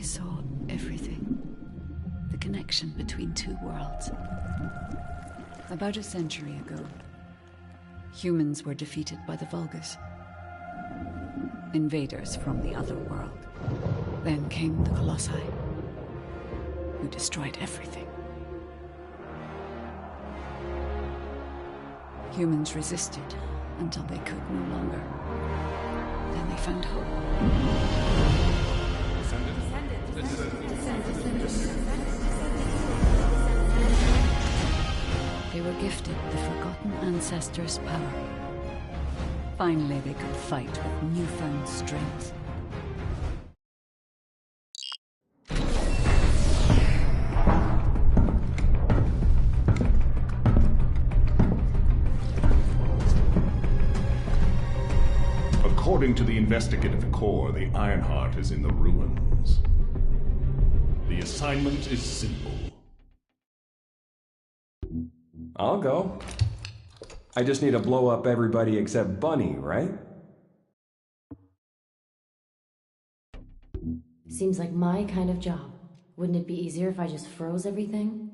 saw everything. The connection between two worlds. About a century ago, humans were defeated by the Vulgus. Invaders from the other world. Then came the Colossi, who destroyed everything. Humans resisted until they could no longer. Then they found hope. They were gifted the forgotten ancestors' power. Finally, they could fight with newfound strength. According to the investigative core, the Ironheart is in the ruins. The assignment is simple. I'll go. I just need to blow up everybody except Bunny, right? Seems like my kind of job. Wouldn't it be easier if I just froze everything?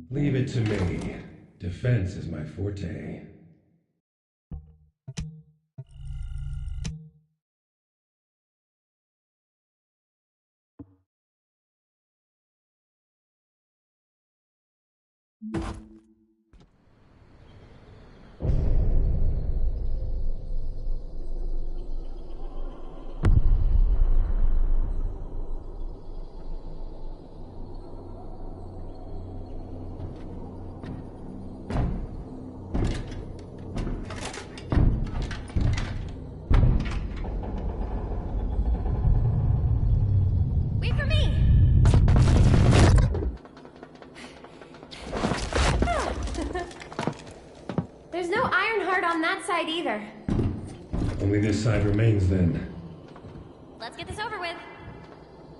Leave it to me. Defense is my forte. There's no Ironheart on that side either. Only this side remains then. Let's get this over with.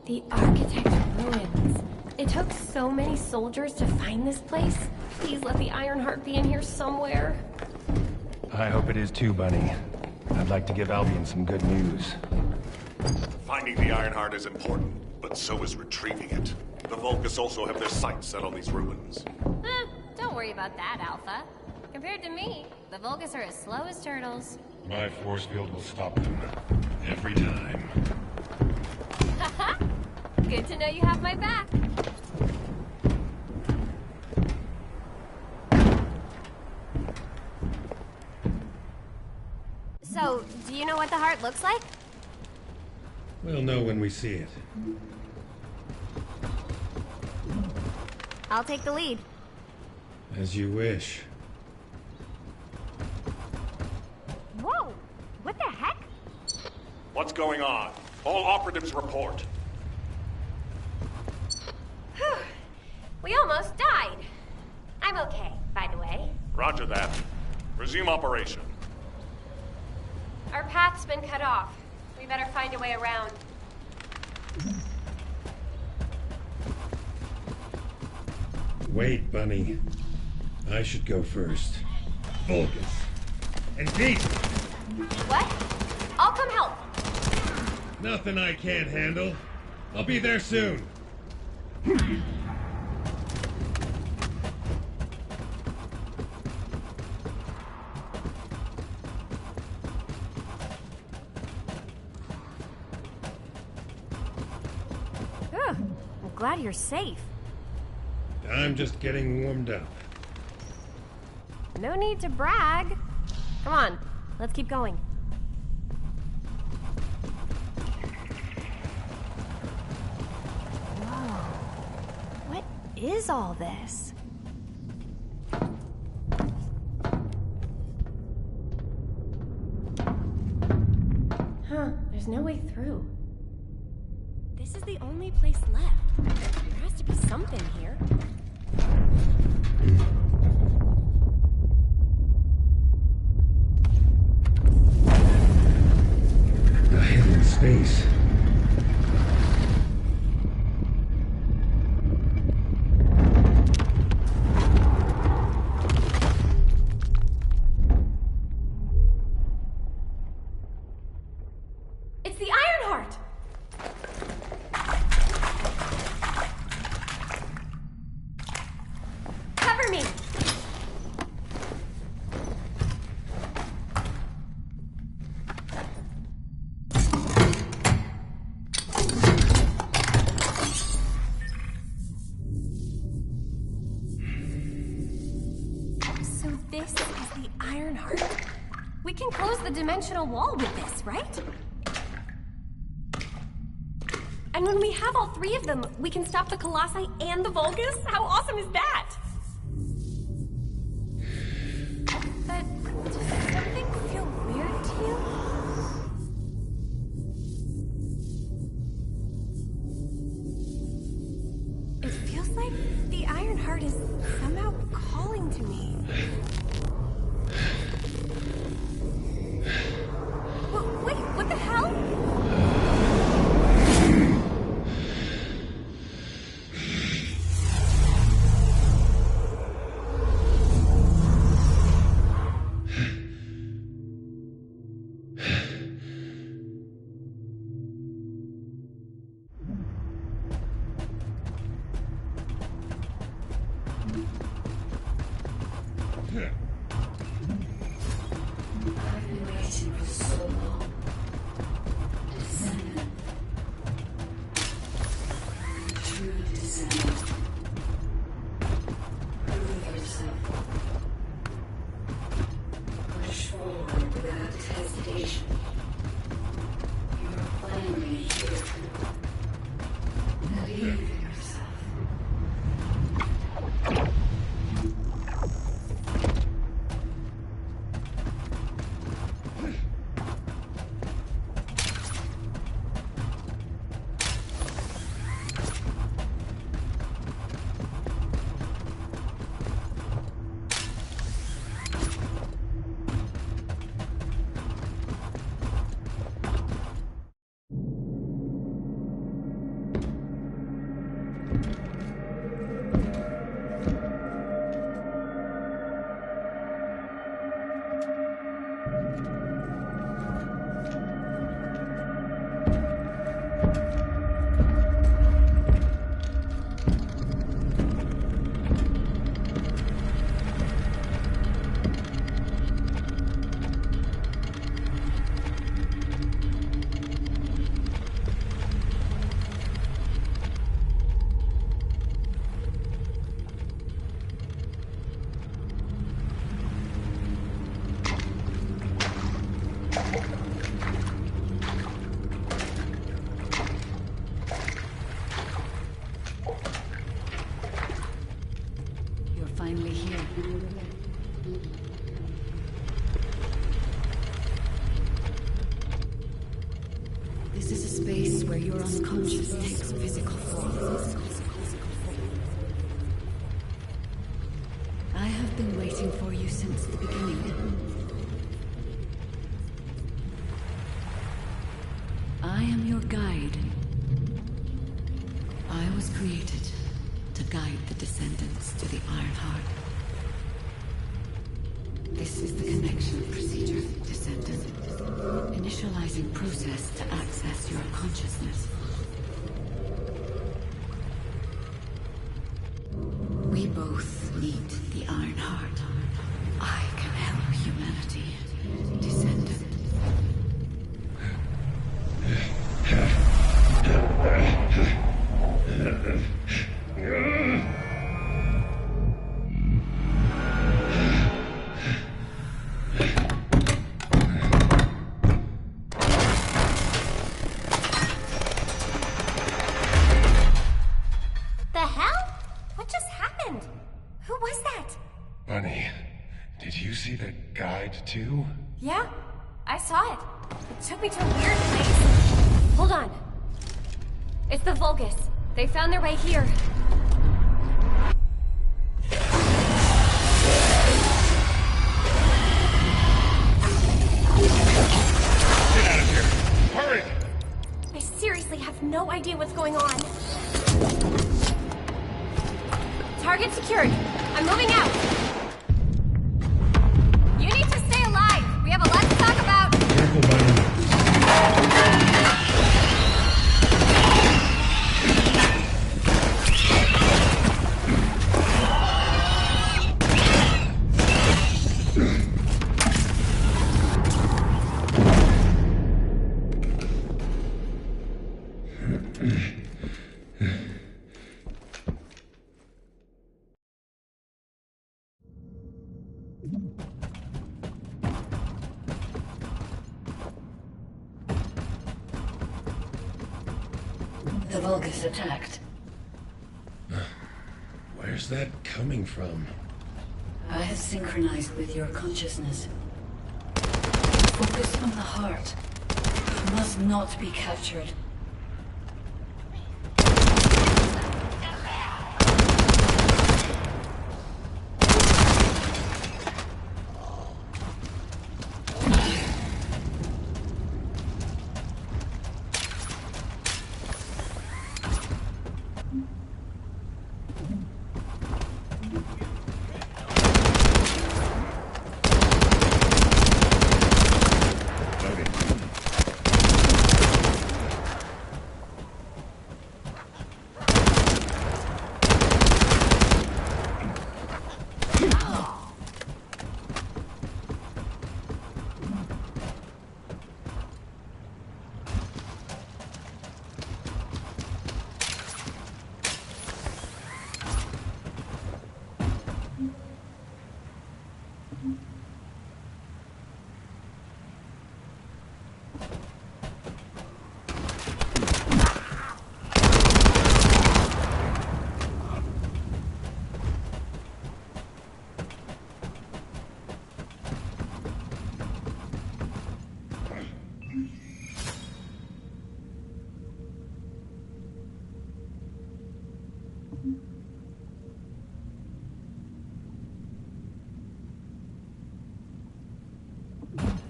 The Architect's ruins. It took so many soldiers to find this place. Please let the Ironheart be in here somewhere. I hope it is too, Bunny. I'd like to give Albion some good news. Finding the Ironheart is important, but so is retrieving it. The Vulgus also have their sights set on these ruins. Don't worry about that, Alpha. Compared to me, the Vulgus are as slow as turtles. My force field will stop them. Every time. Haha! Good to know you have my back. So, do you know what the heart looks like? We'll know when we see it. I'll take the lead. As you wish. Whoa! What the heck? What's going on? All operatives report. Whew. We almost died. I'm okay, by the way. Roger that. Resume operation. Our path's been cut off. We better find a way around. Wait, Bunny. I should go first. Vulgus. And Pete! What? I'll come help. Nothing I can't handle. I'll be there soon. I'm glad you're safe. I'm just getting warmed up. No need to brag. Come on, let's keep going. Whoa. What is all this? Huh, there's no way through. This is the only place left. There has to be something here. A hidden space. This is the Ironheart. We can close the dimensional wall with this, right? And when we have all three of them, we can stop the Colossi and the Vulgus? How awesome is that? But does something feel weird to you? It feels like the Ironheart is somehow calling to me. Wait, what the hell? I've been waiting for so long. Descendant. True descendant. Prove yourself. Push forward without hesitation. You're finally here. Believe in yourself. Finally here. This is a space where your unconscious takes physical form. I have been waiting for you since the beginning. I am your guide. I was created to guide the Descendants to the Ironheart. This is the connection procedure, Descendant. Initializing process to access your consciousness. We both need the Ironheart. I can help humanity, Descendant. Bunny, did you see the guide too? Yeah, I saw it. It took me to a weird place. Hold on. It's the Vulgus. They found their way here. Get out of here! Hurry! I seriously have no idea what's going on. Target secured. I'm moving out. You need to stay alive. We have a lot to talk about. Careful, Bunny. Vulgus attacked. Where's that coming from? I have synchronized with your consciousness. Focus on the heart. It must not be captured.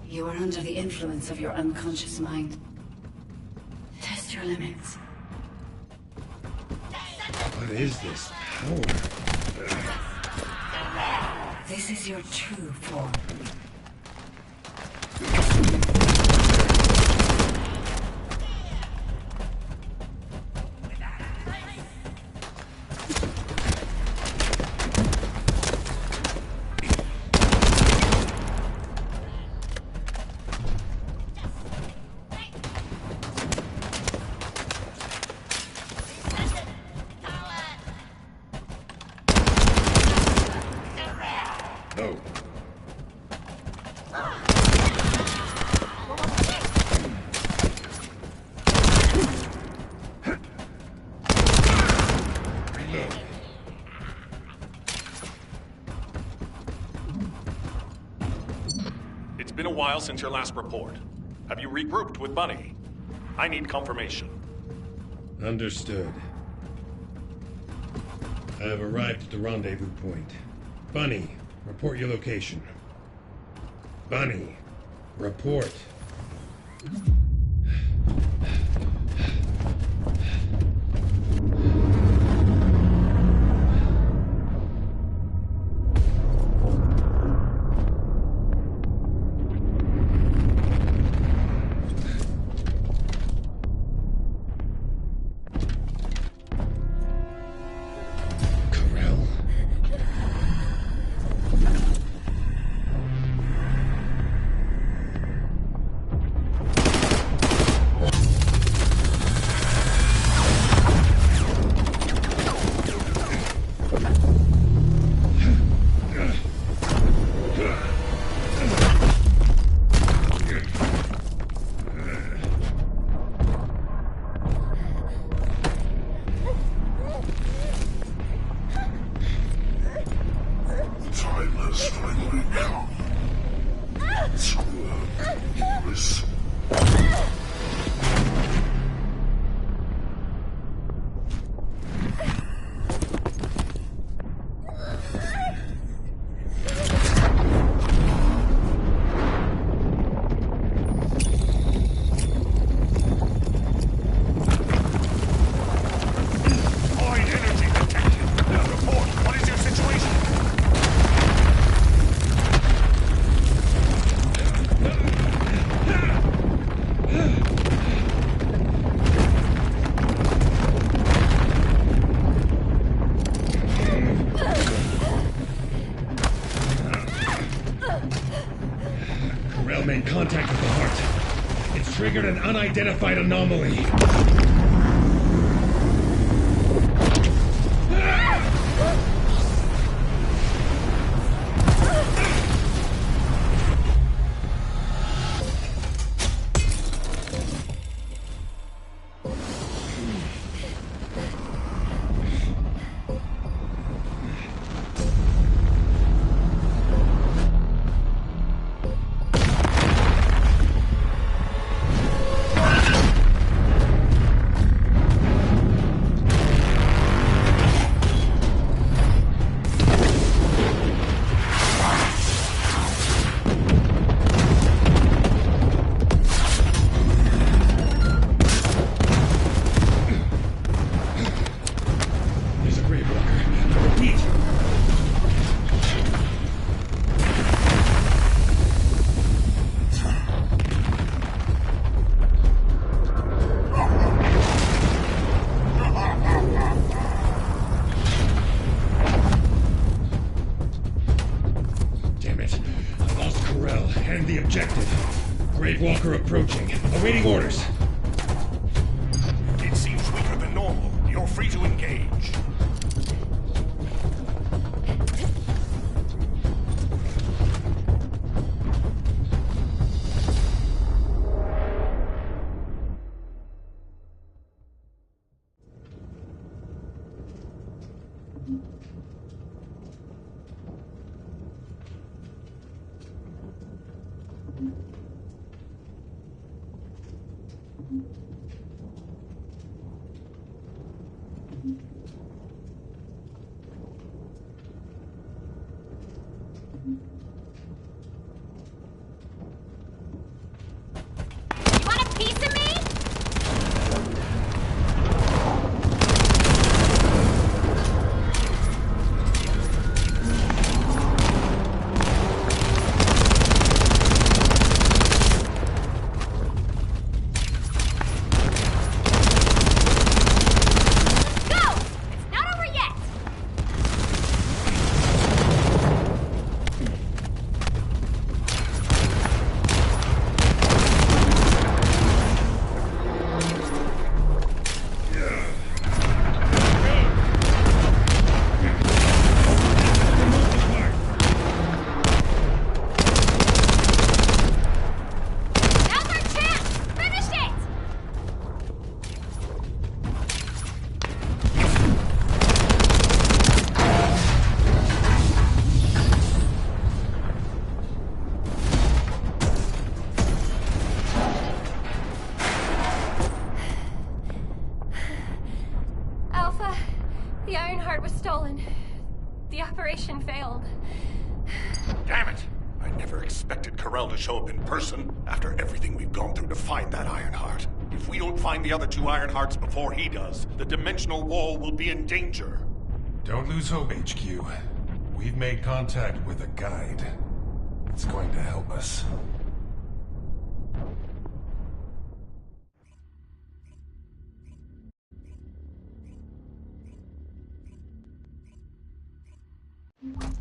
You are under the influence of your unconscious mind. Test your limits. What is this power? This is your true form. No. It's been a while since your last report. Have you regrouped with Bunny? I need confirmation. Understood. I have arrived at the rendezvous point. Bunny, report your location. Bunny, report. Made contact with the heart. It's triggered an unidentified anomaly. Magic Walker approaching. Awaiting orders. It seems weaker than normal. You're free to engage. The operation failed. Damn it! I never expected Corell to show up in person after everything we've gone through to find that Ironheart. If we don't find the other two Ironhearts before he does, the dimensional wall will be in danger. Don't lose hope, HQ. We've made contact with a guide. It's going to help us.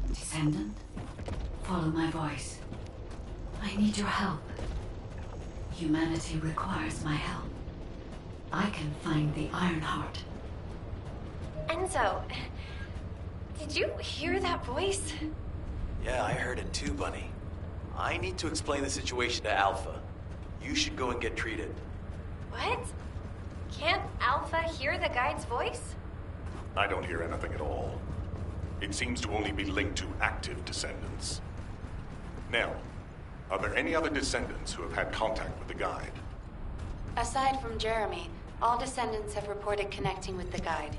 Descendant, follow my voice. I need your help. Humanity requires my help. I can find the Ironheart. Enzo, did you hear that voice? Yeah, I heard it too, Bunny. I need to explain the situation to Alpha. You should go and get treated. What? Can't Alpha hear the guide's voice? I don't hear anything at all. It seems to only be linked to active Descendants. Now, are there any other Descendants who have had contact with the guide? Aside from Jeremy, all Descendants have reported connecting with the guide.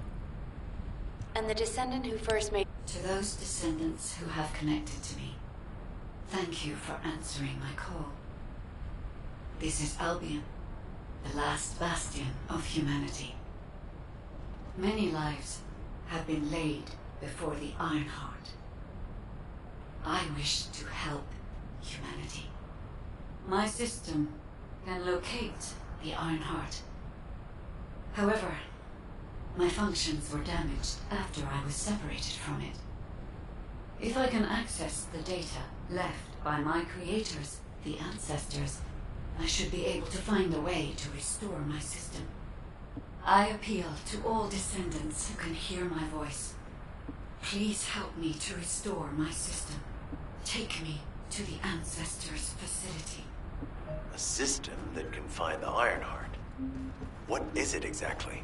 And the Descendant who first made... To those Descendants who have connected to me, thank you for answering my call. This is Albion, the last bastion of humanity. Many lives have been laid before the Ironheart. I wish to help humanity. My system can locate the Ironheart. However, my functions were damaged after I was separated from it. If I can access the data left by my creators, the ancestors, I should be able to find a way to restore my system. I appeal to all Descendants who can hear my voice. Please help me to restore my system. Take me to the Ancestors' facility. A system that can find the Ironheart? What is it exactly?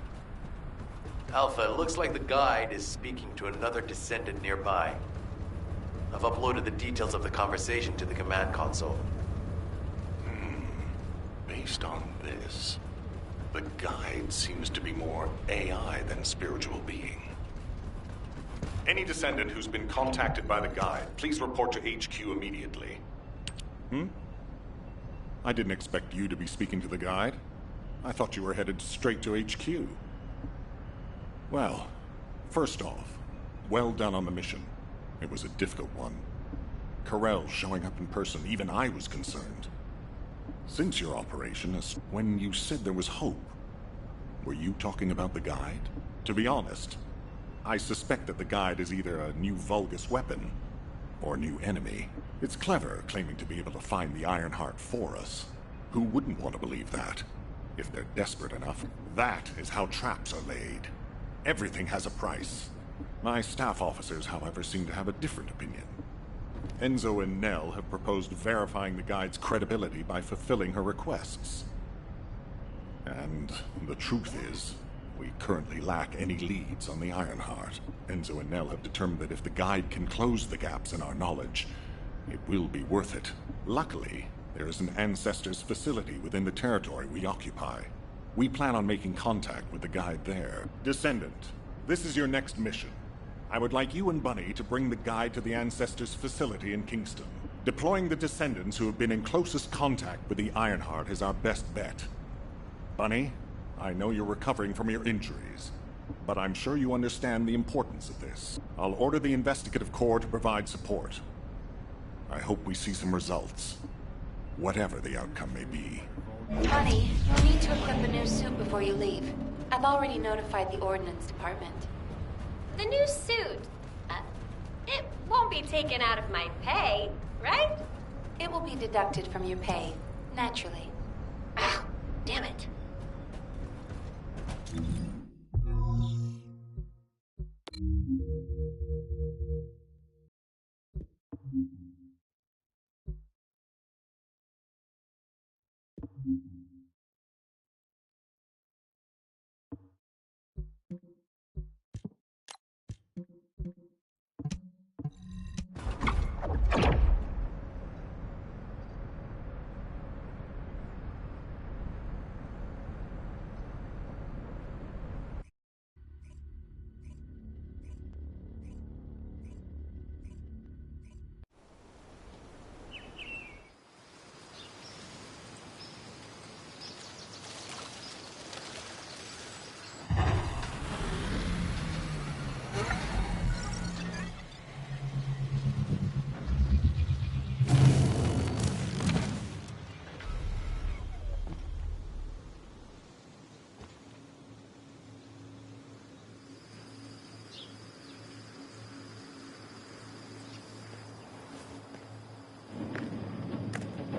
Alpha, it looks like the guide is speaking to another Descendant nearby. I've uploaded the details of the conversation to the command console. Based on this, the guide seems to be more AI than spiritual being. Any Descendant who's been contacted by the guide, please report to HQ immediately. I didn't expect you to be speaking to the guide. I thought you were headed straight to HQ. Well, first off, well done on the mission. It was a difficult one. Corell showing up in person, even I was concerned. Since your operation, when you said there was hope, were you talking about the guide? To be honest, I suspect that the guide is either a new Vulgus weapon or a new enemy. It's clever claiming to be able to find the Ironheart for us. Who wouldn't want to believe that? If they're desperate enough. That is how traps are laid. Everything has a price. My staff officers, however, seem to have a different opinion. Enzo and Nell have proposed verifying the guide's credibility by fulfilling her requests. And the truth is, we currently lack any leads on the Ironheart. Enzo and Nell have determined that if the guide can close the gaps in our knowledge, it will be worth it. Luckily, there is an Ancestors facility within the territory we occupy. We plan on making contact with the guide there. Descendant, this is your next mission. I would like you and Bunny to bring the guide to the Ancestors facility in Kingston. Deploying the Descendants who have been in closest contact with the Ironheart is our best bet. Bunny, I know you're recovering from your injuries, but I'm sure you understand the importance of this. I'll order the Investigative Corps to provide support. I hope we see some results, whatever the outcome may be. Bunny, you'll need to equip a new suit before you leave. I've already notified the Ordnance Department. The new suit. It won't be taken out of my pay, right? It will be deducted from your pay, naturally. Ah, damn it.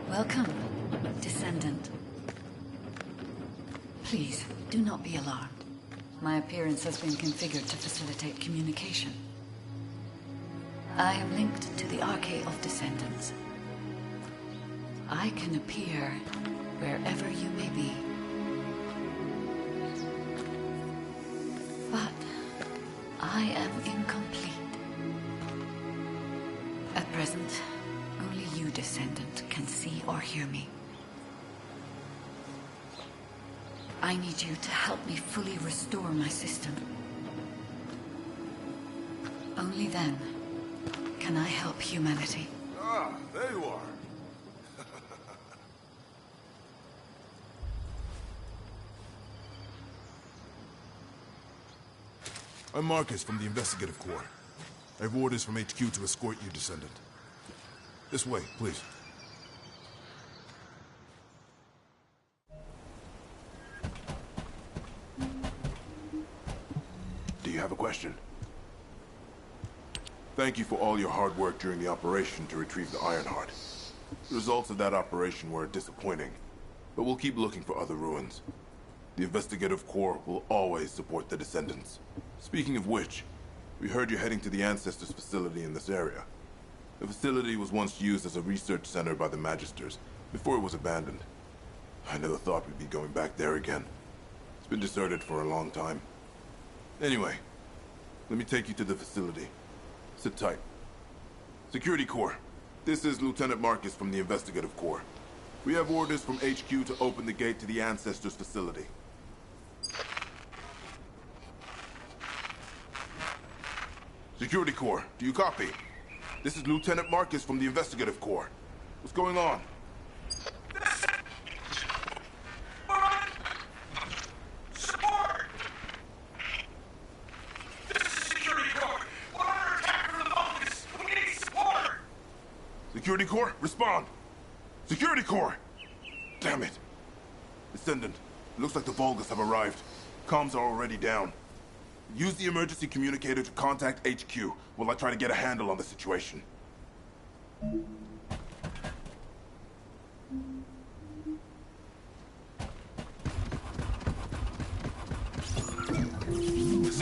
Welcome, Descendant. Please, do not be alarmed. My appearance has been configured to facilitate communication. I am linked to the Arcade of Descendants. I can appear wherever you may be. But I am incomplete. At present, only you, Descendant, can see or hear me. I need you to help me fully restore my system. Only then can I help humanity. Ah, there you are. I'm Marcus from the Investigative Corps. I have orders from HQ to escort you, Descendant. This way, please. Do you have a question? Thank you for all your hard work during the operation to retrieve the Ironheart. The results of that operation were disappointing, but we'll keep looking for other ruins. The Investigative Corps will always support the Descendants. Speaking of which, we heard you're heading to the Ancestors facility in this area. The facility was once used as a research center by the Magisters, before it was abandoned. I never thought we'd be going back there again. It's been deserted for a long time. Anyway, let me take you to the facility. Sit tight. Security Corps, this is Lieutenant Marcus from the Investigative Corps. We have orders from HQ to open the gate to the Ancestors facility. Security Corps, do you copy? This is Lieutenant Marcus from the Investigative Corps. What's going on? Support! This is Security Corps. We're under attack from the Vulgus. We need support! Security Corps, respond! Security Corps! Damn it! Descendant, it looks like the Vulgus have arrived. Comms are already down. Use the emergency communicator to contact HQ while I try to get a handle on the situation.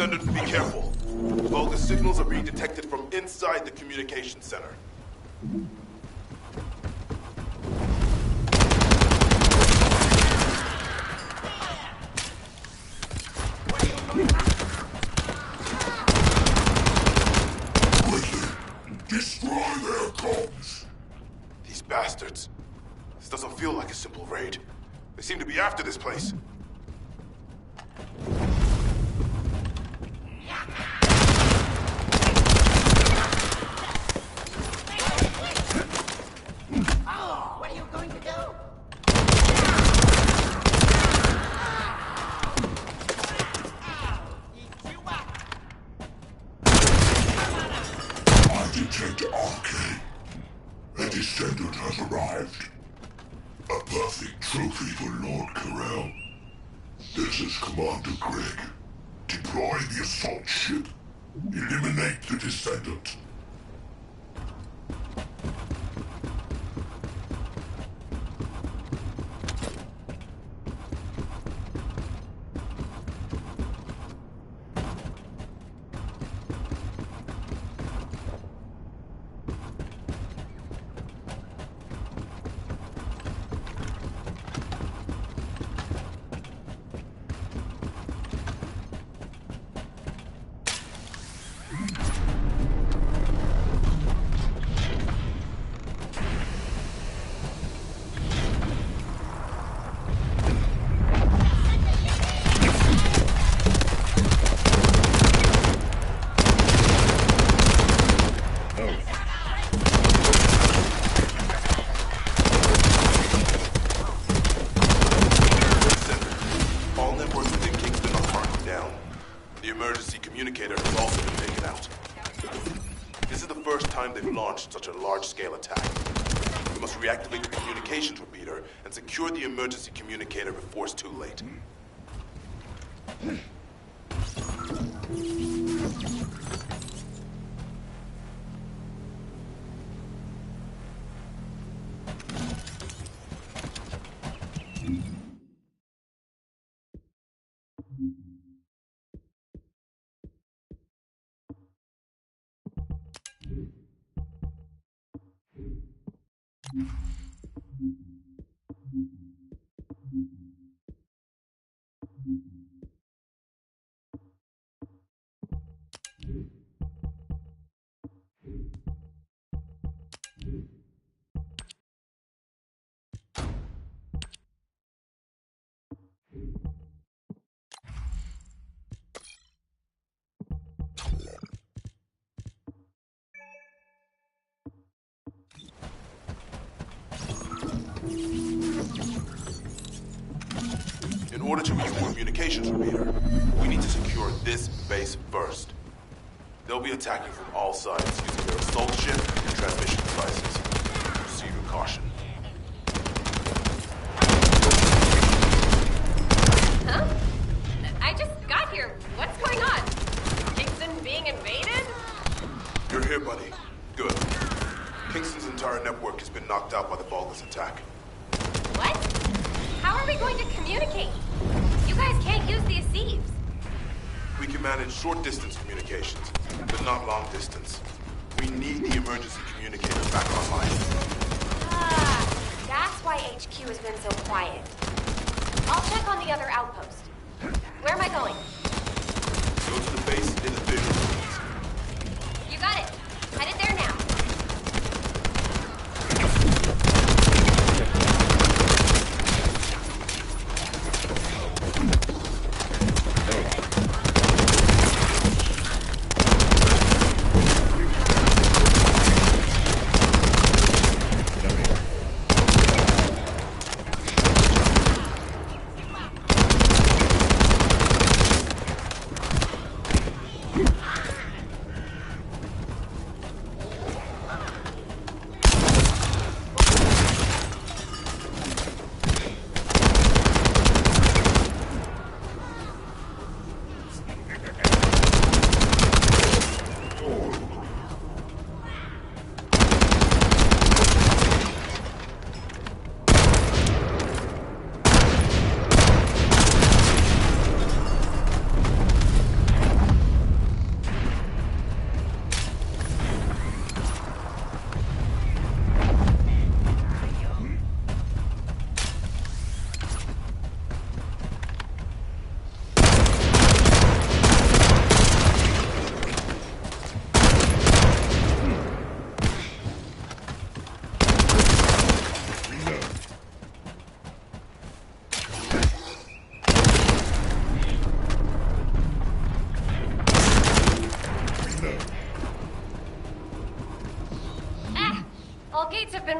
Descendants, be careful. Vulgus signals are being detected from inside the communication center. Destroy their comms! These bastards. This doesn't feel like a simple raid. They seem to be after this place. What are you going to do? I detect arcane. A descendant has arrived. A perfect trophy for Lord Carell. This is Commander Greg. Deploy the assault ship. Eliminate the descendant. Such a large-scale attack. We must reactivate the communications repeater and secure the emergency communicator before it's too late. In order to reach the communications repeater, we need to secure this base first. They'll be attacking from all sides using their assault ship and transmission devices. Proceed with caution. Huh? I just got here. What's going on? Kingston being invaded? You're here, buddy. Good. Kingston's entire network has been knocked out by the Vulgus attack. What? How are we going to communicate? You guys can't use the Asieves. We can manage short-distance communications, but not long-distance. We need the emergency communicator back online. Ah, that's why HQ has been so quiet. I'll check on the other outpost. Where am I going? Go to the base in the visual. You got it. Headed there now.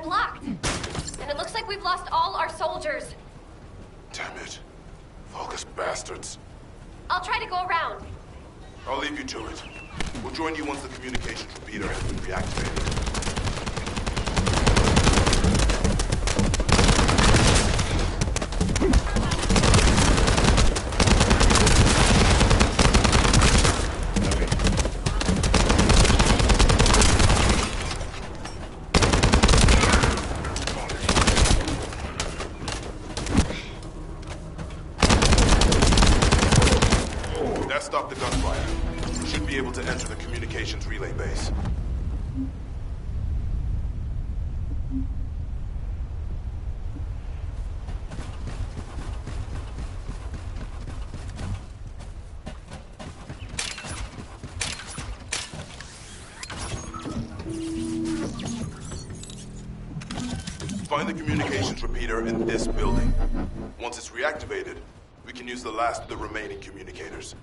been blocked. And it looks like we've lost all our soldiers. Damn it. Vulgus bastards. I'll try to go around. I'll leave you to it. We'll join you once the communications repeater has been reactivated. That stopped the gunfire. We should be able to enter the communications relay base. Find the communications repeater in this building. Once it's reactivated, we can use the last of the remaining communicators.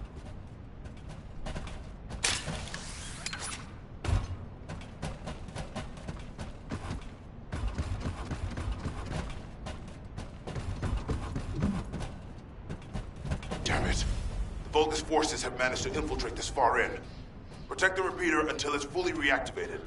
Damn it. The Vulgus forces have managed to infiltrate this far in. Protect the repeater until it's fully reactivated.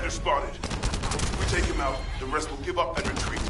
Spotted. If we take him out, the rest will give up and retreat.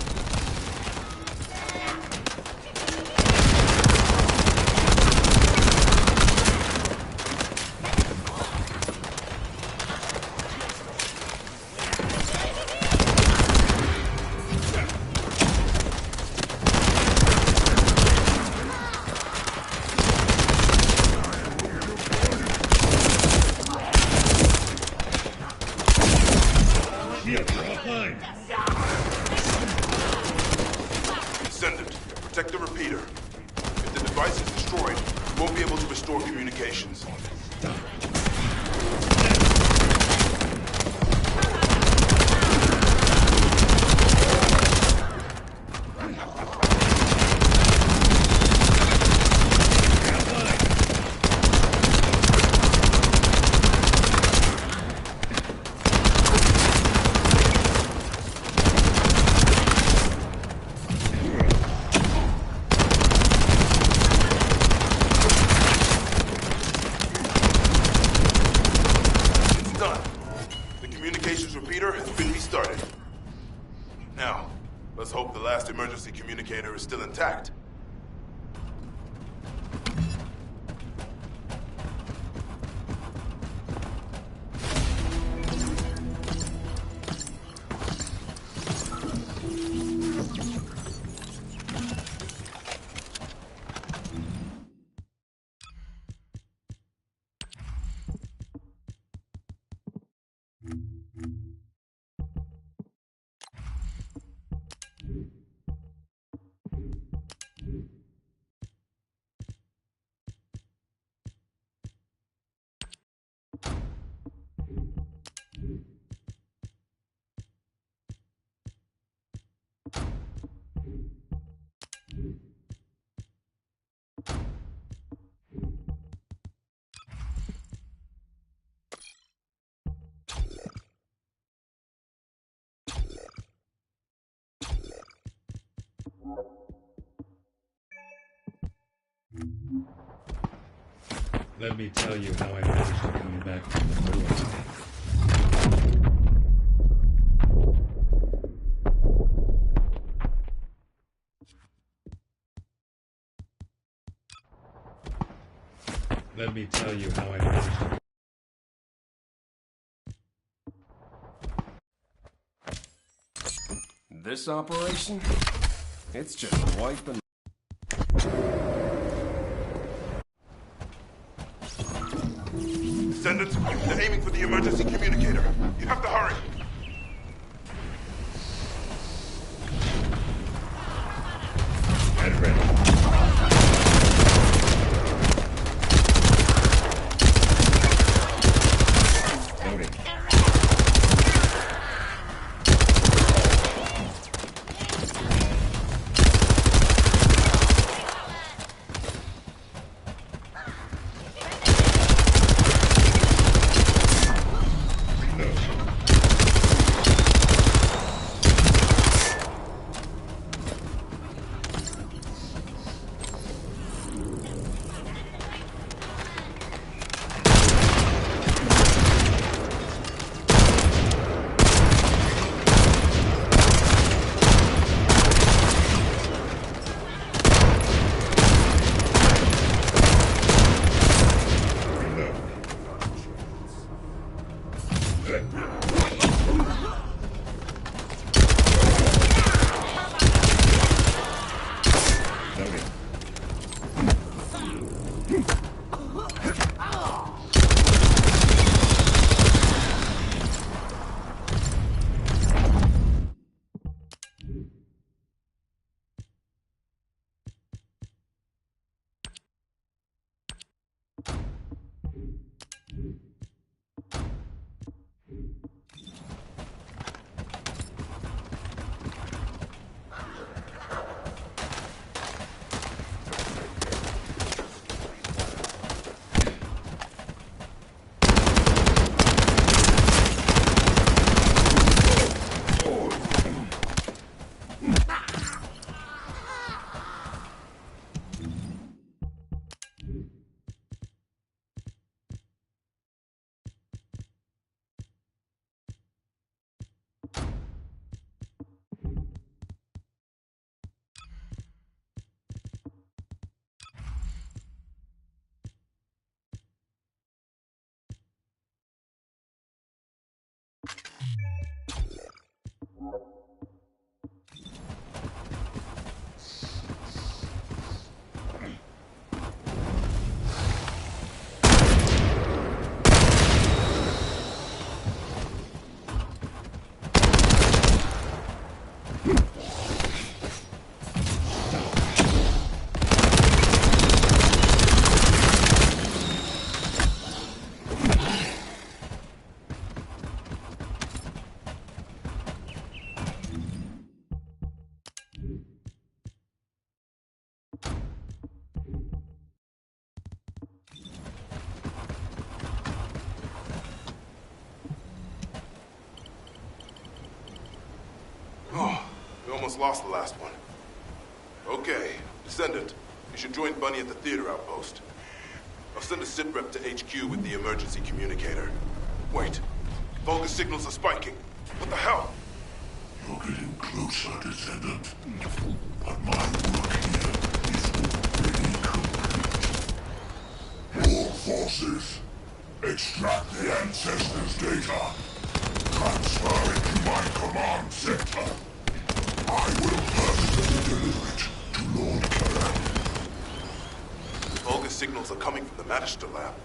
Descendant, protect the repeater. If the device is destroyed, we won't be able to restore communications. Now, let's hope the last emergency communicator is still intact. Let me tell you how I managed to come back from the ruins. Let me tell you how I managed to... This operation? It's just wiping... Descendants, they're aiming for the emergency communicator. You have to hurry. Get ready. Loading. Almost lost the last one. Okay, Descendant, you should join Bunny at the theater outpost. I'll send a sit rep to HQ with the emergency communicator. Wait, Vulgus signals are spiking. What the hell? You're getting closer, Descendant. But my work here is already complete. Your forces, extract the Ancestors' data. Transfer it to my command center. I will personally deliver it to Lord Carell. Vulgus signals are coming from the Magister lab.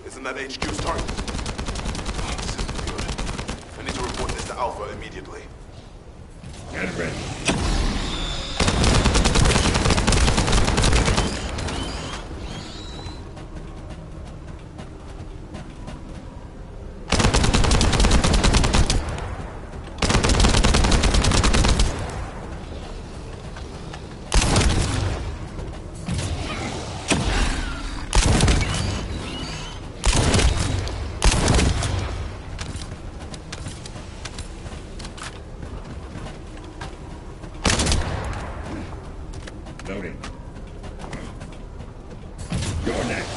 Isn't that HQ's target? Oh, this isn't good. I need to report this to Alpha immediately. Get ready. Loading. You're next.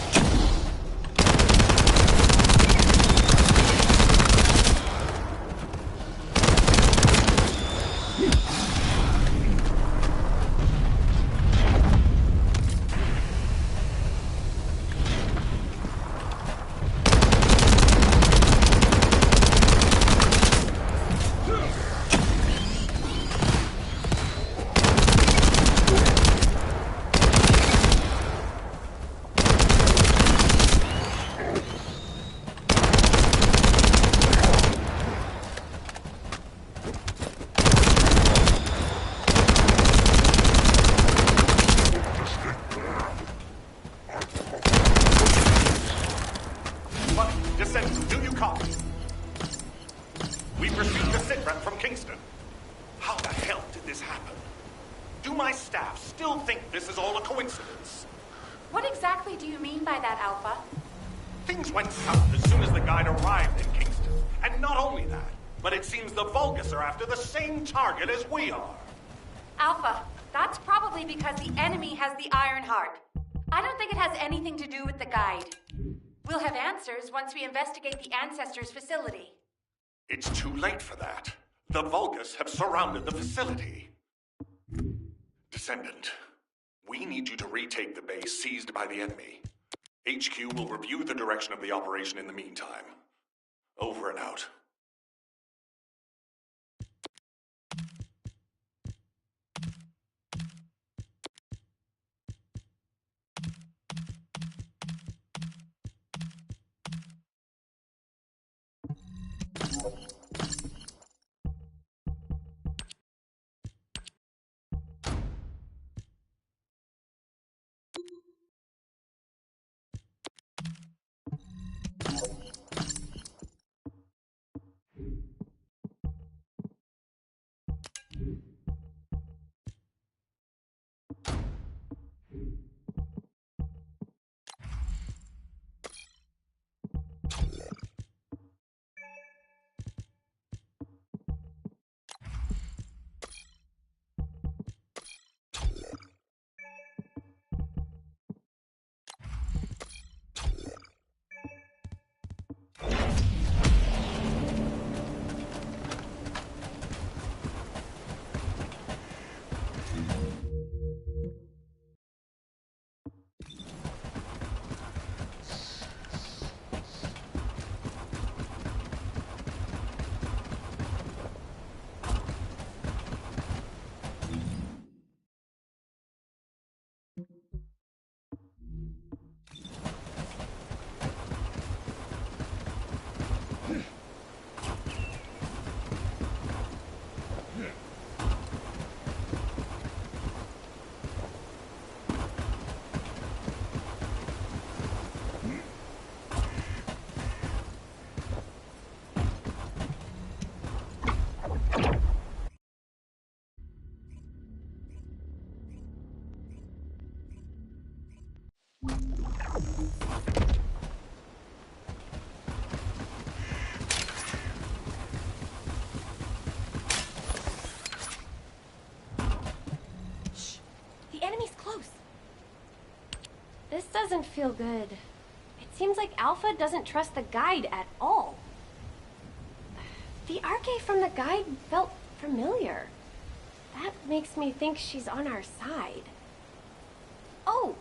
coincidence. What exactly do you mean by that, Alpha? Things went south as soon as the guide arrived in Kingston. And not only that, but it seems the Vulgus are after the same target as we are. Alpha, that's probably because the enemy has the Iron Heart. I don't think it has anything to do with the guide. We'll have answers once we investigate the Ancestors' facility. It's too late for that. The Vulgus have surrounded the facility. Descendant, we need you to retake the base seized by the enemy. HQ will review the direction of the operation in the meantime. Over and out. This doesn't feel good. It seems like Alpha doesn't trust the guide at all. The arche from the guide felt familiar. That makes me think she's on our side. Oh,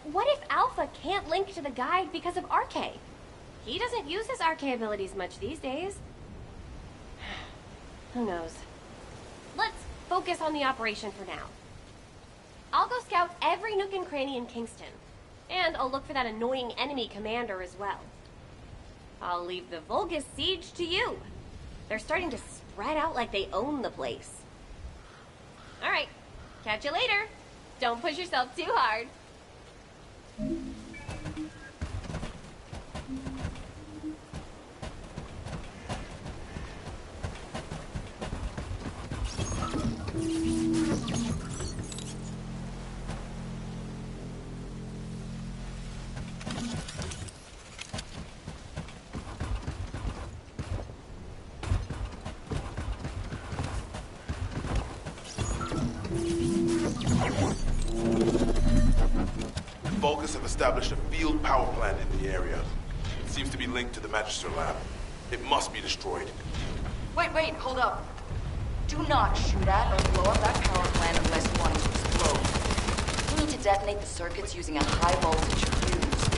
what if Alpha can't link to the guide because of arche? He doesn't use his arche abilities much these days. Who knows? Let's focus on the operation for now. I'll go scout every nook and cranny in Kingston. And I'll look for that annoying enemy commander as well. I'll leave the Vulgus siege to you. They're starting to spread out like they own the place. Alright, catch you later. Don't push yourself too hard. Vulgus have established a field power plant in the area. It seems to be linked to the Magister lab. It must be destroyed. Wait, hold up. Do not shoot at or blow up that power plant unless you want it to explode. You need to detonate the circuits using a high voltage fuse.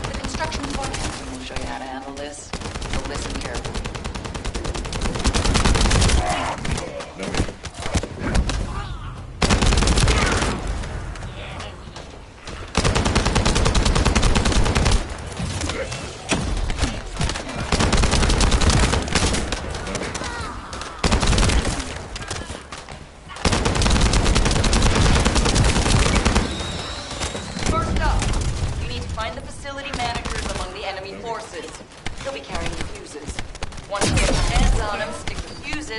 The construction forecasting will show you how to handle this, so listen carefully.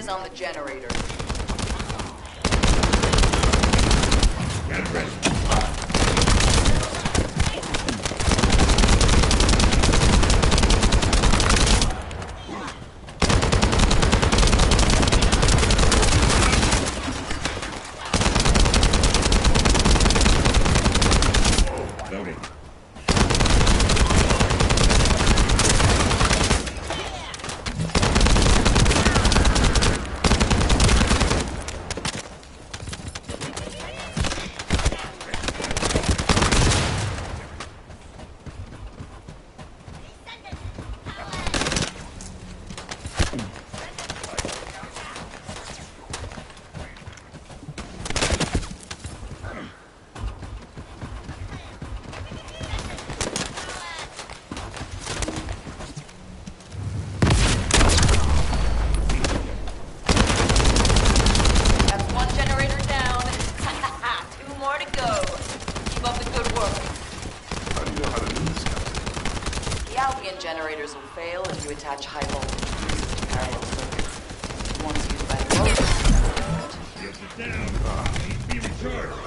On the generator. Get ready. Loading. Albion generators will fail if you attach high voltage fuses to parallel circuits. Once used by the Vulgus. Get it down. Need to be recharged.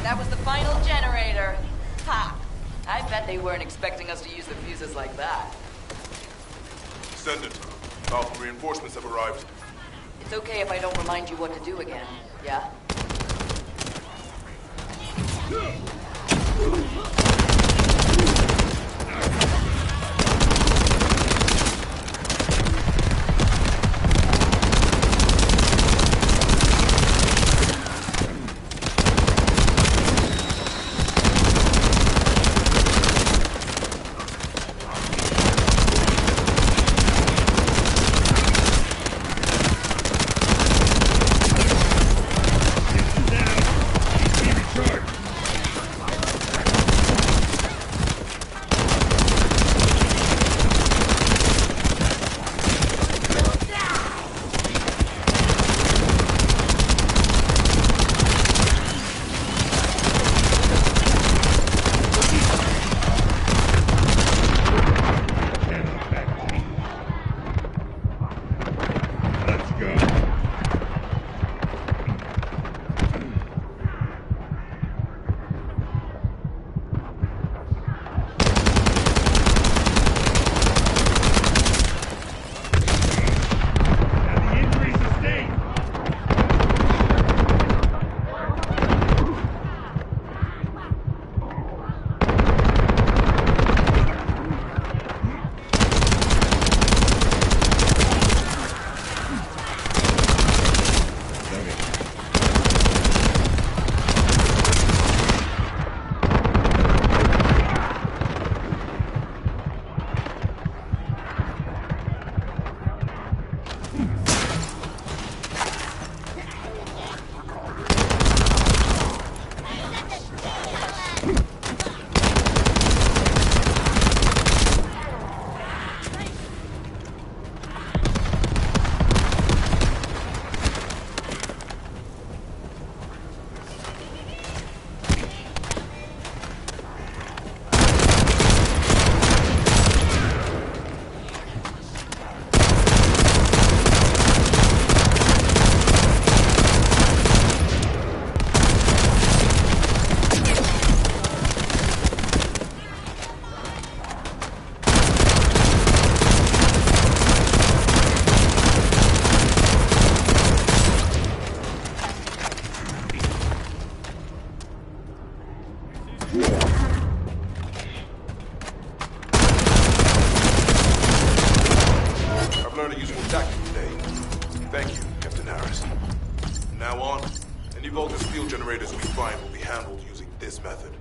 That was the final generator. Ha! I bet they weren't expecting us to use the fuses like that. Descendant, Alpha reinforcements have arrived. It's okay if I don't remind you what to do again, yeah? field generators we find will be handled using this method.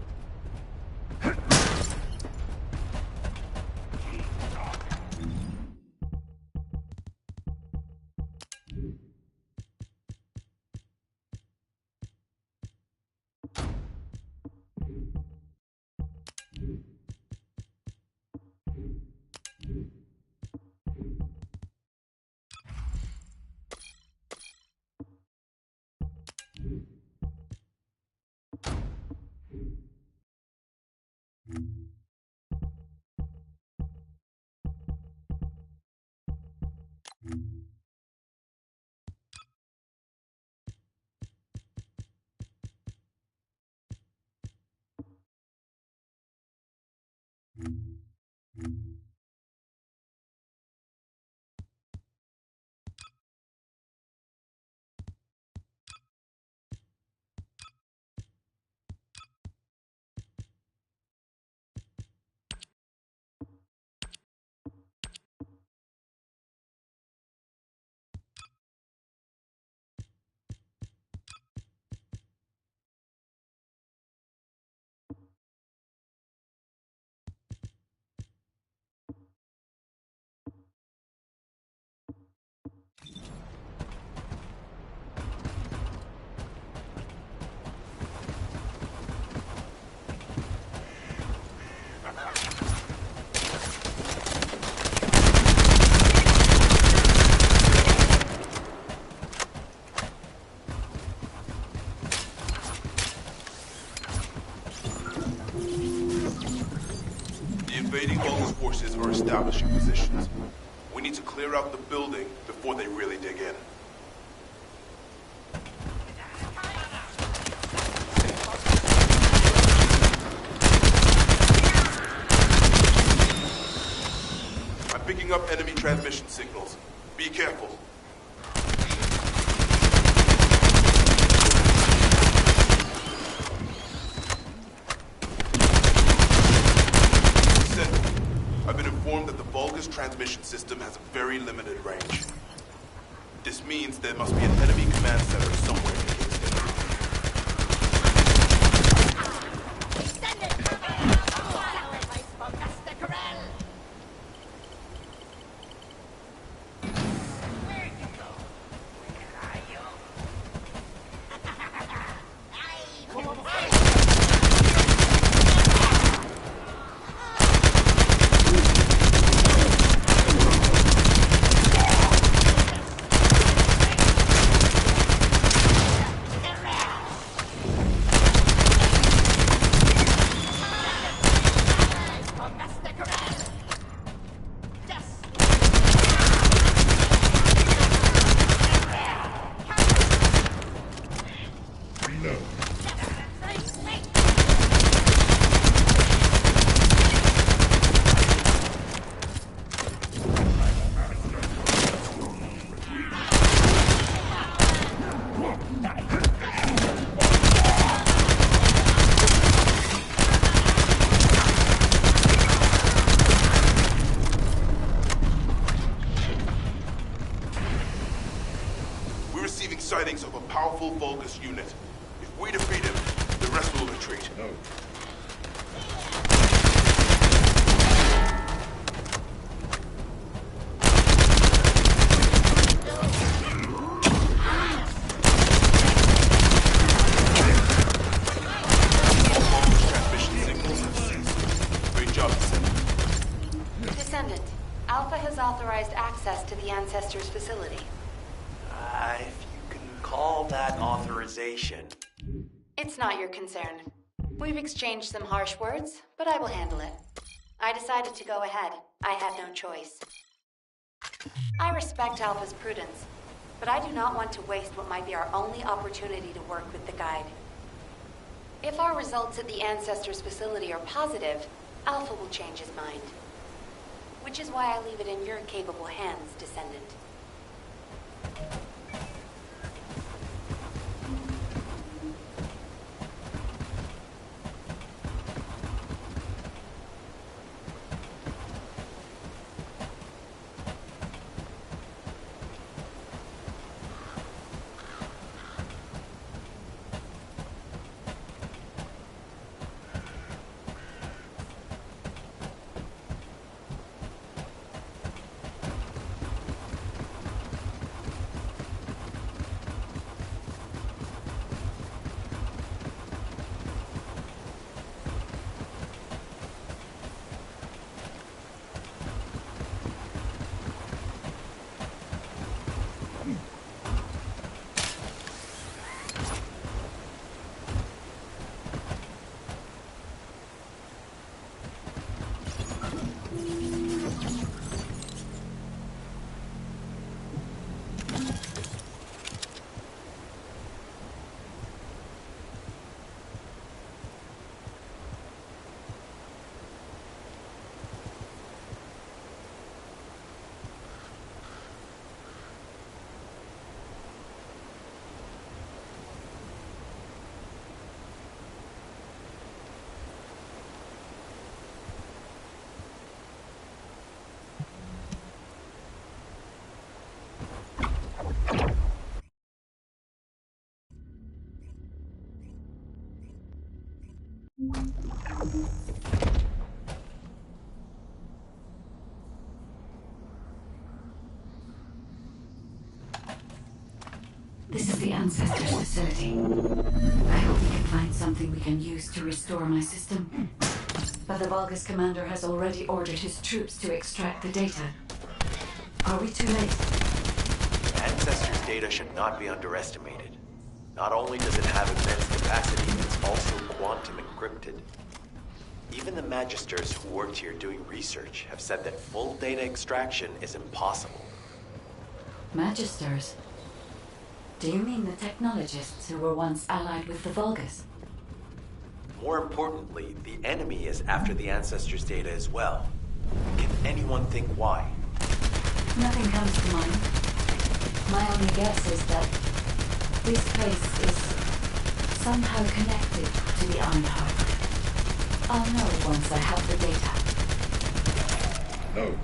Invading Vulgus forces are establishing positions. We need to clear out the building before they really dig in. I'm picking up enemy transmission signals. Be careful. I've been informed that the Vulgus transmission system has a very limited range. This means there must be an enemy command center somewhere in Kingston. Sightings of a powerful Vulgus unit. If we defeat him, the rest will retreat. No. Transmission signals have ceased. Great job, Descendant. Descendant, Alpha has authorized access to the Ancestors' facility. Call that authorization. It's not your concern. We've exchanged some harsh words, but I will handle it. I decided to go ahead. I had no choice. I respect Alpha's prudence, but I do not want to waste what might be our only opportunity to work with the Guide. If our results at the Ancestors' facility are positive, Alpha will change his mind. Which is why I leave it in your capable hands, Descendant. This is the Ancestors' facility. I hope we can find something we can use to restore my system. But the Vulgus commander has already ordered his troops to extract the data. Are we too late? Ancestors' data should not be underestimated. Not only does it have immense capacity, it's also quantum encrypted. Even the Magisters who worked here doing research have said that full data extraction is impossible. Magisters? Do you mean the technologists who were once allied with the Vulgus? More importantly, the enemy is after the Ancestors' data as well. Can anyone think why? Nothing comes to mind. My only guess is that this place is somehow connected to the Ironheart. I'll know once I have the data. Oh.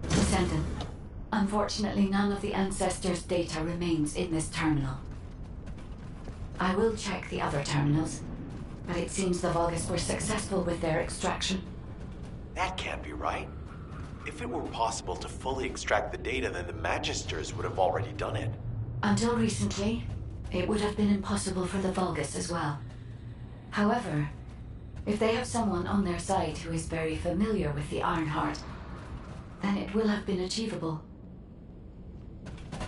Descendant. Unfortunately, none of the Ancestors' data remains in this terminal. I will check the other terminals, but it seems the Vulgus were successful with their extraction. That can't be right. If it were possible to fully extract the data, then the Magisters would have already done it. Until recently, it would have been impossible for the Vulgus as well. However, if they have someone on their side who is very familiar with the Ironheart, then it will have been achievable.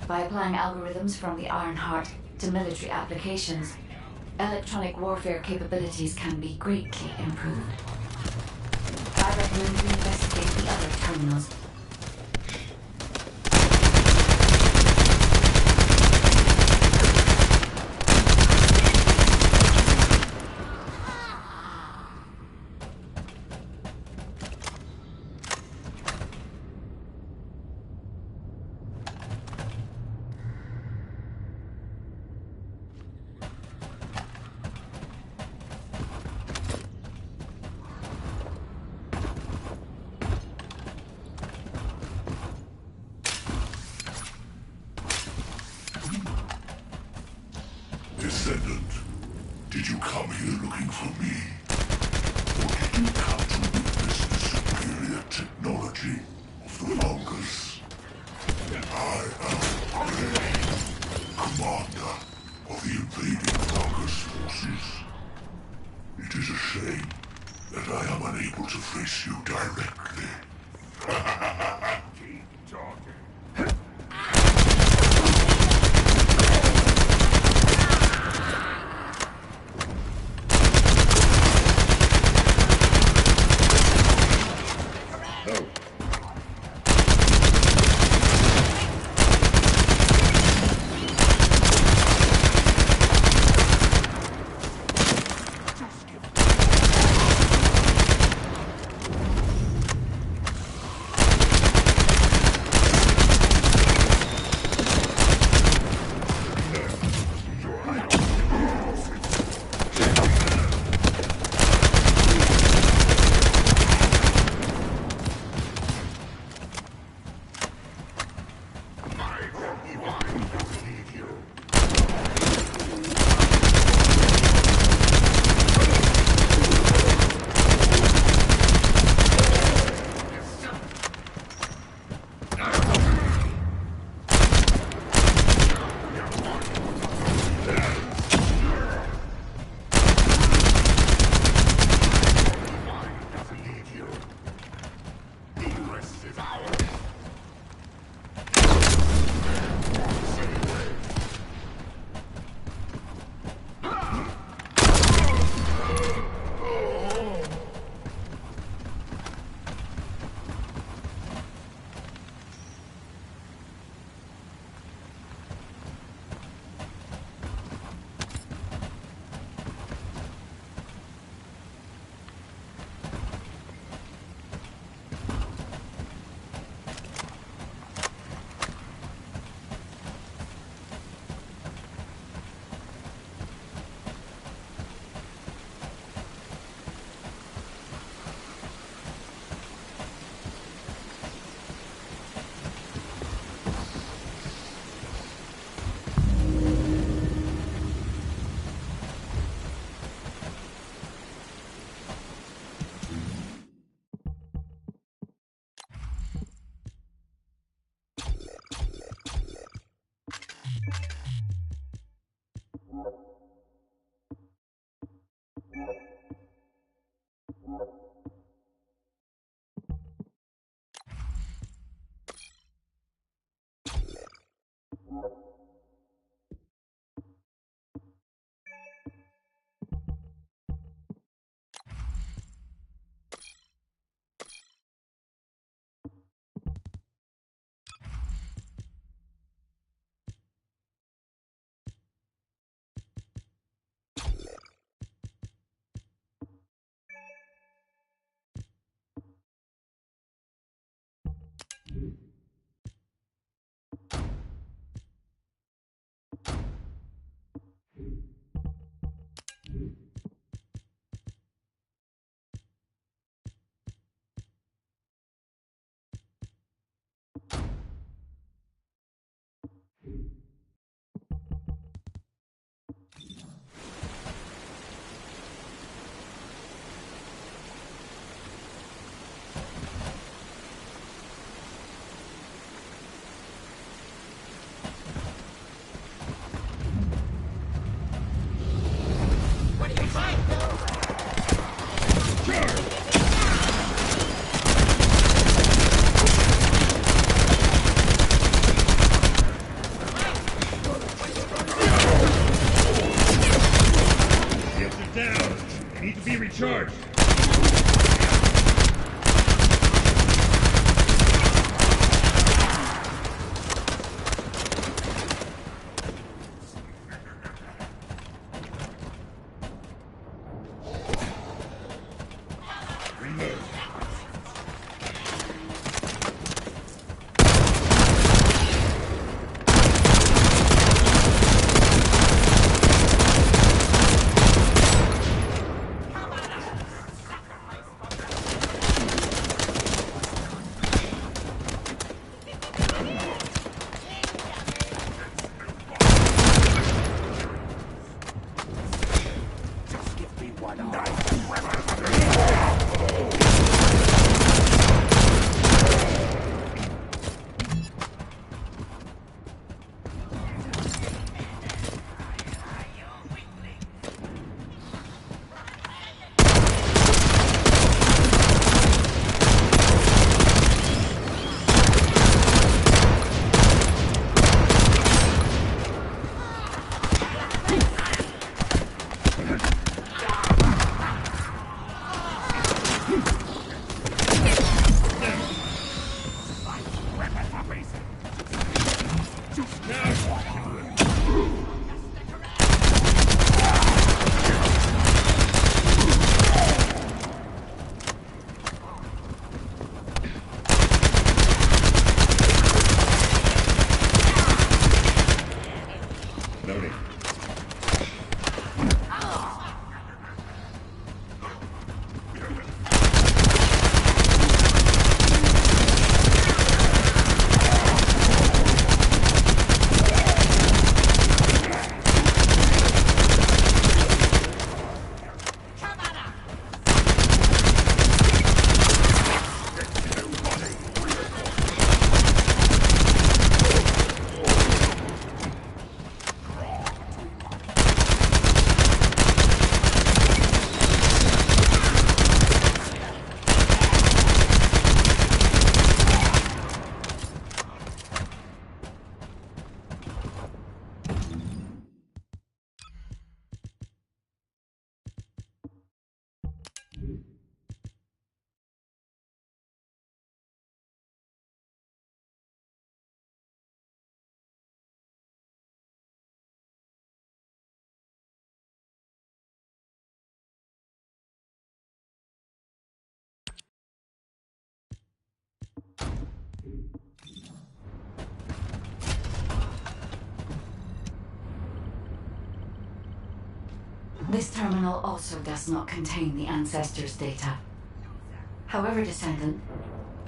By applying algorithms from the Ironheart to military applications, electronic warfare capabilities can be greatly improved. I recommend we investigate the other terminals. Descendant, did you come here looking for me? Or did you come to witness the superior technology of the Vulgus? I am Greg, commander of the invading Vulgus forces. It is a shame that I am unable to face you directly. Keep talking. This terminal also does not contain the Ancestors' data. However, Descendant,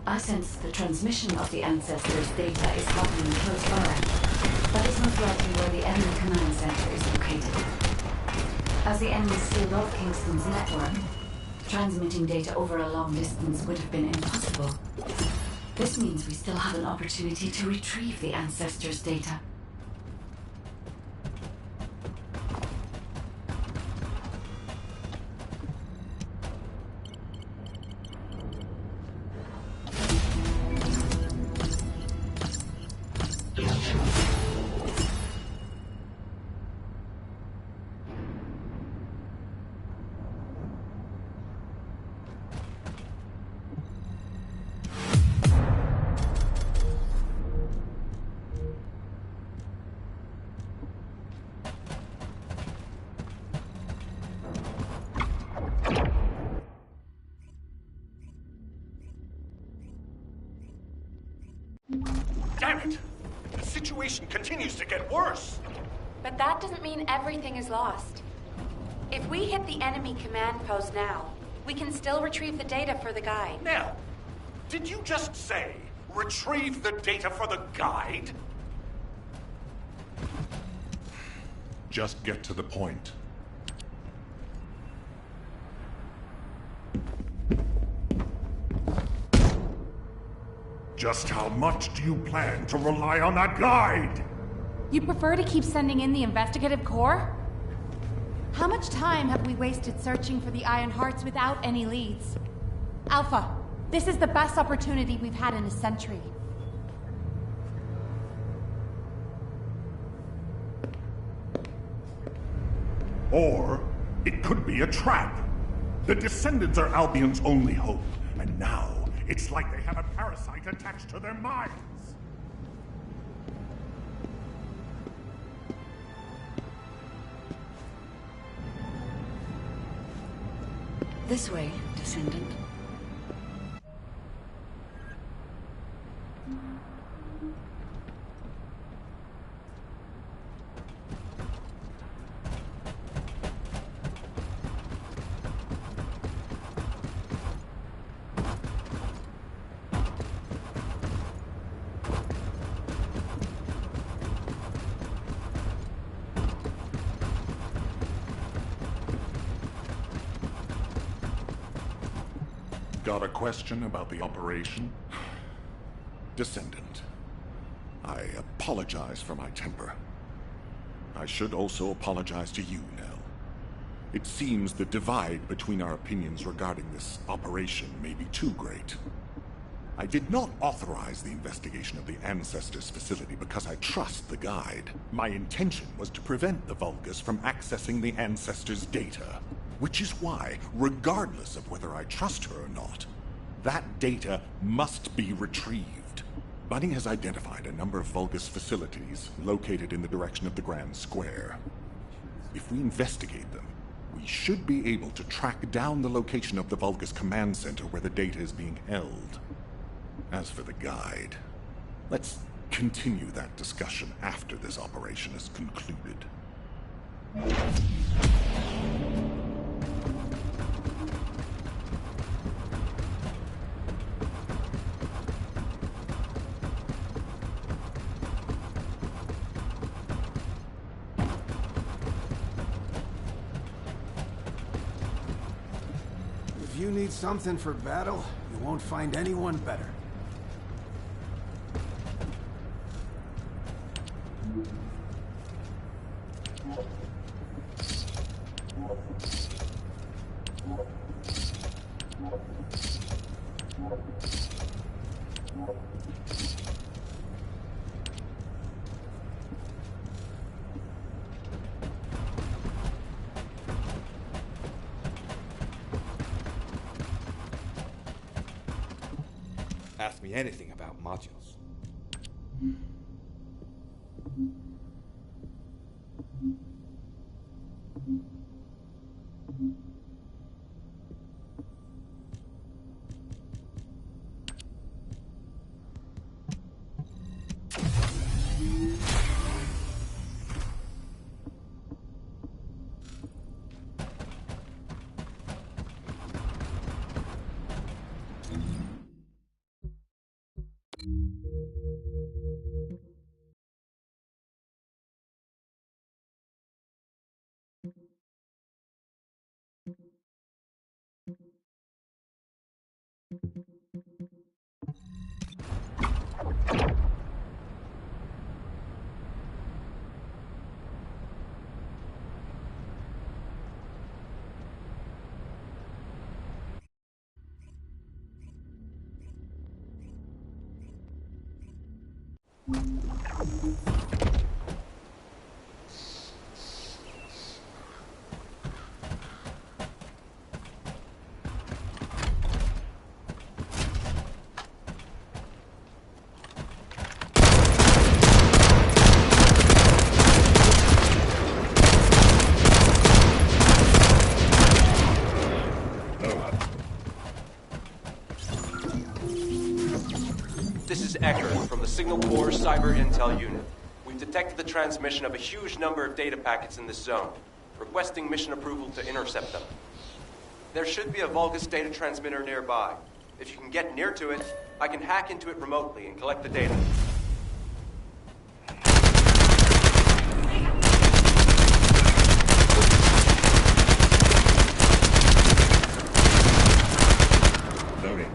I sense the transmission of the Ancestors' data is happening close by, but it's most likely where the enemy command center is located. As the enemy sealed off Kingston's network, transmitting data over a long distance would have been impossible. This means we still have an opportunity to retrieve the Ancestors' data. Damn it! The situation continues to get worse! But that doesn't mean everything is lost. If we hit the enemy command post now, we can still retrieve the data for the guide. Now, did you just say, retrieve the data for the guide? Just get to the point. Just how much do you plan to rely on that guide? You prefer to keep sending in the investigative corps? How much time have we wasted searching for the Iron Hearts without any leads? Alpha, this is the best opportunity we've had in a century. Or it could be a trap. The Descendants are Albion's only hope, and now it's like they have a parasite attached to their minds. This way, Descendant. Got a question about the operation? Descendant, I apologize for my temper. I should also apologize to you, Nell. It seems the divide between our opinions regarding this operation may be too great. I did not authorize the investigation of the Ancestors' facility because I trust the guide. My intention was to prevent the Vulgus from accessing the Ancestors' data. Which is why, regardless of whether I trust her or not, that data must be retrieved. Bunny has identified a number of Vulgus facilities located in the direction of the Grand Square. If we investigate them, we should be able to track down the location of the Vulgus command center where the data is being held. As for the guide, let's continue that discussion after this operation is concluded. If you need something for battle, you won't find anyone better. Ask me anything about modules. This is Ecker from the Signal Corps Cyber Intel Unit. We've detected the transmission of a huge number of data packets in this zone, requesting mission approval to intercept them. There should be a Vulgus data transmitter nearby. If you can get near to it, I can hack into it remotely and collect the data. Loading.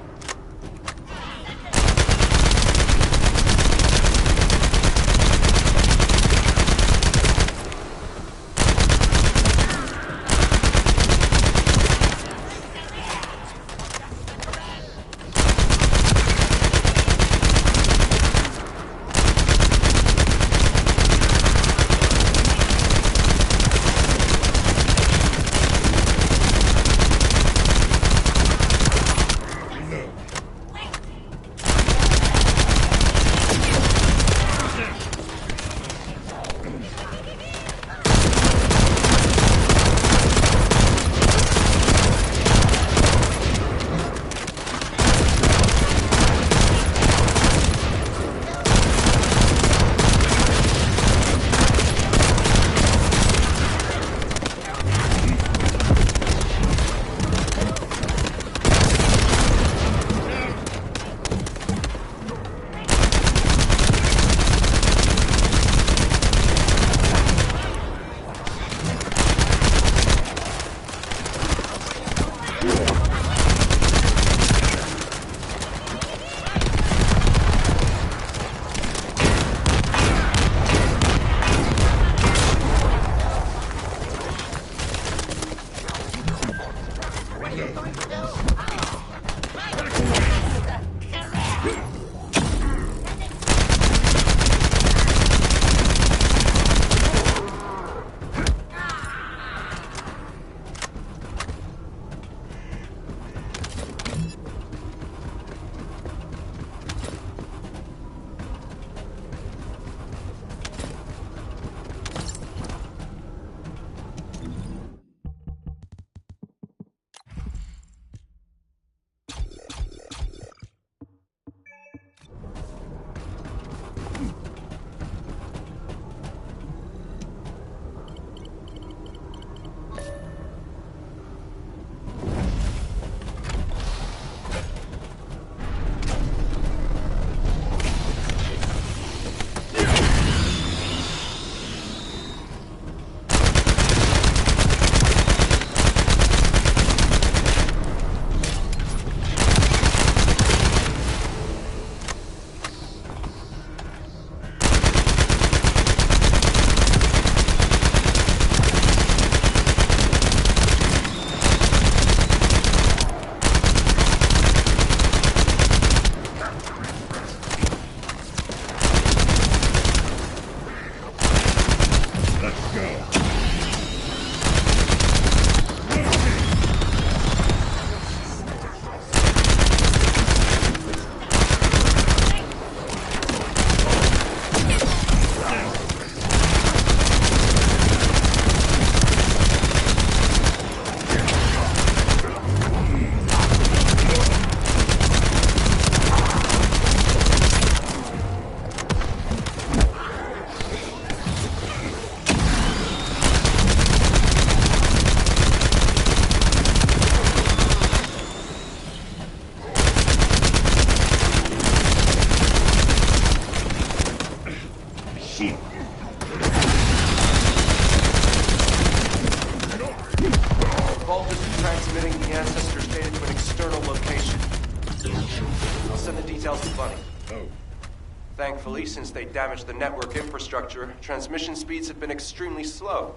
Thankfully, since they damaged the network infrastructure, transmission speeds have been extremely slow.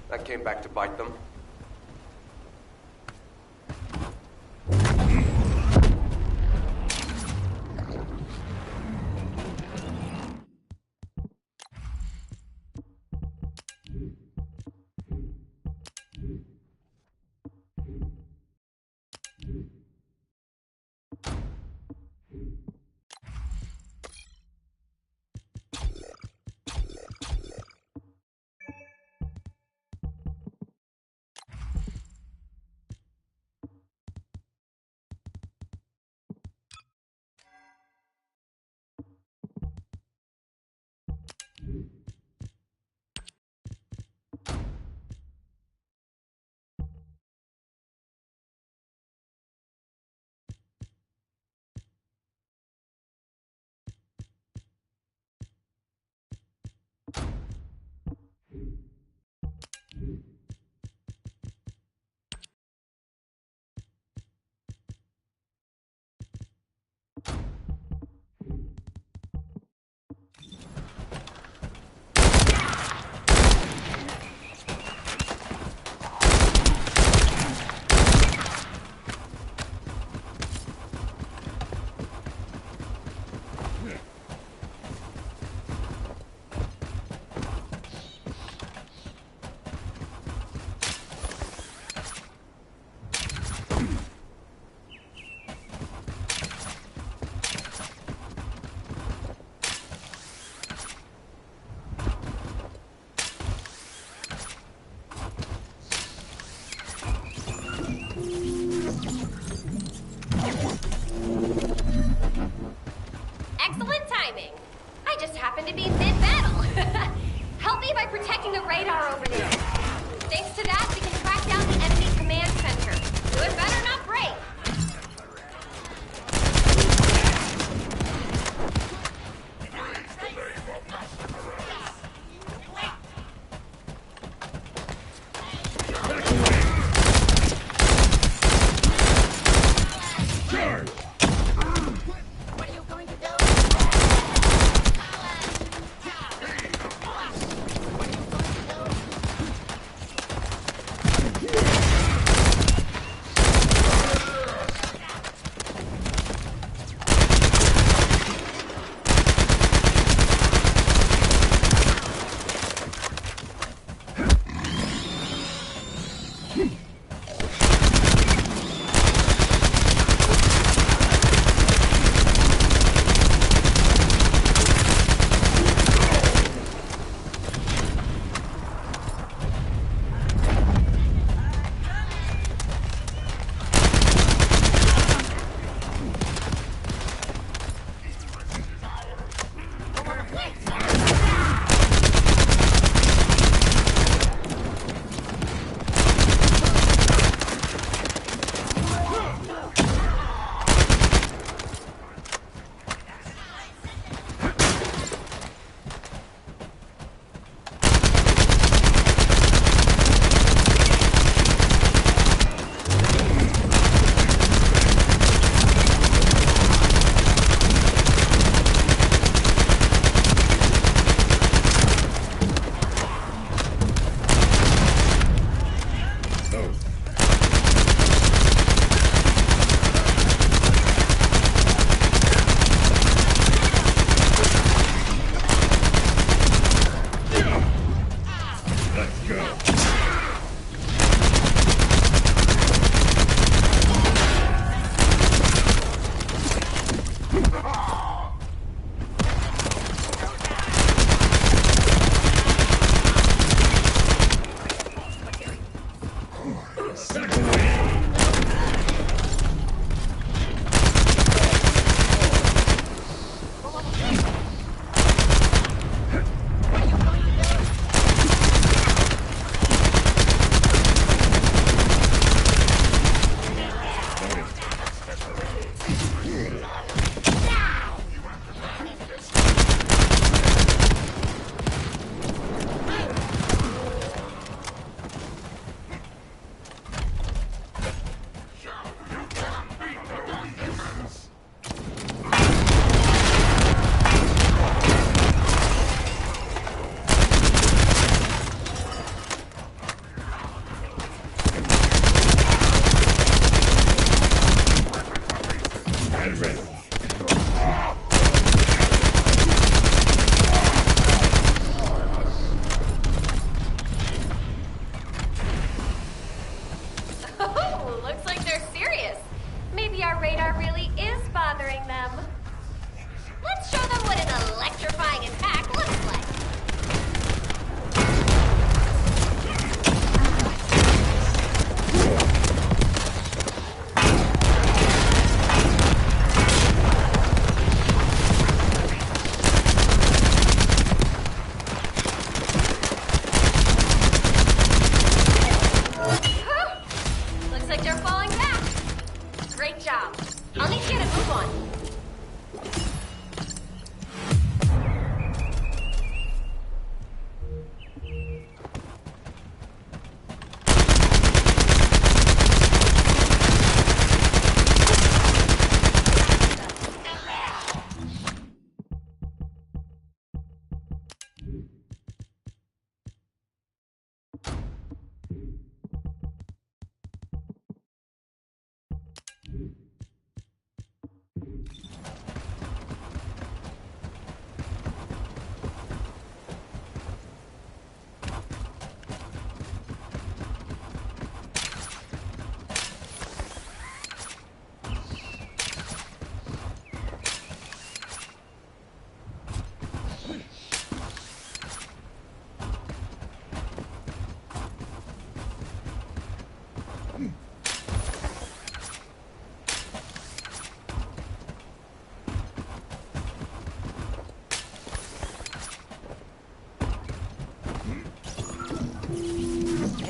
That came back to bite them. by protecting the radar over there. Thanks to that, we can track down the enemy command center. So it better not break.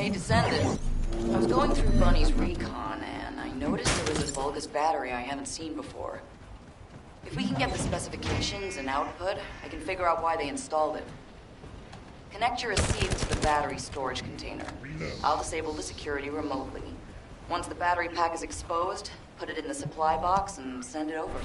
Hey, Descendant. I was going through Bunny's recon, and I noticed there was a Vulgus battery I haven't seen before. If we can get the specifications and output, I can figure out why they installed it. Connect your receiver to the battery storage container. I'll disable the security remotely. Once the battery pack is exposed, put it in the supply box and send it over.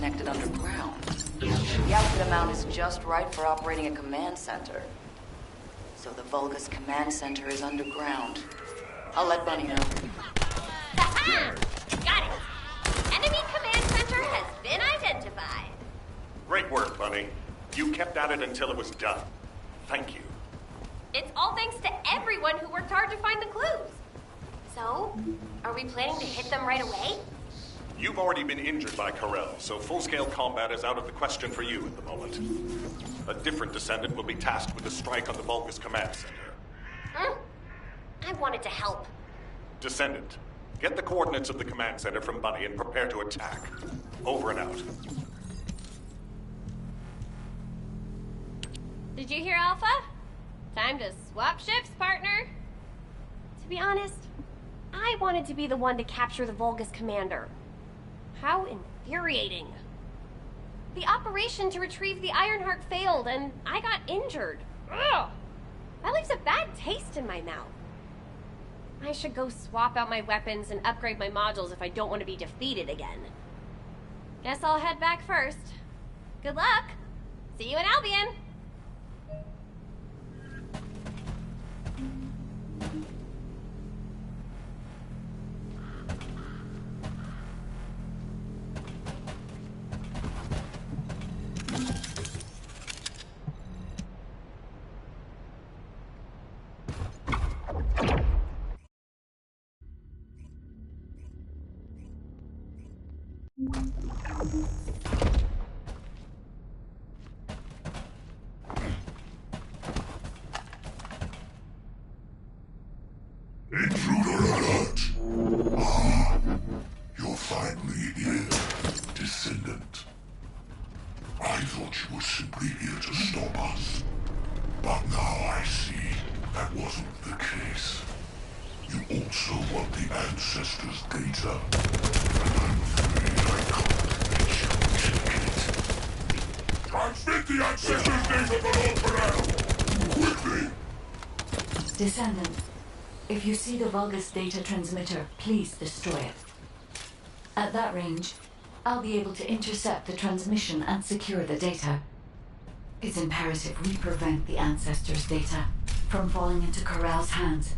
connected underground. The output amount is just right for operating a command center. So the Vulgus command center is underground. I'll let Bunny know. Got it! Enemy command center has been identified. Great work, Bunny. You kept at it until it was done. Thank you. It's all thanks to everyone who worked hard to find the clues. So, are we planning to hit them right away? You've already been injured by Corel, so full-scale combat is out of the question for you at the moment. A different Descendant will be tasked with a strike on the Vulgus command center. I wanted to help. Descendant, get the coordinates of the command center from Bunny and prepare to attack. Over and out. Did you hear, Alpha? Time to swap ships, partner. To be honest, I wanted to be the one to capture the Vulgus commander. How infuriating. The operation to retrieve the Ironheart failed, and I got injured. Ugh! That leaves a bad taste in my mouth. I should go swap out my weapons and upgrade my modules if I don't want to be defeated again. Guess I'll head back first. Good luck! See you in Albion! Intruder alert! You're finally here, Descendant. I thought you were simply here to stop us. But now I see that wasn't the case. You also want the Ancestors' data. And I'm afraid I can't let you take it. Transmit the Ancestors' data for Lord Corel! Quickly! Descendant, if you see the Vulgus data transmitter, please destroy it. At that range, I'll be able to intercept the transmission and secure the data. It's imperative we prevent the Ancestors' data from falling into Corel's hands.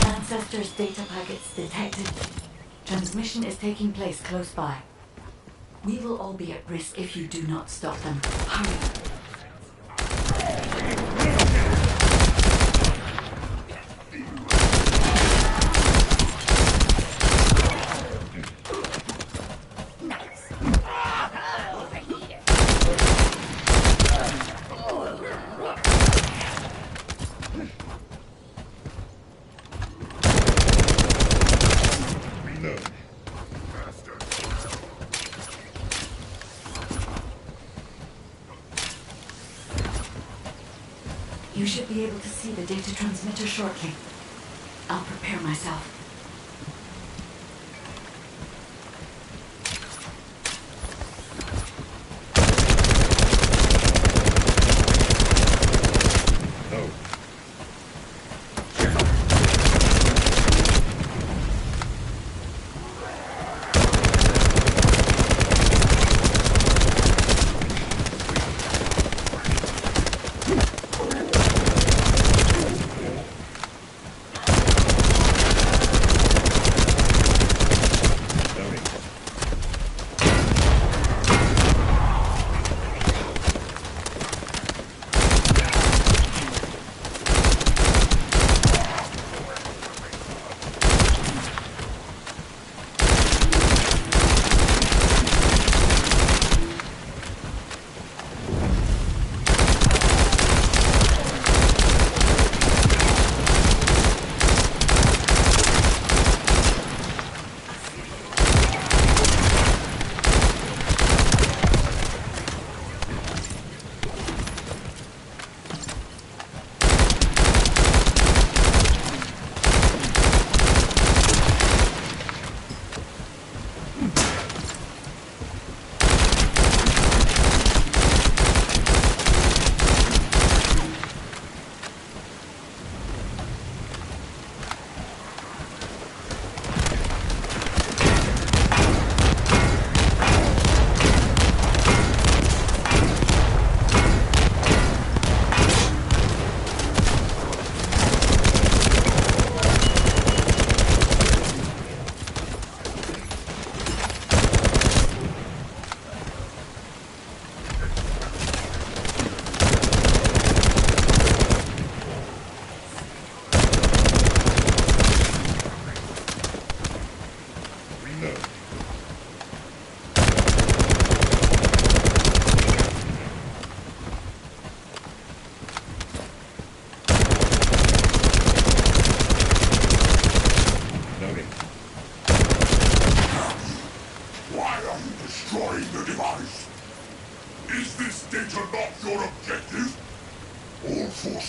Ancestors' data packets detected. Transmission is taking place close by. We will all be at risk if you do not stop them. Hurry. You should be able to see the data transmitter shortly. I'll prepare myself.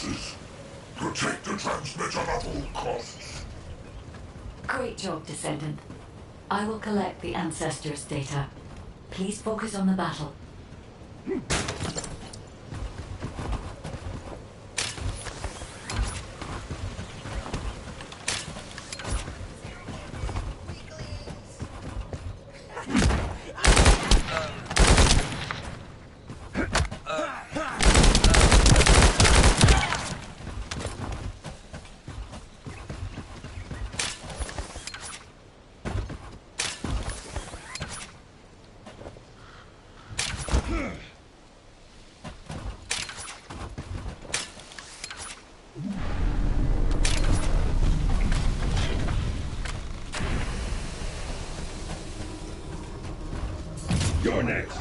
forces. Protect the transmitter at all costs. Great job, Descendant. I will collect the Ancestors' data. Please focus on the battle. You're next.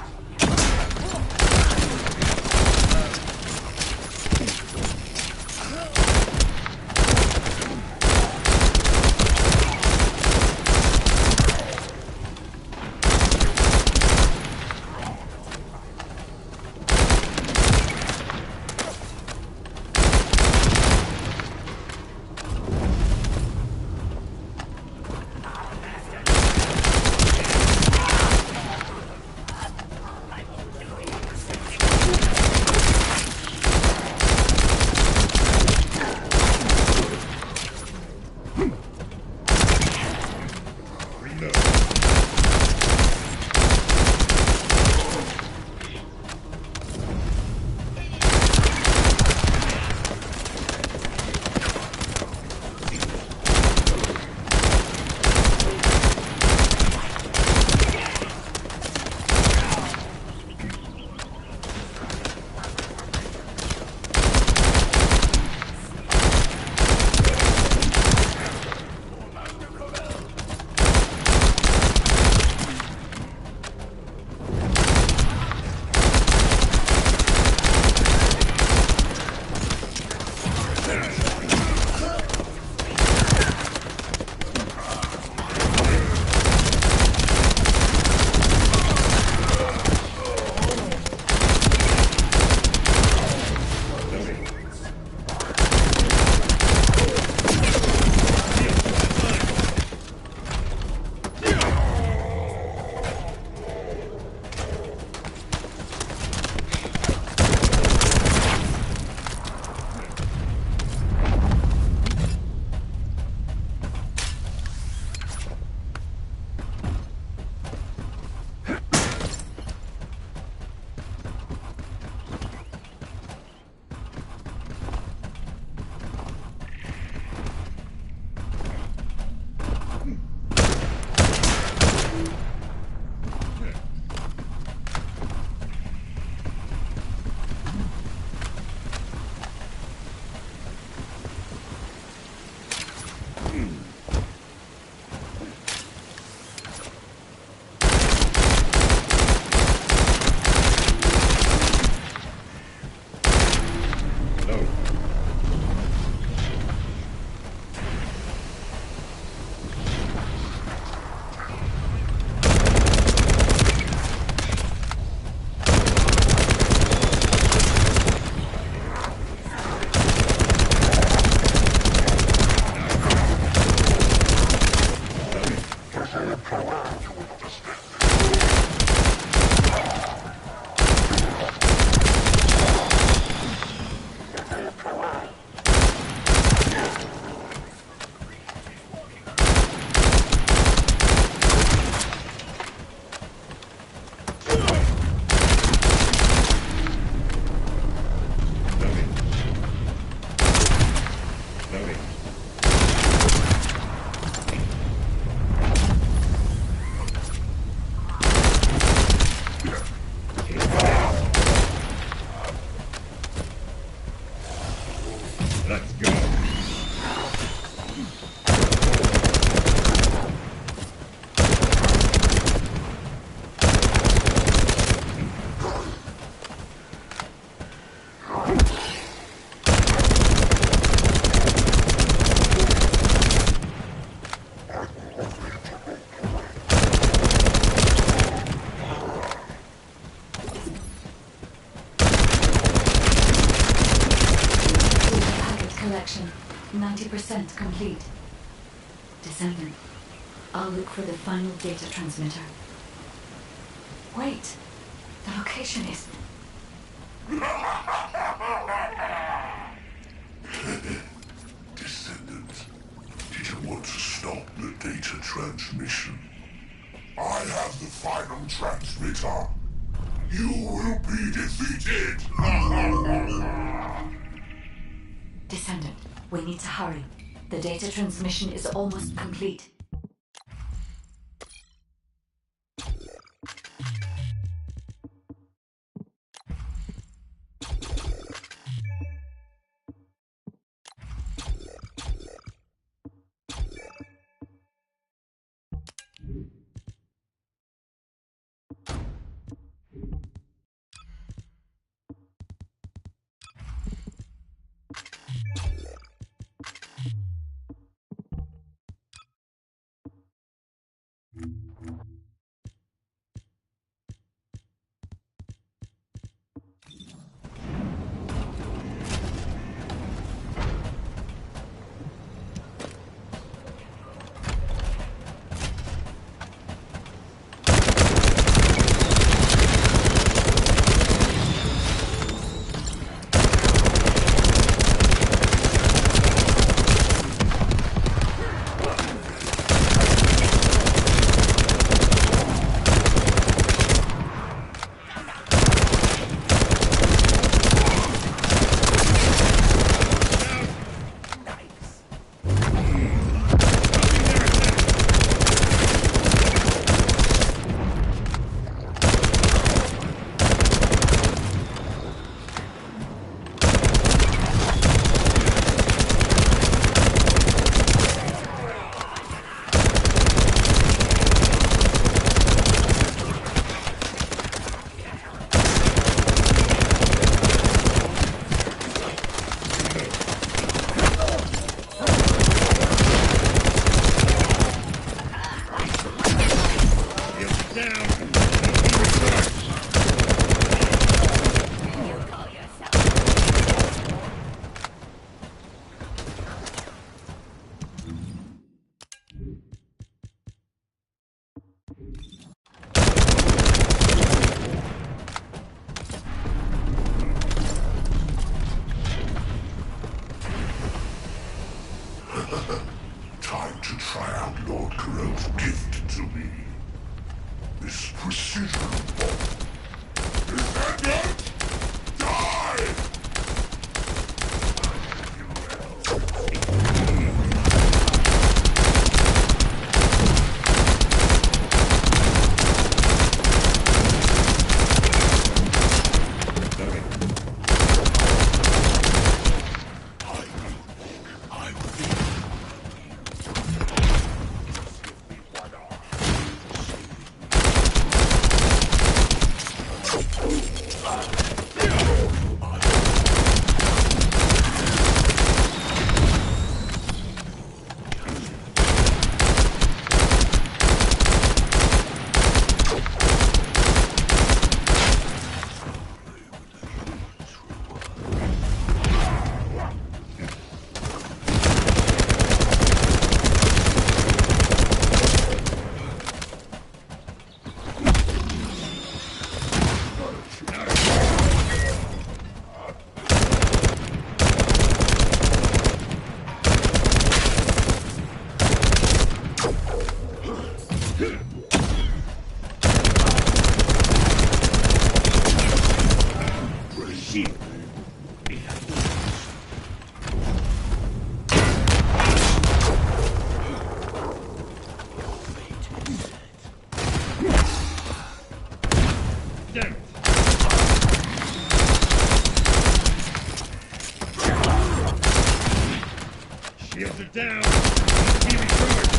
collection 90% complete. Descendant, I'll look for the final data transmitter. Wait, the location is... Descendants, did you want to stop the data transmission? I have the final transmitter. You will be defeated! Descendant, we need to hurry. The data transmission is almost complete. Time to try out Lord Corell's gift to me. This precision bomb. Descendant! Die! Shields are down. Be recharged.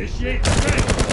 Initiate strike!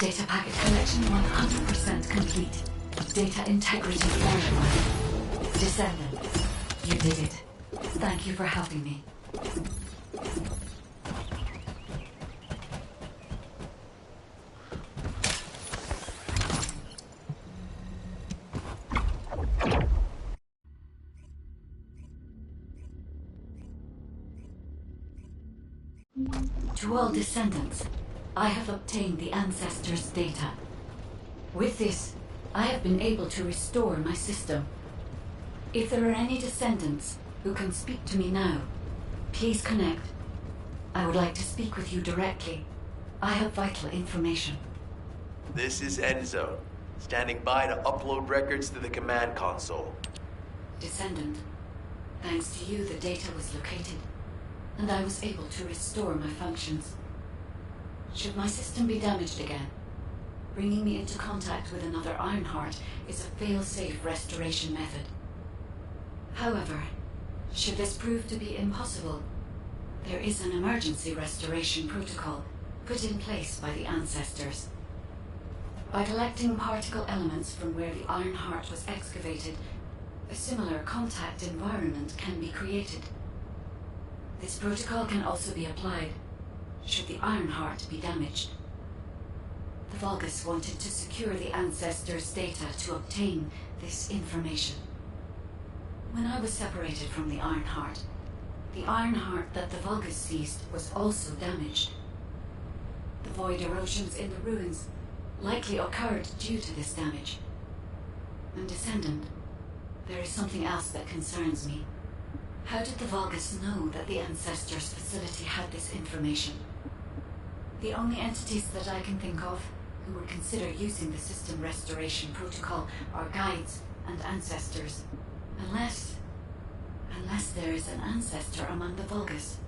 Data packet collection 100% complete. Data integrity verified. Descendants, you did it. Thank you for helping me. To all Descendants, I have obtained the Ancestors' data. With this, I have been able to restore my system. If there are any Descendants who can speak to me now, please connect. I would like to speak with you directly. I have vital information. This is Enzo, standing by to upload records to the command console. Descendant, thanks to you the data was located, and I was able to restore my functions. Should my system be damaged again, bringing me into contact with another Ironheart is a fail-safe restoration method. However, should this prove to be impossible, there is an emergency restoration protocol put in place by the Ancestors. By collecting particle elements from where the Ironheart was excavated, a similar contact environment can be created. This protocol can also be applied should the Ironheart be damaged. The Vulgus wanted to secure the Ancestors' data to obtain this information. When I was separated from the Ironheart that the Vulgus seized was also damaged. The void erosions in the ruins likely occurred due to this damage. And Descendant, there is something else that concerns me. How did the Vulgus know that the Ancestors' facility had this information? The only entities that I can think of who would consider using the system restoration protocol are guides and Ancestors. Unless there is an Ancestor among the Vulgus.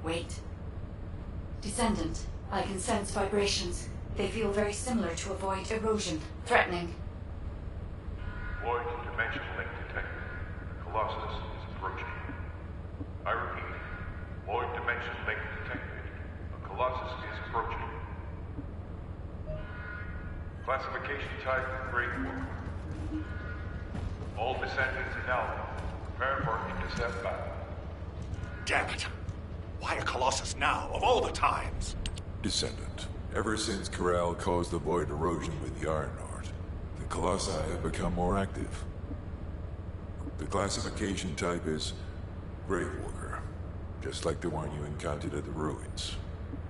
Wait. Descendant, I can sense vibrations. They feel very similar to a void erosion. Threatening. Void dimension link detected. The Colossus is approaching. I repeat, void dimension link detected. The Colossus is approaching. Classification type, Great War. All Descendants in Albion. Prepare for intercept battle. Damn it! Why a Colossus now, of all the times? Descendant, ever since Corral caused the void erosion with the Ironheart, the Colossi have become more active. The classification type is Grave Walker, just like the one you encountered at the ruins.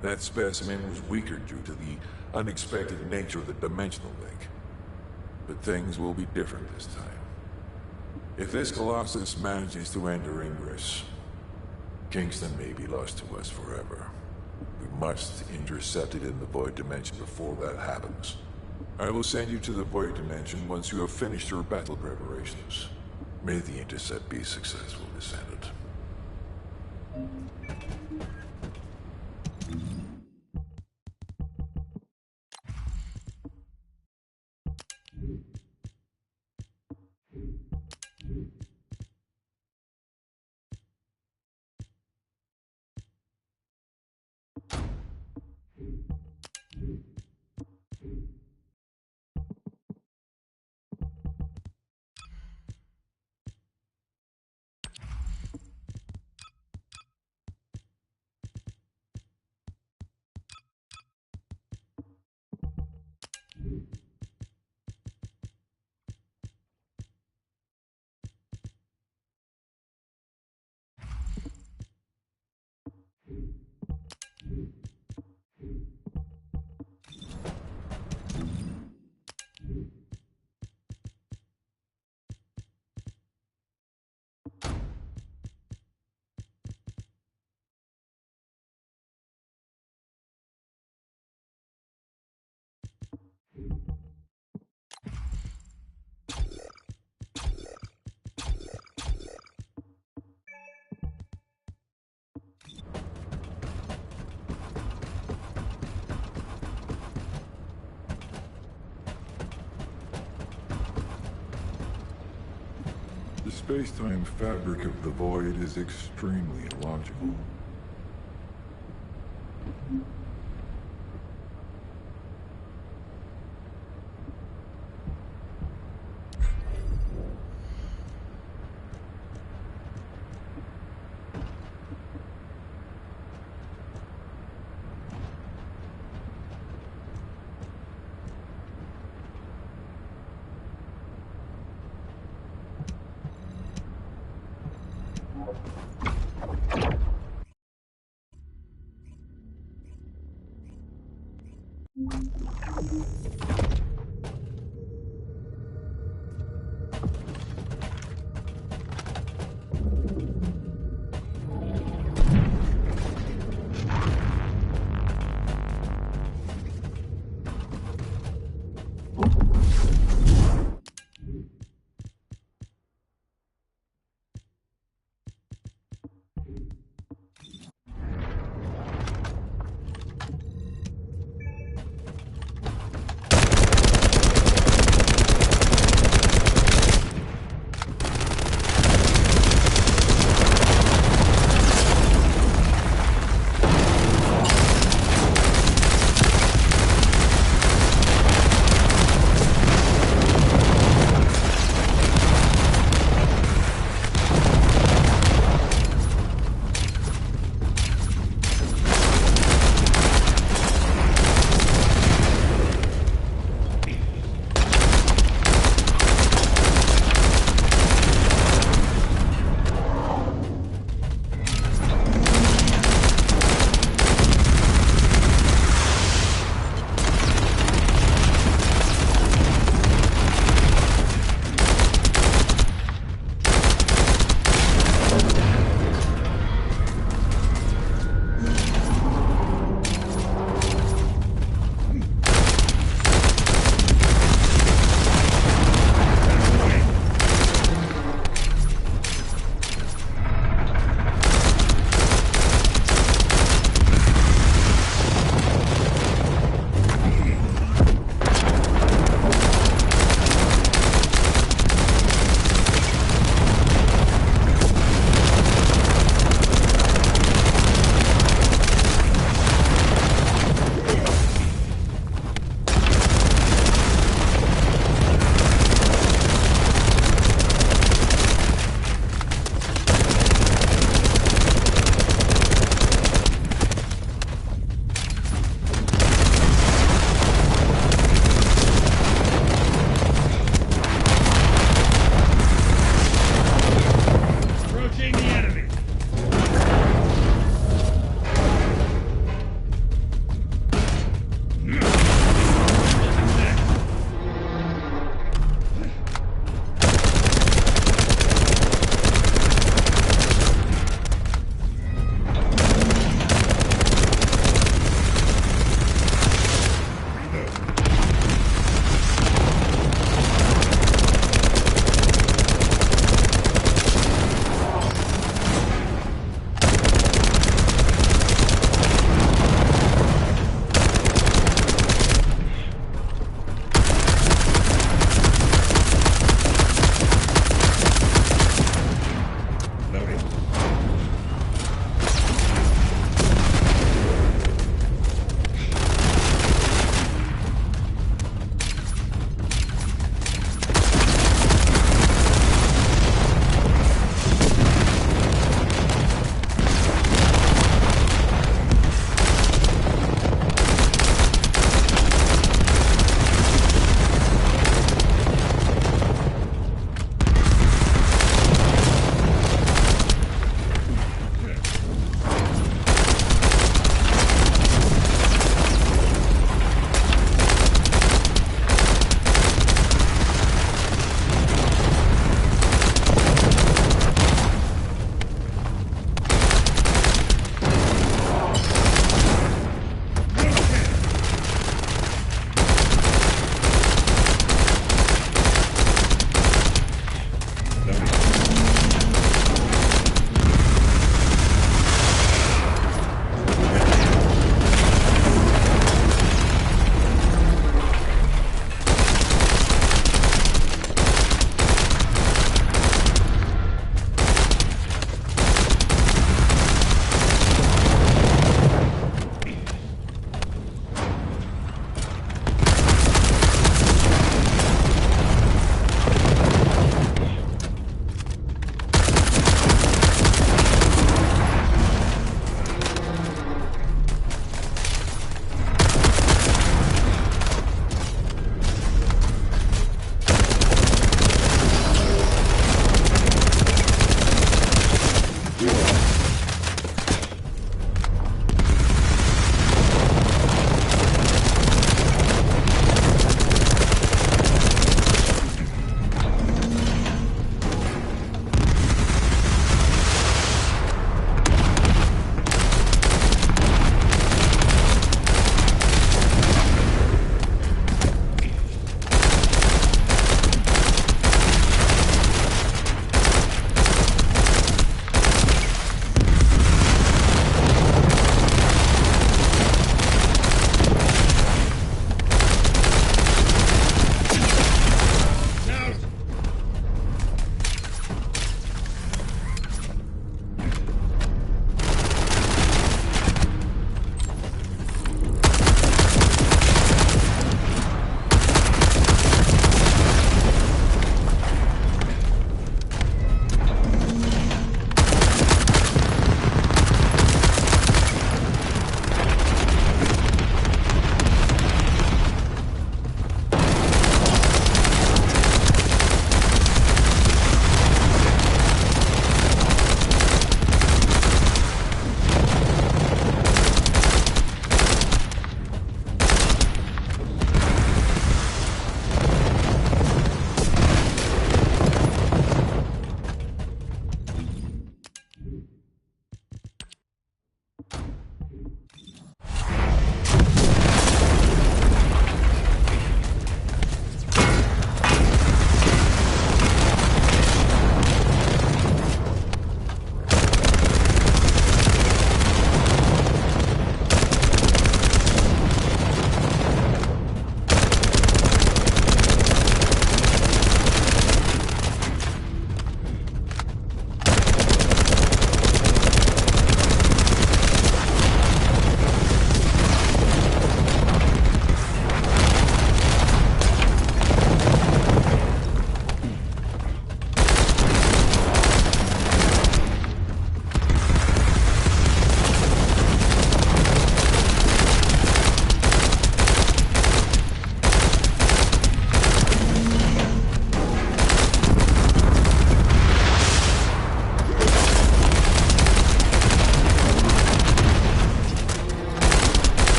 That specimen was weaker due to the unexpected nature of the dimensional link. But things will be different this time. If this Colossus manages to enter Ingris, Kingston may be lost to us forever. We must intercept it in the Void Dimension before that happens. I will send you to the Void Dimension once you have finished your battle preparations. May the intercept be successful, Descendant. space-time fabric of the void is extremely illogical.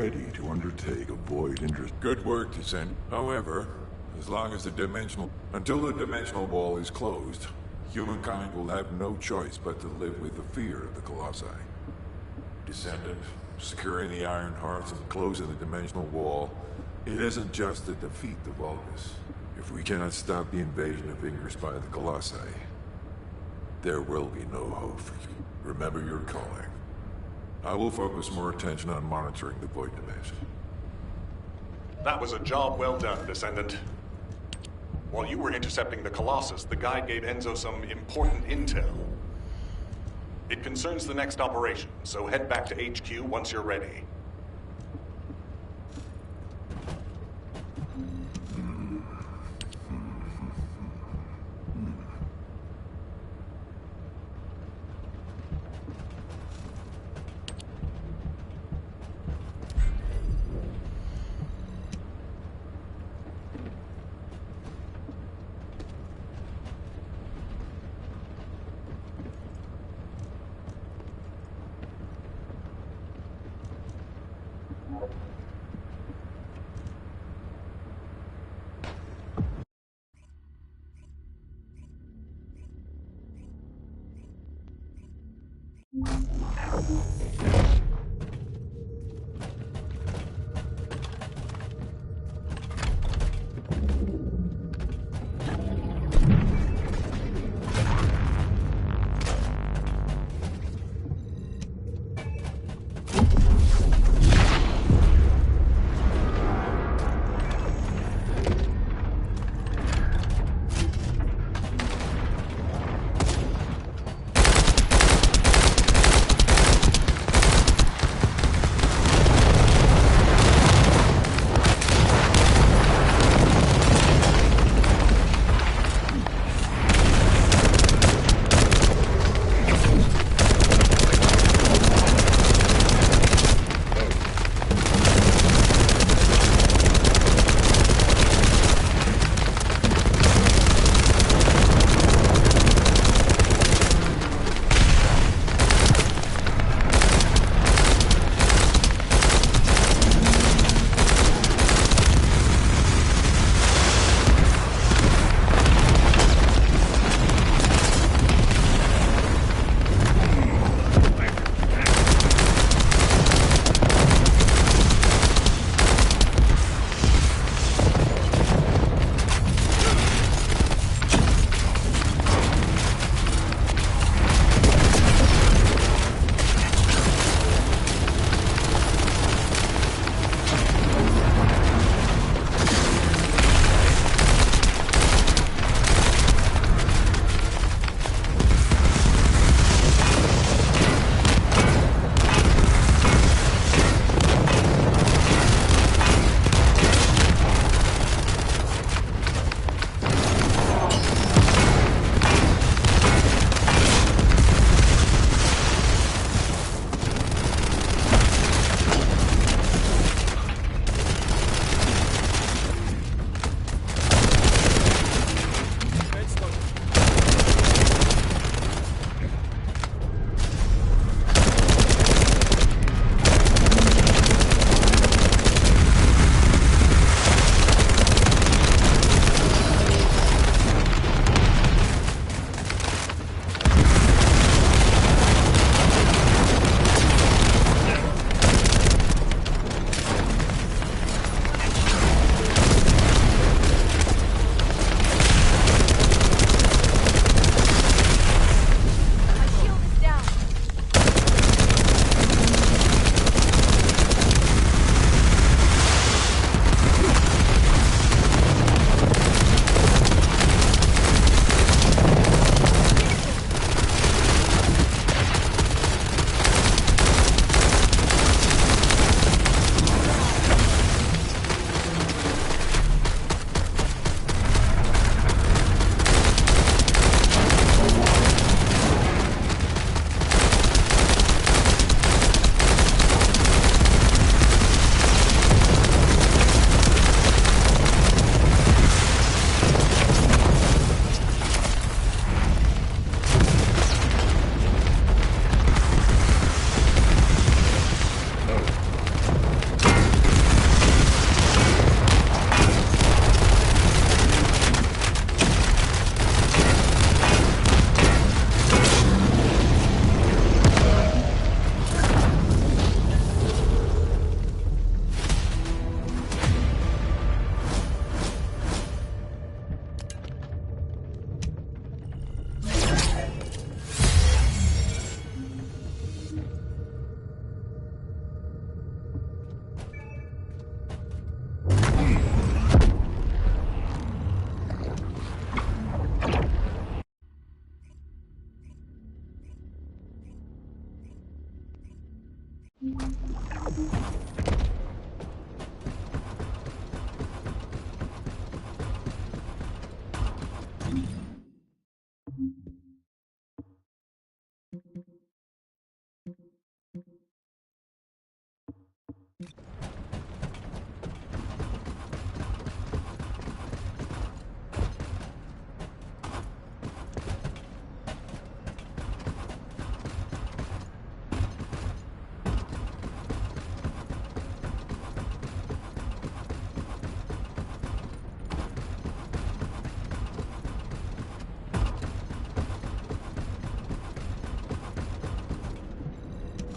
ready to undertake a void interest. Good work, Descent. However, as long as until the dimensional wall is closed, humankind will have no choice but to live with the fear of the Colossi. Descendant, securing the Iron Hearts and closing the dimensional wall, it isn't just to defeat the Vulgus. If we cannot stop the invasion of Ingris by the Colossi, there will be no hope for you. Remember your calling. I will focus more attention on monitoring the Void Dimension. That was a job well done, Descendant. While you were intercepting the Colossus, the guide gave Enzo some important intel. It concerns the next operation, so head back to HQ once you're ready.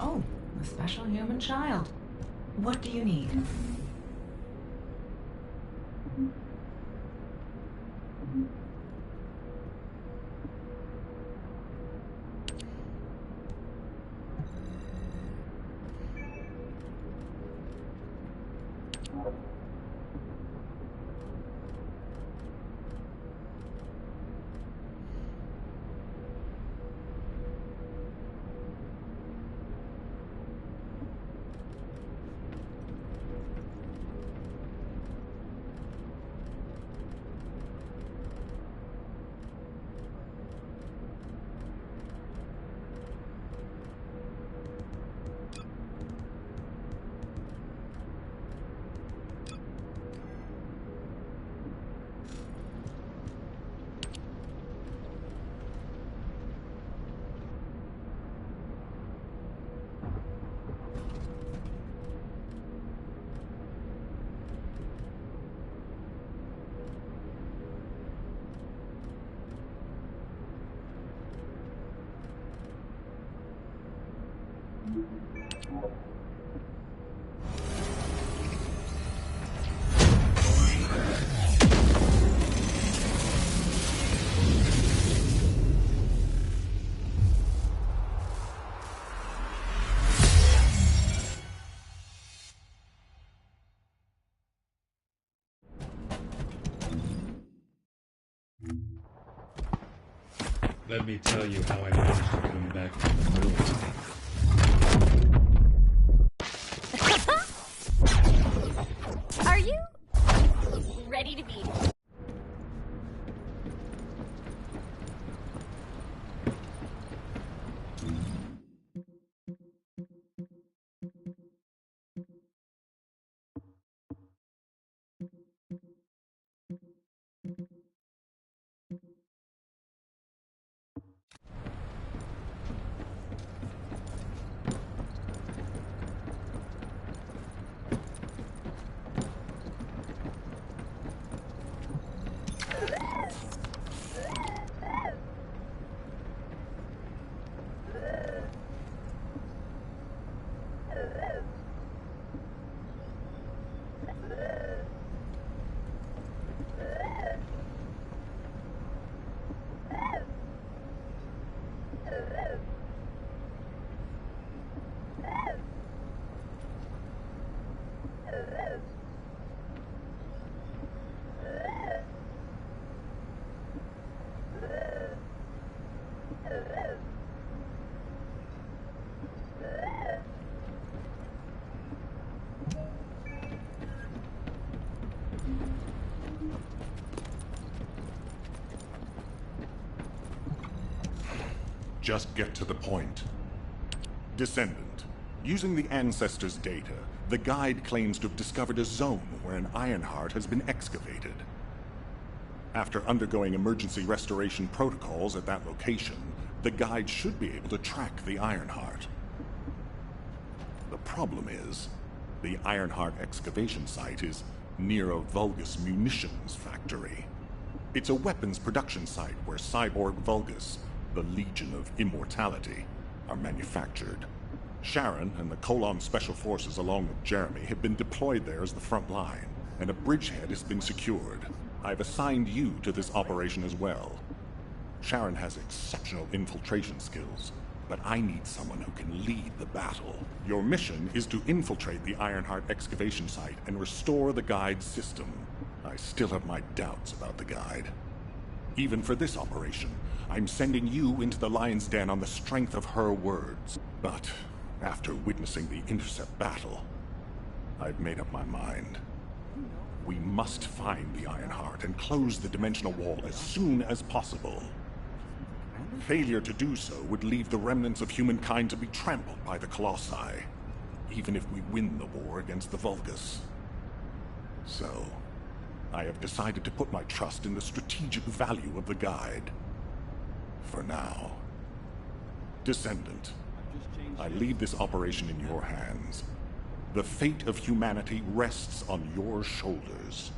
Oh, a special human child. What do you need? Let me tell you how I managed to come back from the moon. Are you ready to be? Just get to the point. Descendant, using the Ancestors' data, the guide claims to have discovered a zone where an Ironheart has been excavated. After undergoing emergency restoration protocols at that location, the guide should be able to track the Ironheart. The problem is, the Ironheart excavation site is near a Vulgus munitions factory. It's a weapons production site where cyborg Vulgus, the Legion of Immortality, are manufactured. Sharon and the Colon Special Forces, along with Jeremy, have been deployed there as the front line, and a bridgehead has been secured. I've assigned you to this operation as well. Sharon has exceptional infiltration skills, but I need someone who can lead the battle. Your mission is to infiltrate the Ironheart excavation site and restore the guide's system. I still have my doubts about the guide. Even for this operation, I'm sending you into the Lion's Den on the strength of her words. But after witnessing the intercept battle, I've made up my mind. We must find the Ironheart and close the dimensional wall as soon as possible. Failure to do so would leave the remnants of humankind to be trampled by the Colossi, even if we win the war against the Vulgus. So, I have decided to put my trust in the strategic value of the guide. For now. Descendant, I leave this operation in your hands. The fate of humanity rests on your shoulders.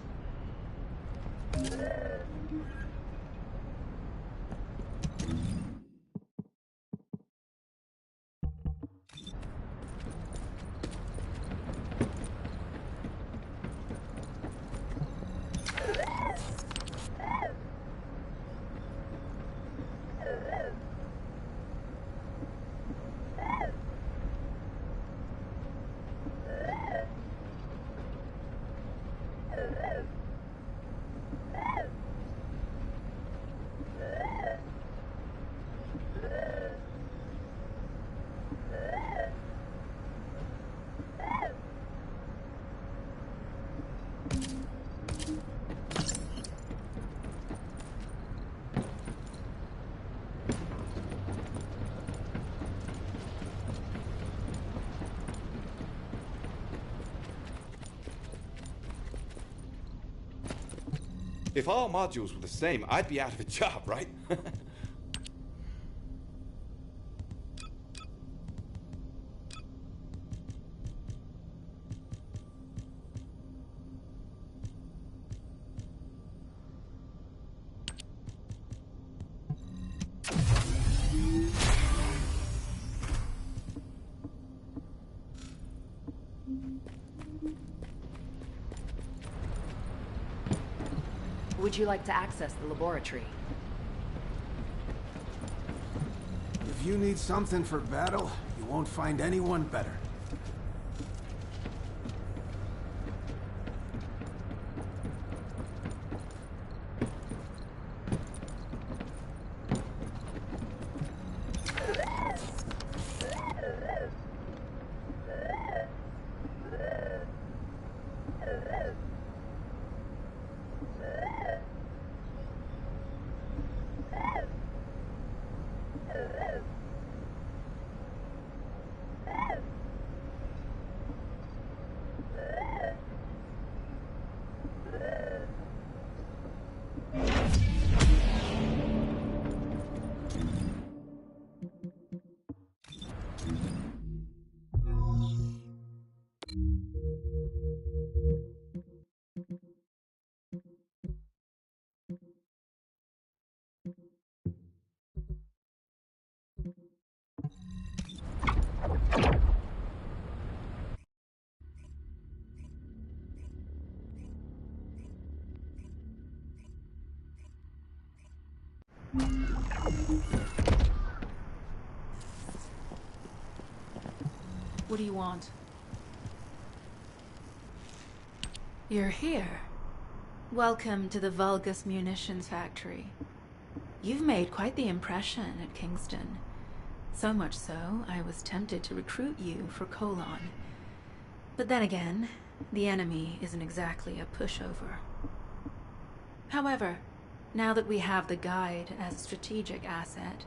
If all modules were the same, I'd be out of a job, right? Would you like to access the laboratory? If you need something for battle, you won't find anyone better. What do you want? You're here. Welcome to the Vulgus munitions factory. You've made quite the impression at Kingston. So much so, I was tempted to recruit you for Colon. But then again, the enemy isn't exactly a pushover. However, now that we have the guide as a strategic asset,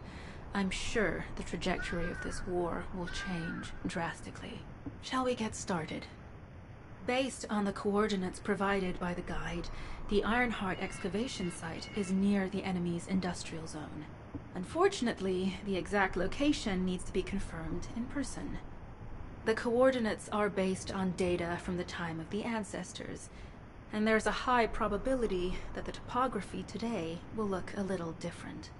I'm sure the trajectory of this war will change drastically. Shall we get started? Based on the coordinates provided by the guide, the Ironheart excavation site is near the enemy's industrial zone. Unfortunately, the exact location needs to be confirmed in person. The coordinates are based on data from the time of the ancestors, and there's a high probability that the topography today will look a little different.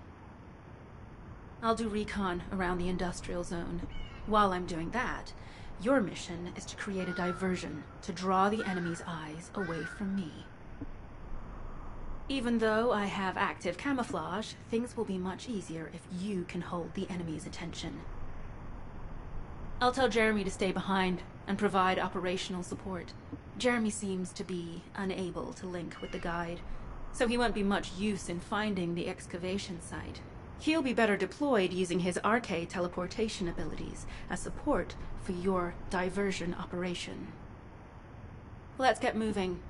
I'll do recon around the industrial zone. While I'm doing that, your mission is to create a diversion to draw the enemy's eyes away from me. Even though I have active camouflage, things will be much easier if you can hold the enemy's attention. I'll tell Jeremy to stay behind and provide operational support. Jeremy seems to be unable to link with the guide, so he won't be much use in finding the excavation site. He'll be better deployed using his arcade teleportation abilities as support for your diversion operation. Let's get moving.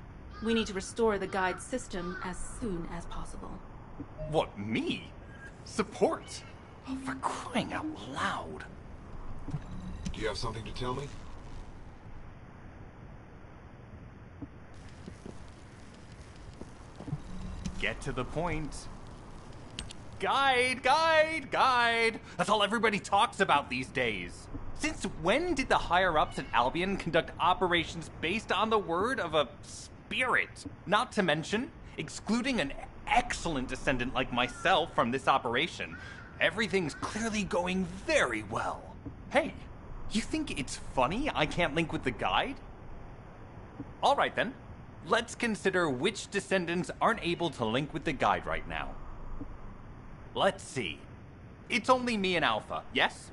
We need to restore the guide system as soon as possible. What, me? Support? Oh, for crying out loud. Do you have something to tell me? Get to the point. Guide, guide, guide. That's all everybody talks about these days. Since when did the higher-ups at Albion conduct operations based on the word of a spirit? Not to mention, excluding an excellent descendant like myself from this operation. Everything's clearly going very well. Hey, you think it's funny I can't link with the guide? All right then. Let's consider which descendants aren't able to link with the guide right now. Let's see. It's only me and Alpha, yes?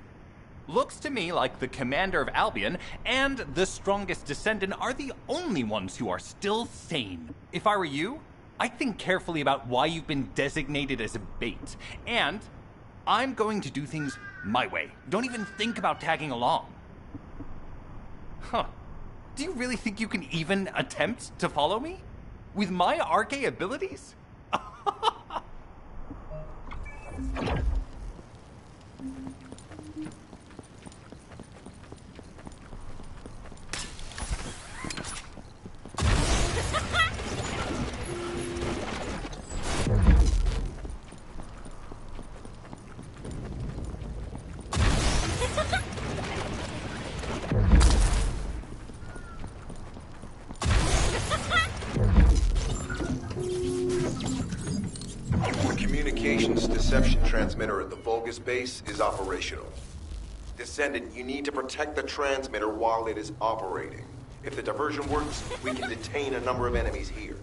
Looks to me like the commander of Albion and the strongest descendant are the only ones who are still sane. If I were you, I'd think carefully about why you've been designated as a bait. And I'm going to do things my way. Don't even think about tagging along. Huh. Do you really think you can even attempt to follow me? With my arcane abilities? The communications deception transmitter at the Vulgus base is operational. Descendant, you need to protect the transmitter while it is operating. If the diversion works, we can detain a number of enemies here.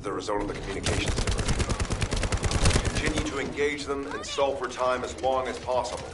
Result of the communications diversion. Continue to engage them and stall for time as long as possible.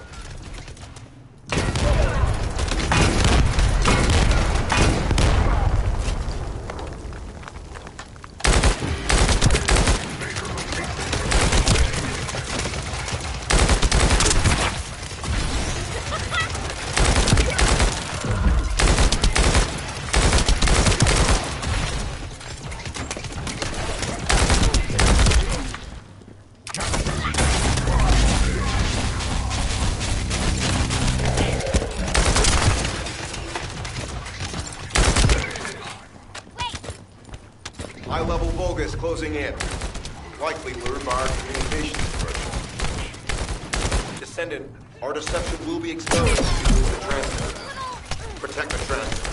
High-level Vulgus closing in. Likely lured by our communications approach. Descendant, our deception will be exposed to the transmitter. Protect the transmitter.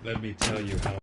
Let me tell you how.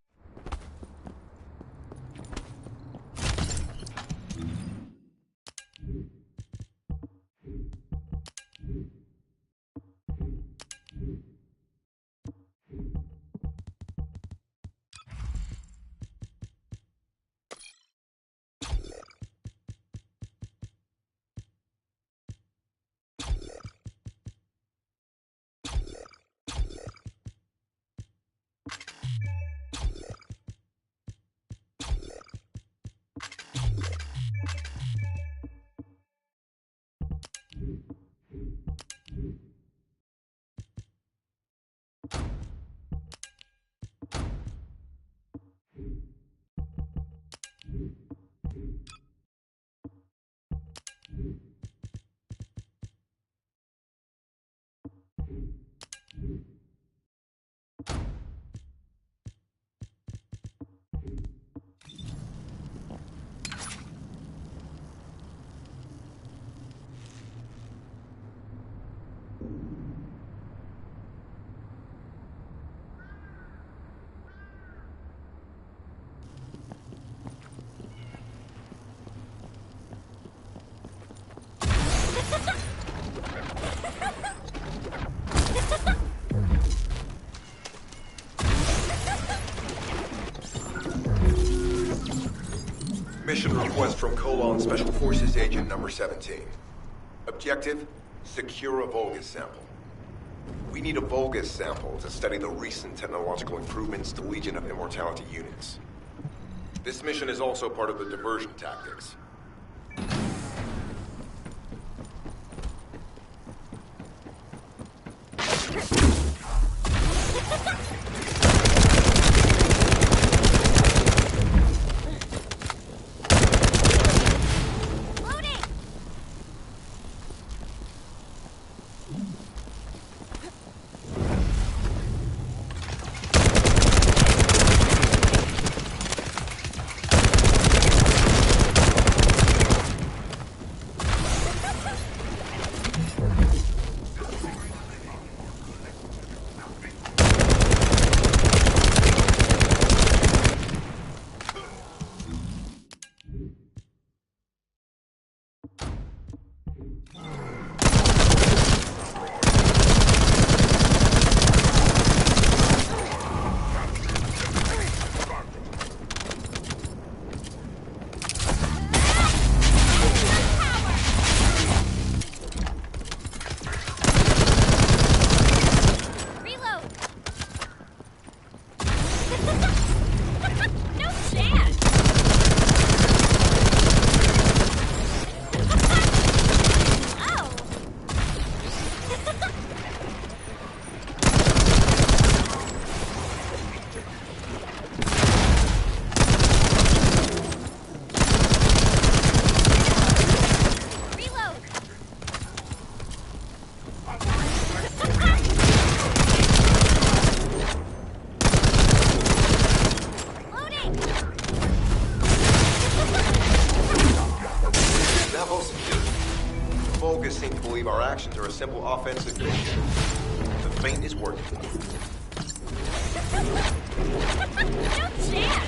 Mission request from Colon Special Forces Agent number 17. Objective, secure a Vulgus sample. We need a Vulgus sample to study the recent technological improvements to Legion of Immortality units. This mission is also part of the diversion tactics. Vulgus seem to believe our actions are a simple offensive mission. The feint is working. No chance!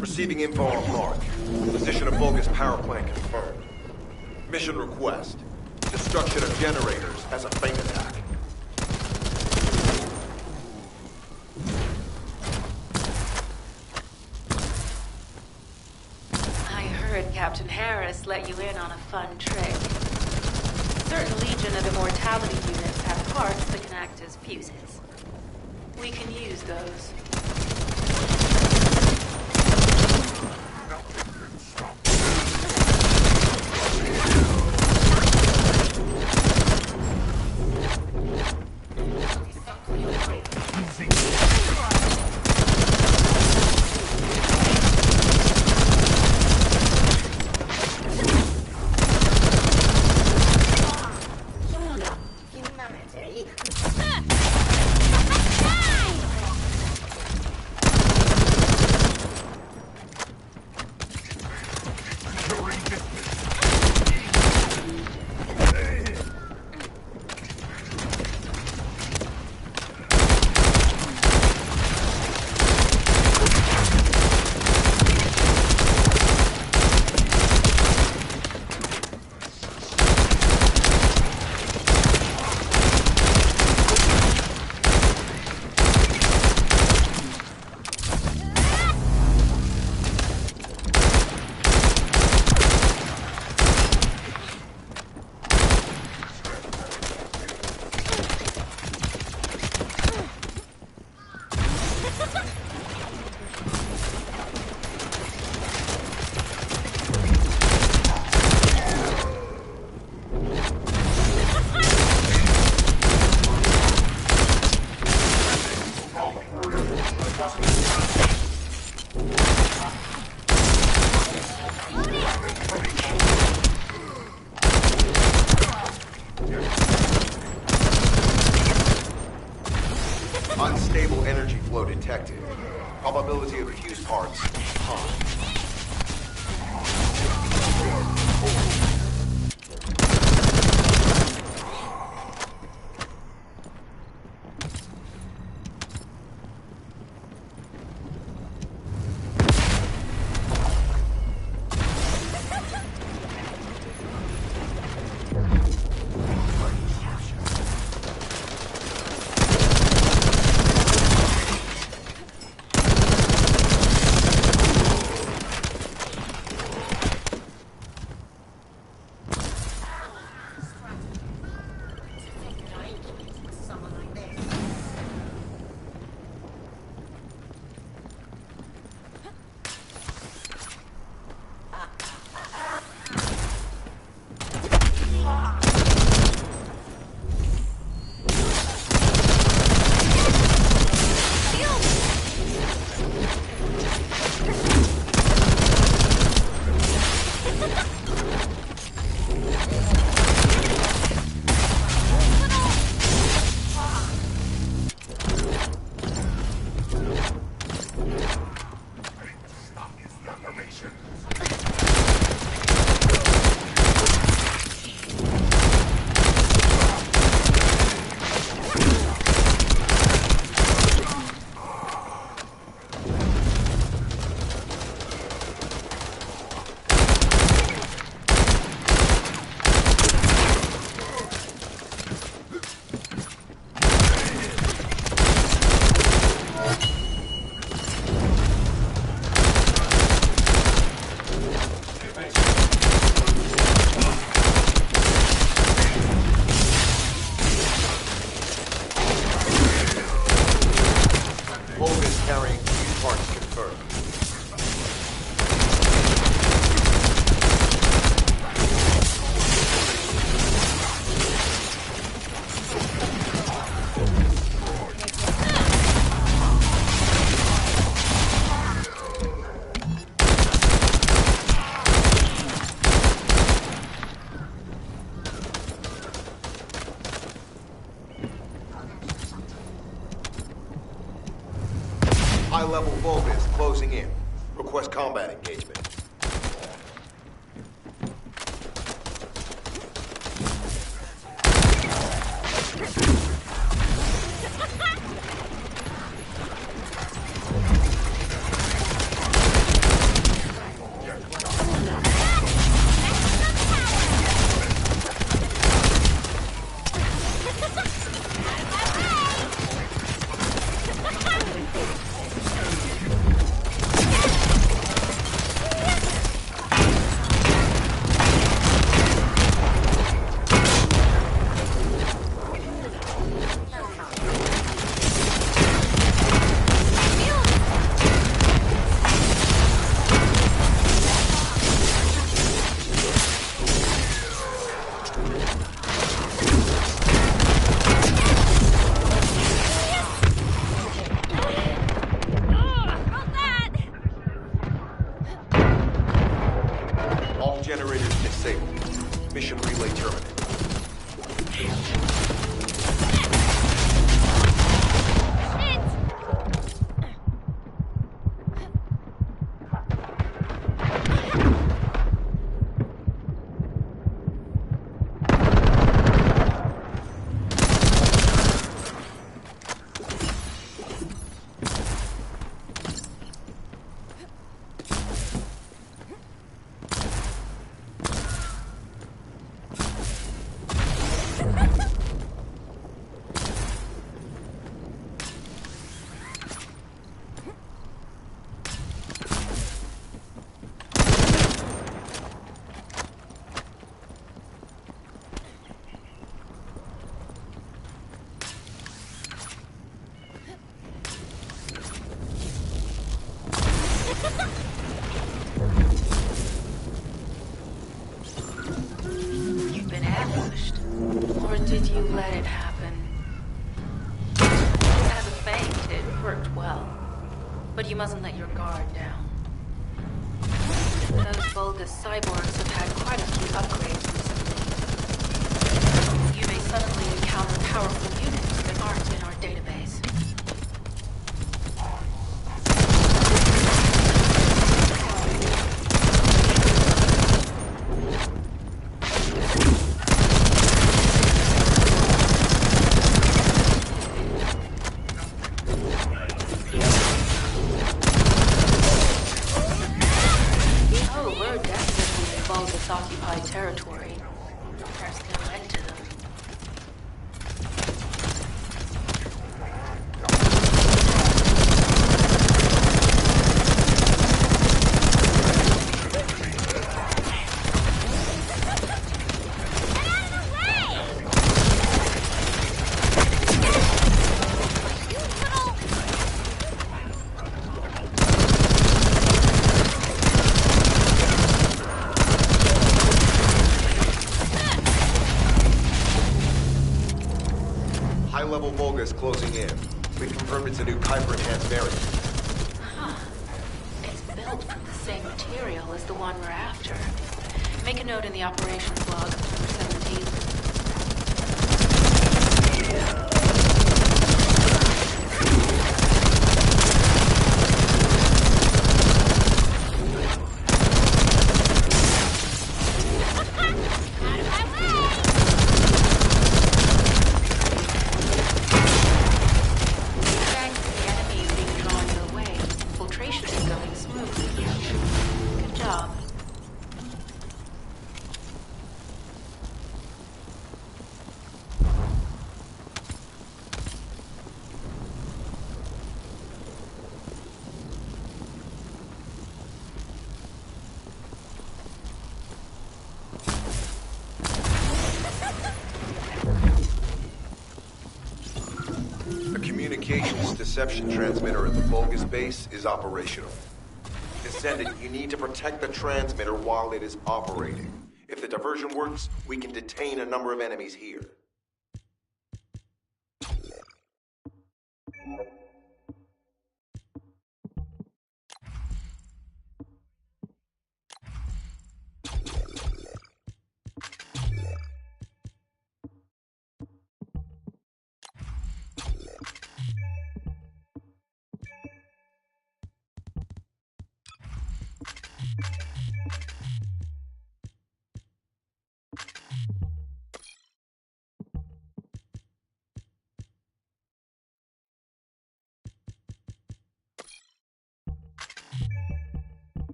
Receiving info on mark. Position of Vulgus power plant confirmed. Mission request. Destruction of generators as a feint attack. I heard Captain Harris let you in on a fun trick. Certain Legion of Immortality units have parts that can act as fuses. We can use those. Unstable energy flow detected. Probability of fuse parts high. High-level Vulgus closing in. Request combat engagement. You've been ambushed. Or did you let it happen? As a feint, it worked well. But you mustn't let your guard down. Those Vulgus cyborgs have had quite a few upgrades recently. You may suddenly encounter powerful units that aren't in our database. Occupied territory. There's no end to them. High-level Vulgus closing in. We confirmed it's a new Kuiper-enhanced variant. Huh. It's built from the same material as the one we're after. Make a note in the operations log, number 17. Communications deception transmitter at the Vulgus base is operational. Descendant, you need to protect the transmitter while it is operating. If the diversion works, we can detain a number of enemies here.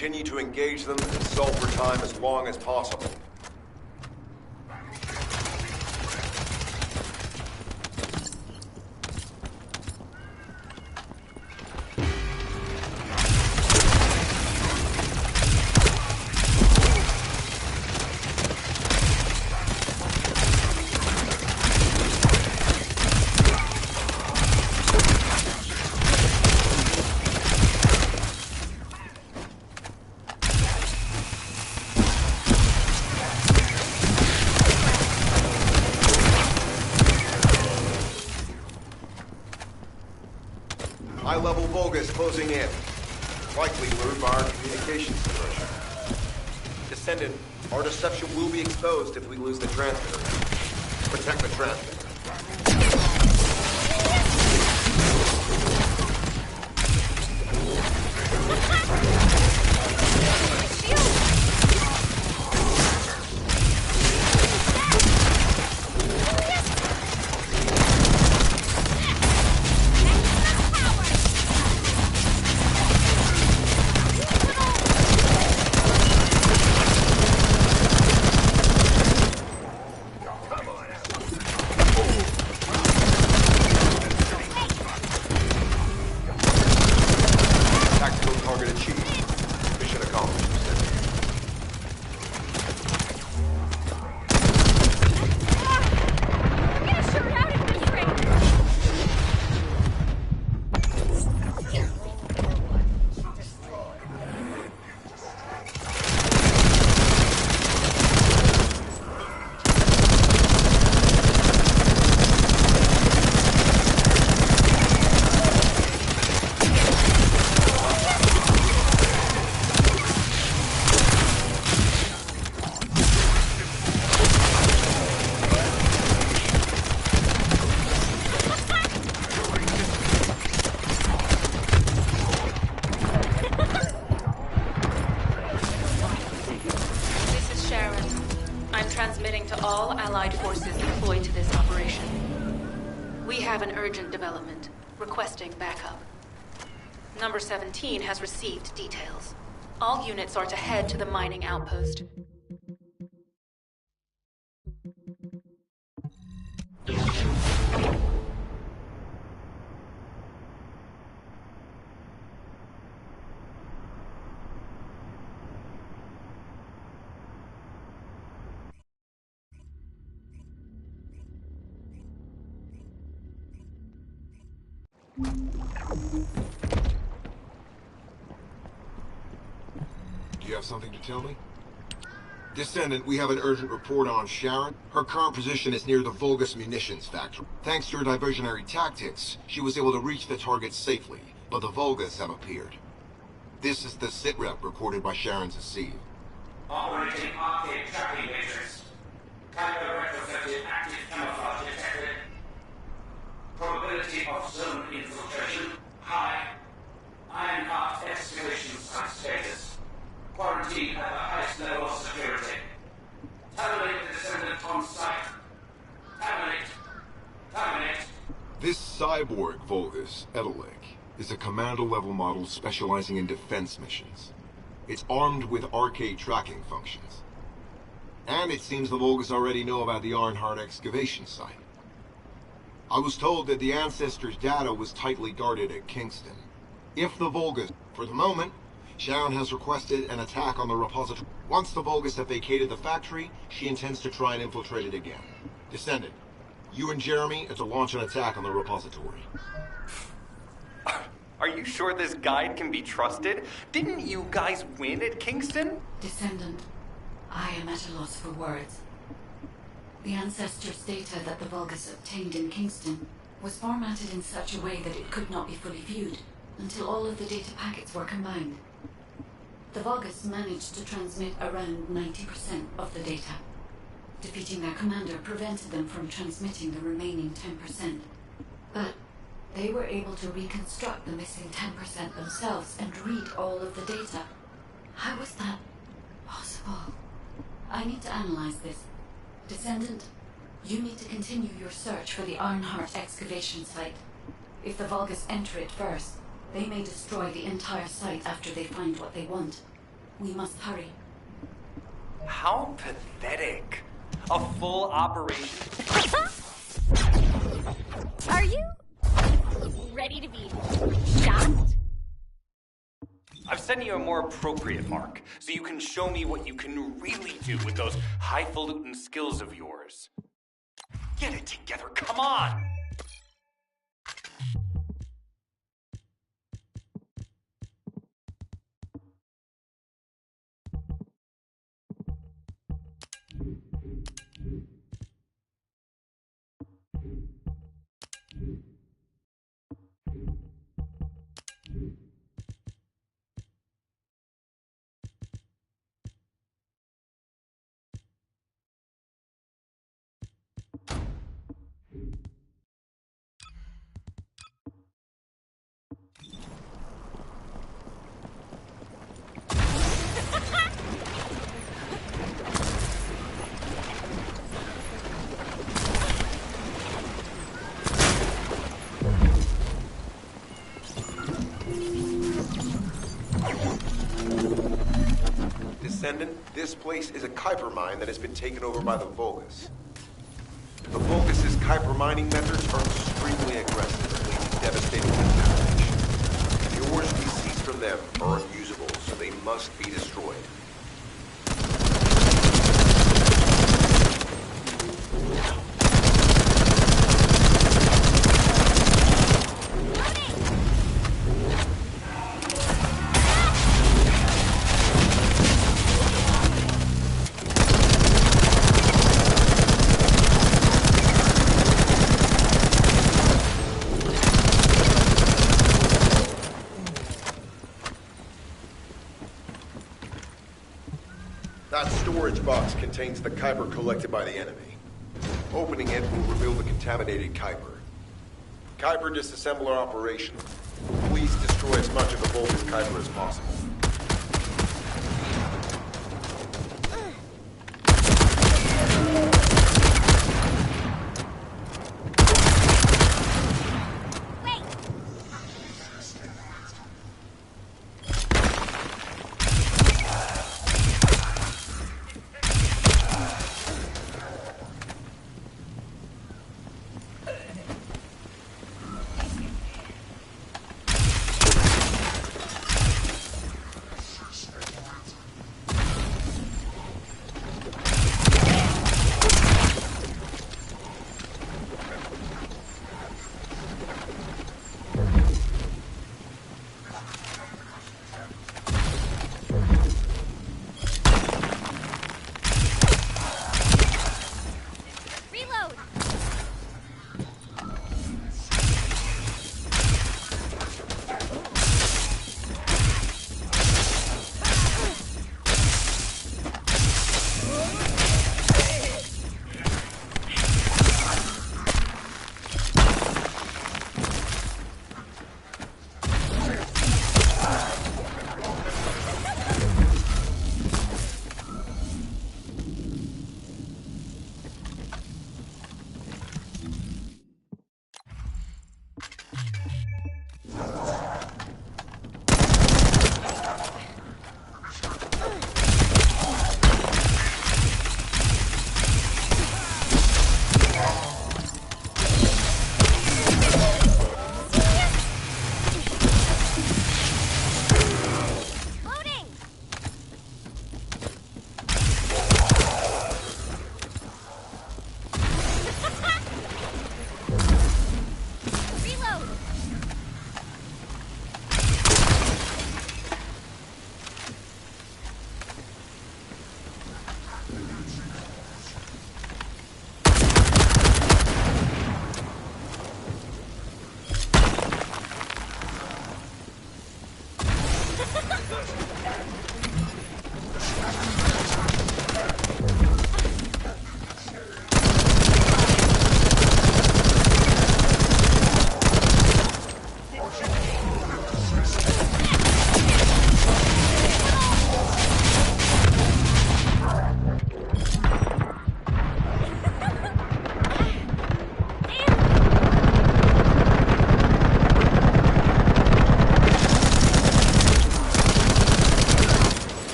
continue to engage them and solve for time as long as possible. High-level Vulgus closing in. Likely lured by our communications suppression. Descendant, our deception will be exposed if we lose the transmitter. Protect the transmitter. All Allied forces deployed to this operation. We have an urgent development, requesting backup. Number 17 has received details. All units are to head to the mining outpost. Do you have something to tell me? Descendant, we have an urgent report on Sharon. Her current position is near the Vulgus munitions factory. Thanks to her diversionary tactics, she was able to reach the target safely, but the Vulgus have appeared. This is the sitrep reported by Sharon's Asif. Operating arcade tracking matrix. Typo retrospective active camouflage detected. Probability of zone infiltration high. Ironheart excavation site status. Quarantine at the highest level of security. Terminate the Descendant on site. Terminate. Terminate. This cyborg Vulgus, Edelek, is a commando-level model specializing in defense missions. It's armed with arcade tracking functions. And it seems the Vulgus already know about the Ironheart excavation site. I was told that the Ancestors' data was tightly guarded at Kingston. If the Vulgus, for the moment, Sharon has requested an attack on the repository. Once the Vulgus have vacated the factory, she intends to try and infiltrate it again. Descendant, you and Jeremy are to launch an attack on the repository. Are you sure this guide can be trusted? Didn't you guys win at Kingston? Descendant, I am at a loss for words. The Ancestors' data that the Vulgus obtained in Kingston was formatted in such a way that it could not be fully viewed until all of the data packets were combined. The Vulgus managed to transmit around 90% of the data. Defeating their commander prevented them from transmitting the remaining 10%. But they were able to reconstruct the missing 10% themselves and read all of the data. How was that possible? I need to analyze this. Descendant, you need to continue your search for the Ironheart excavation site. If the Vulgus enter it first, they may destroy the entire site after they find what they want. We must hurry. How pathetic. A full operation. Are you ready to be shot? I've sent you a more appropriate mark, so you can show me what you can really do with those highfalutin skills of yours. Get it together, come on! Descendant, this place is a Kuiper mine that has been taken over by the Vulgus. The Vulgus' Kuiper mining methods are extremely aggressive, leading devastating contamination. The ores we seize from them are unusable, so they must be destroyed. That storage box contains the Kuiper collected by the enemy. Opening it will reveal the contaminated Kuiper. Kuiper disassembler operational. Please destroy as much of the Vulgus Kuiper as possible.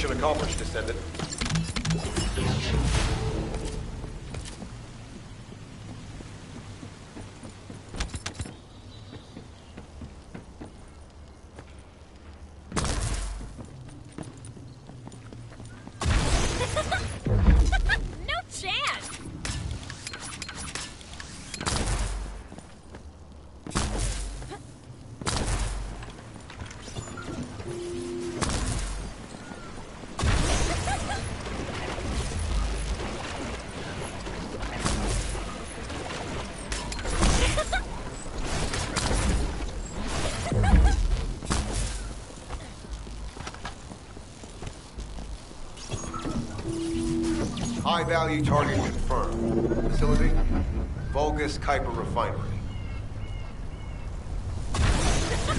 Mission accomplished, Descendant. No chance! High-value target confirmed. Facility? Vulgus Kuiper Refinery.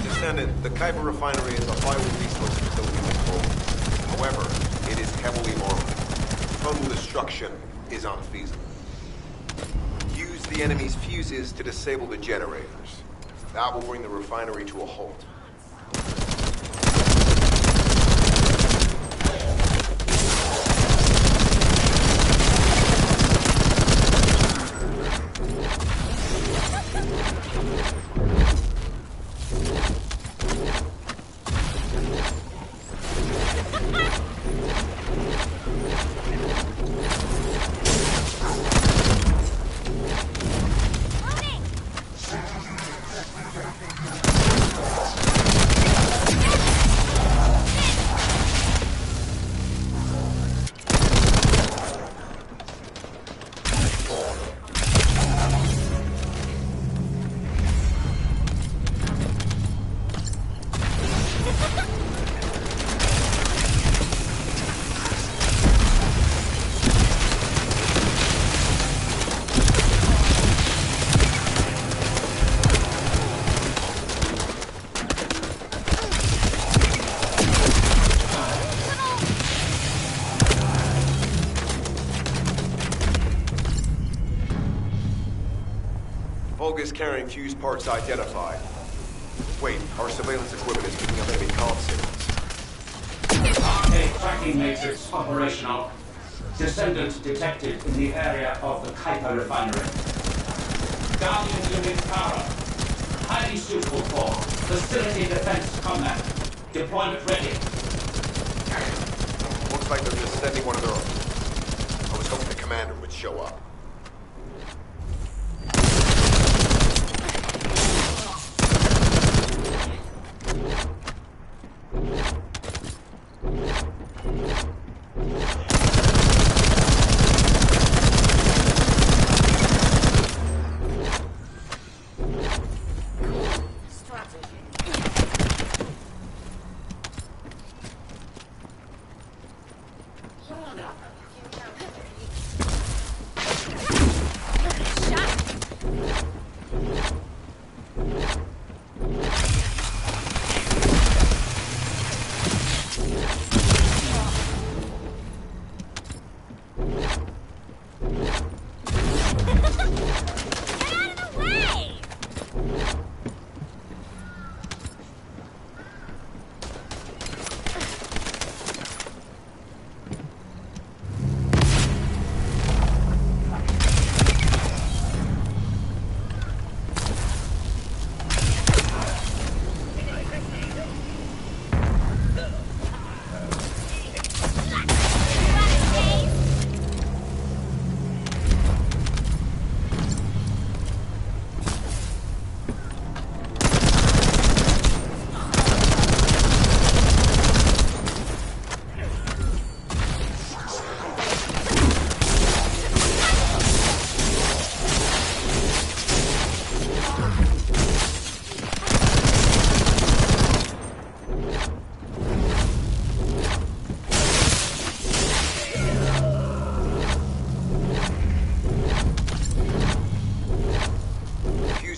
Descendant, the Kuiper Refinery is a vital resource facility with Vulgus. However, it is heavily armored. Total destruction is unfeasible. Use the enemy's fuses to disable the generators. That will bring the refinery to a halt. Vulgus carrying fuse parts identified. Wait, our surveillance equipment is picking up enemy comm signals. Arcade tracking matrix operational. Descendant detected in the area of the Kuiper refinery. Guardian unit power. Highly suitable for facility defense combat. Deployment ready. Looks like they're just sending one of their own. I was hoping the commander would show up.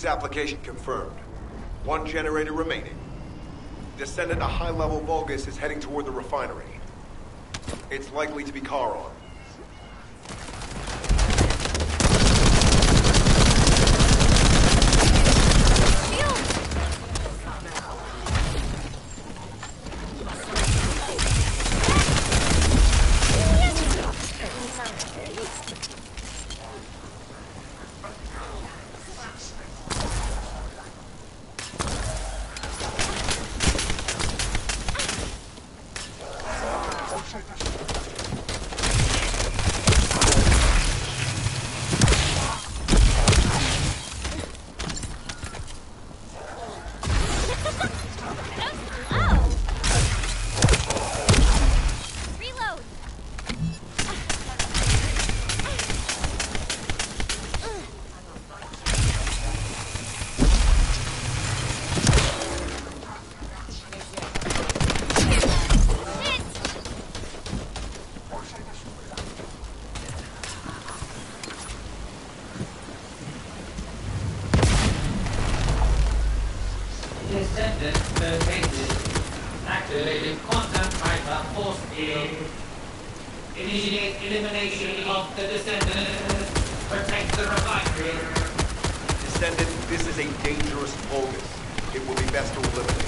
Application confirmed. One generator remaining. Descendant, a high-level Vulgus is heading toward the refinery. It's likely to be Charon. field. Initiate elimination of the Descendants. Protect the refinery. Descendant, this is a dangerous Vulgus. It will be best to eliminate it.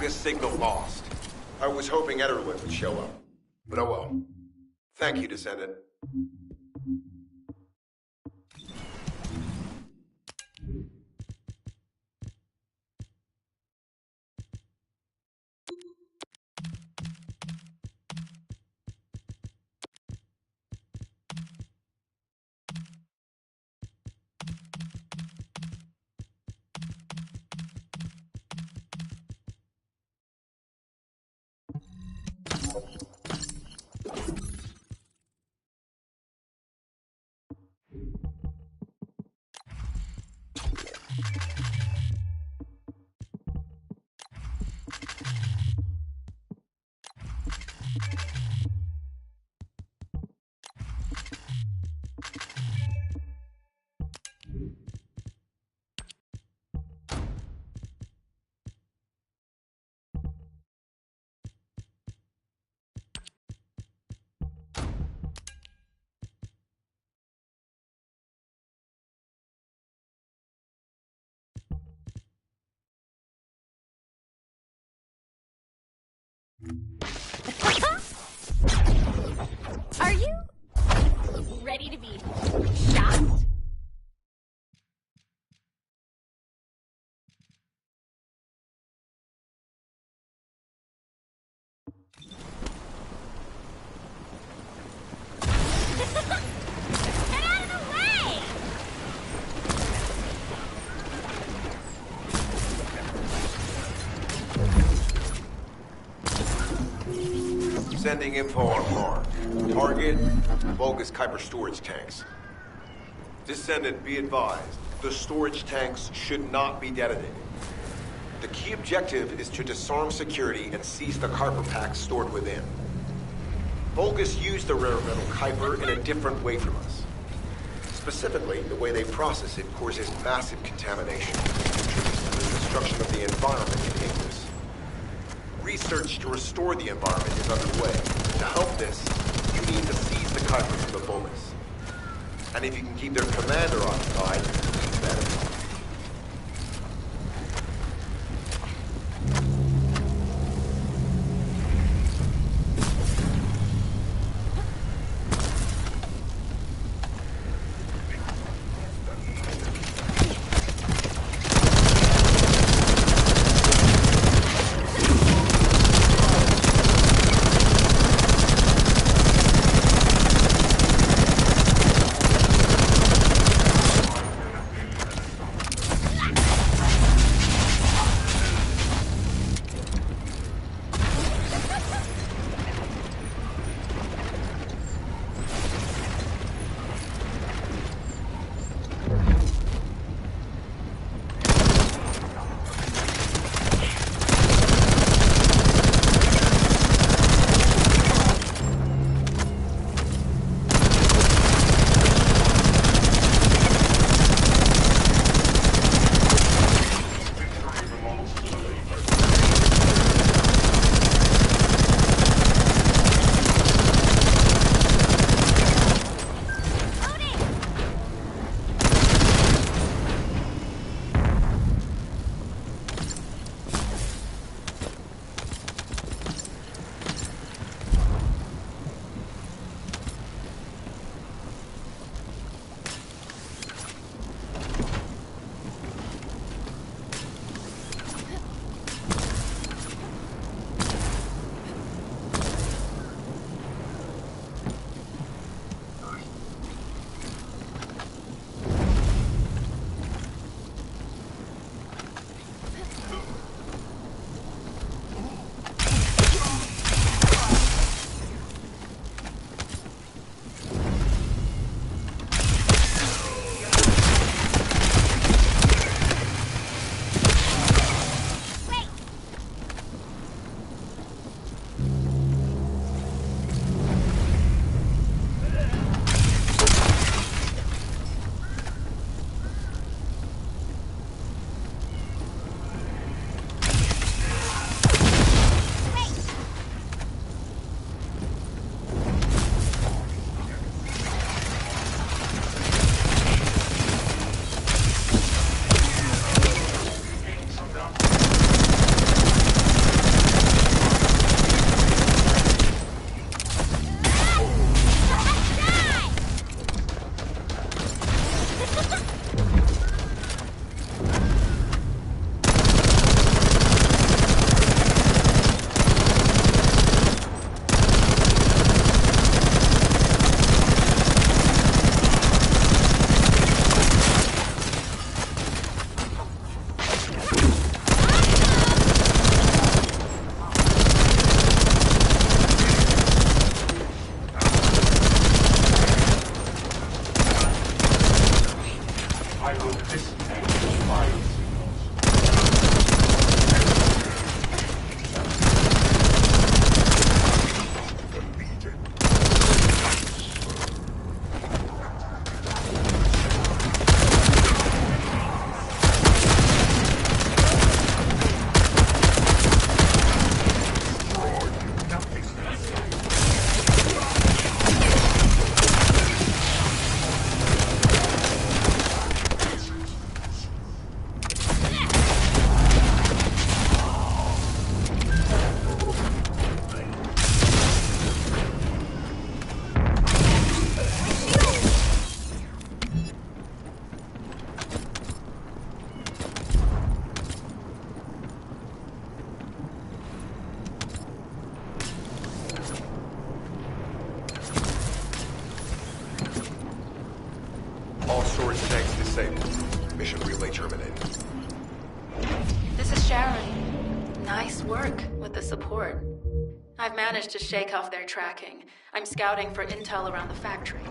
Signal lost. I was hoping Ederlin would show up. But oh well. Thank you, Descendant. Are you ready to be shocked? Get out of the way! Sending info on harm. Target, Vulgus Kuiper storage tanks. Descendant, be advised. The storage tanks should not be detonated. The key objective is to disarm security and seize the Kuiper packs stored within. Vulgus used the rare metal Kuiper in a different way from us. Specifically, the way they process it causes massive contamination, contributes to the destruction of the environment in Ingris. Research to restore the environment is underway. To help this, you need to seize the Kuiper from the Vulgus. And if you can keep their commander occupied, even better. I've managed to shake off their tracking. I'm scouting for intel around the factory.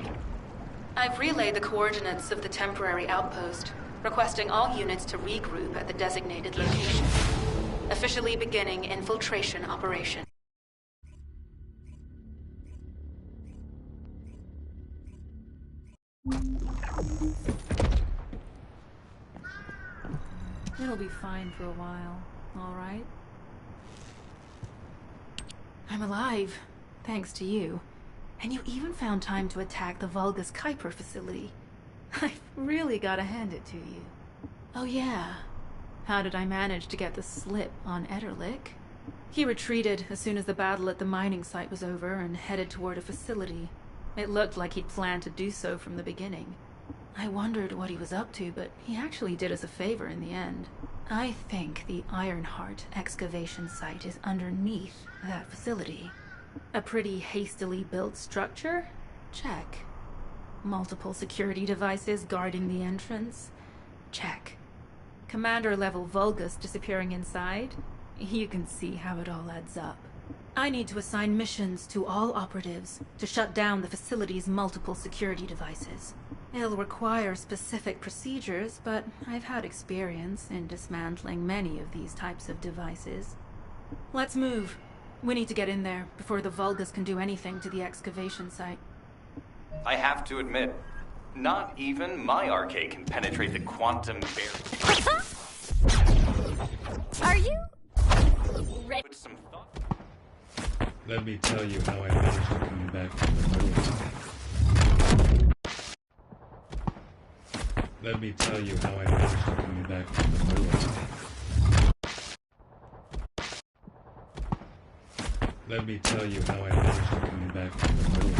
I've relayed the coordinates of the temporary outpost, requesting all units to regroup at the designated location. Officially beginning infiltration operation. It'll be fine for a while, all right? I'm alive, thanks to you. And you even found time to attack the Vulgus Kuiper facility. I've really gotta hand it to you. Oh yeah, how did I manage to get the slip on Ederlich? He retreated as soon as the battle at the mining site was over and headed toward a facility. It looked like he'd planned to do so from the beginning. I wondered what he was up to, but he actually did us a favor in the end. I think the Ironheart excavation site is underneath that facility. A pretty hastily built structure? Check. Multiple security devices guarding the entrance? Check. Commander-level Vulgus disappearing inside? You can see how it all adds up. I need to assign missions to all operatives to shut down the facility's multiple security devices. It'll require specific procedures, but I've had experience in dismantling many of these types of devices. Let's move. We need to get in there before the Vulgus can do anything to the excavation site. I have to admit, not even my arcade can penetrate the quantum barrier. Are you ready? Put some thought. Let me tell you how I managed to come back from the moon. Let me tell you how I managed to come back from the moon. Let me tell you how I managed to come back from the moon.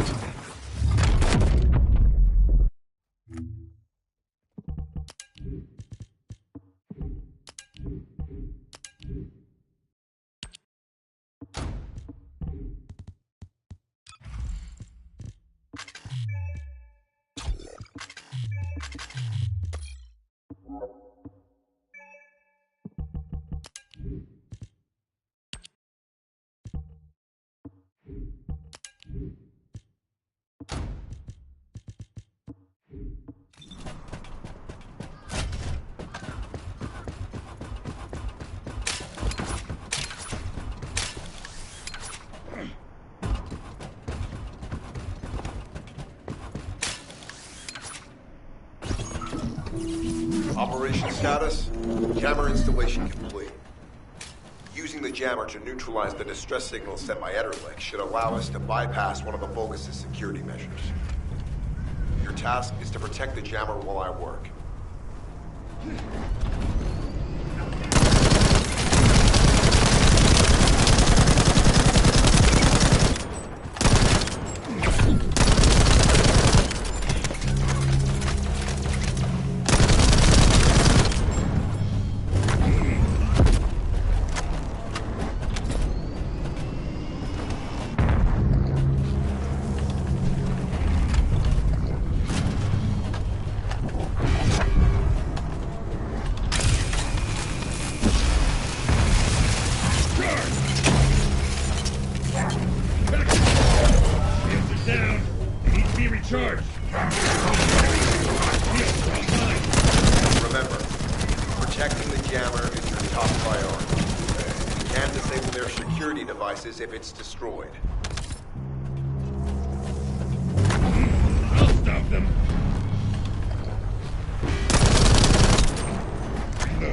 Operation status, jammer installation complete. Using the jammer to neutralize the distress signal sent by Ederlich should allow us to bypass one of the Vulgus' security measures. Your task is to protect the jammer while I work. Remember, protecting the jammer is your top priority. You can disable their security devices if it's destroyed. I'll stop them. No.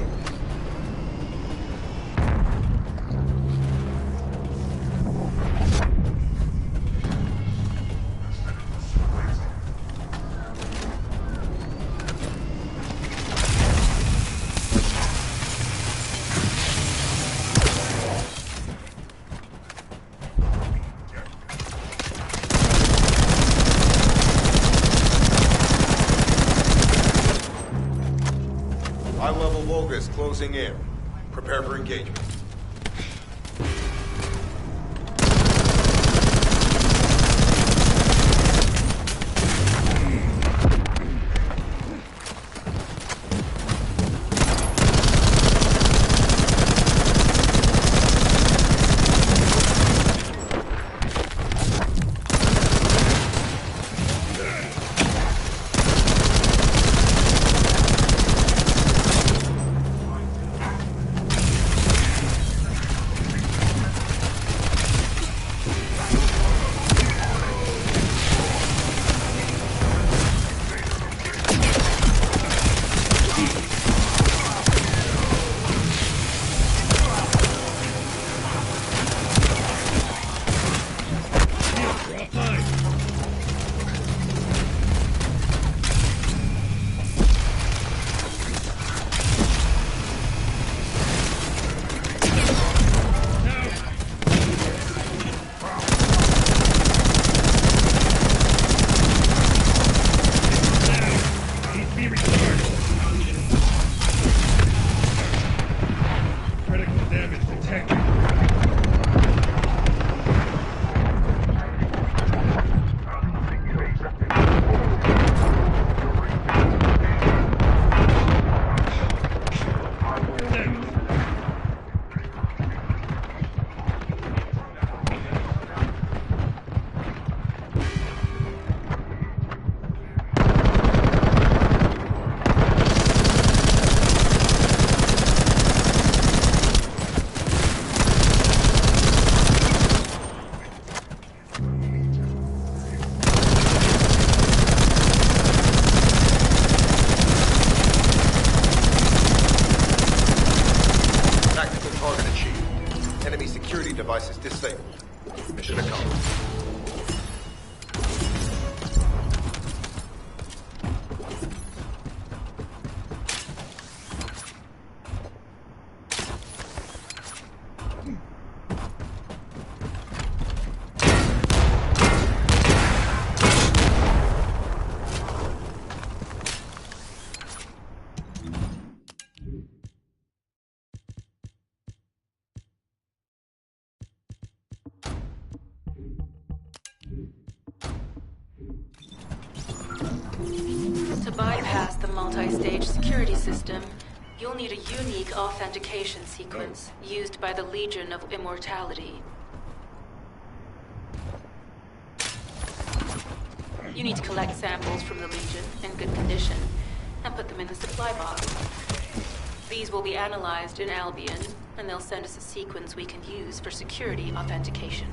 High-level Vulgus closing in. Prepare for engagement. Devices disabled. Mission accomplished. To bypass the multi-stage security system, you'll need a unique authentication sequence used by the Legion of Immortality. You need to collect samples from the Legion in good condition and put them in the supply box. These will be analyzed in Albion, and they'll send us a sequence we can use for security authentication.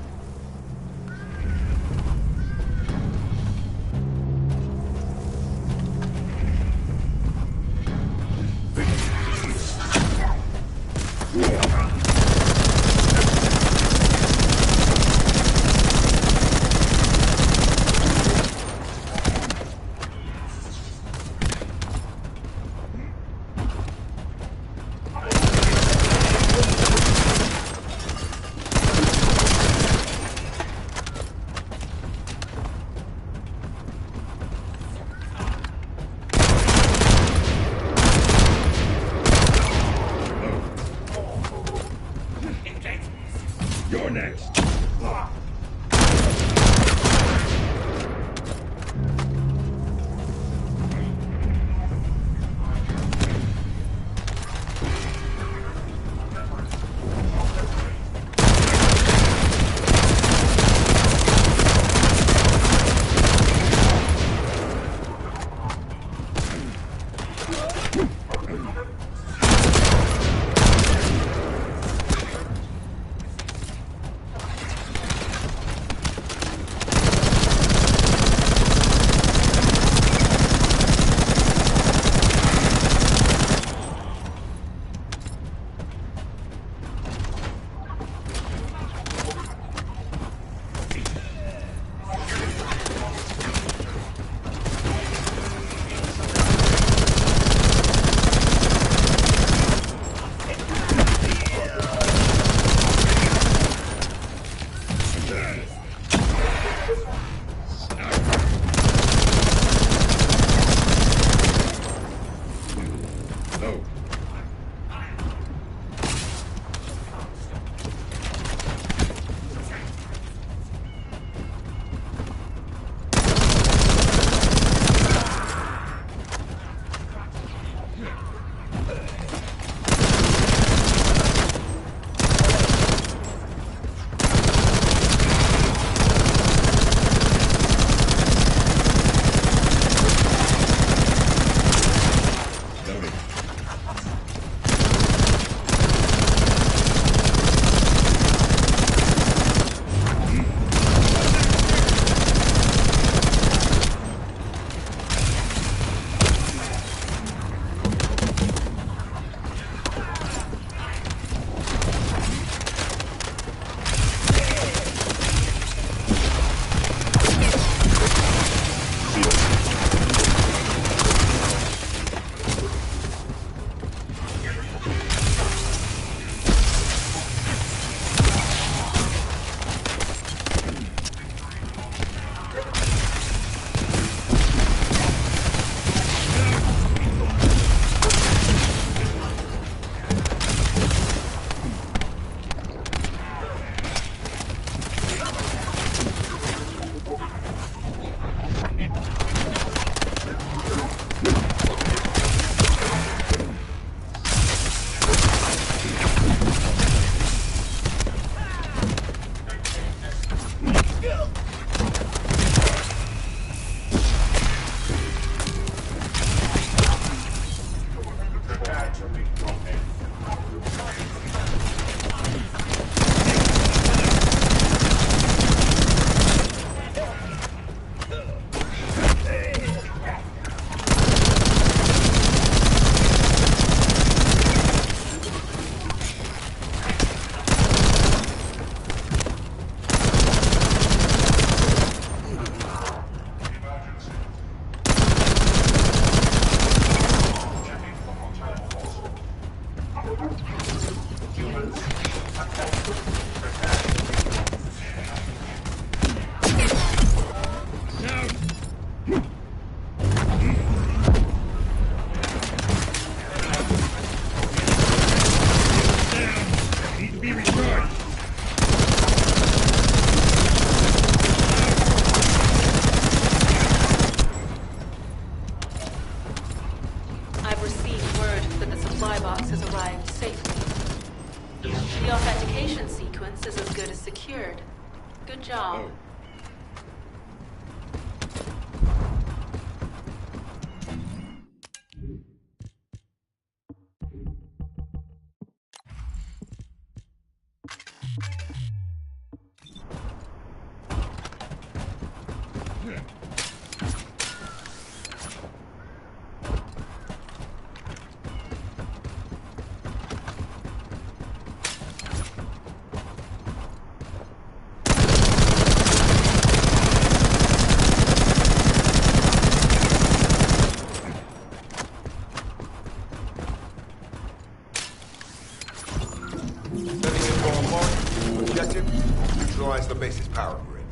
The base's power grid.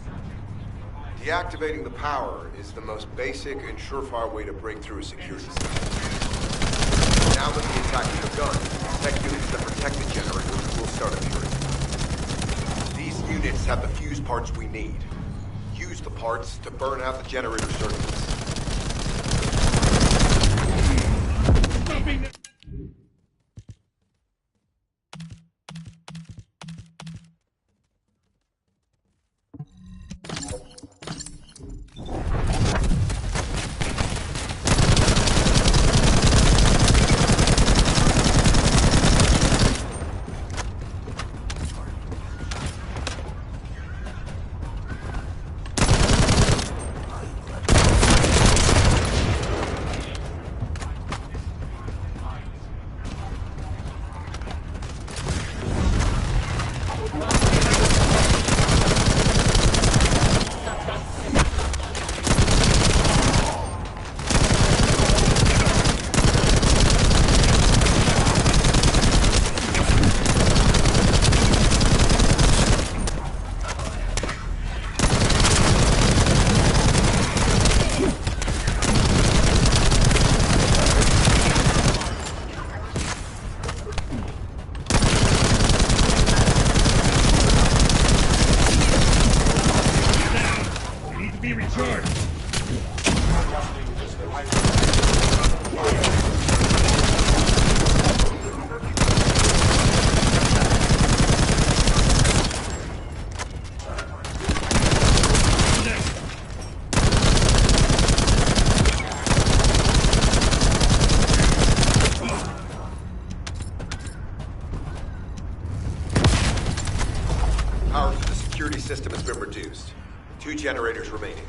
Deactivating the power is the most basic and surefire way to break through a security system. Now that the attack has begun, tech units that protect the generators will start appearing. These units have the fuse parts we need. Use the parts to burn out the generator circuits. System has been reduced. 2 generators remaining.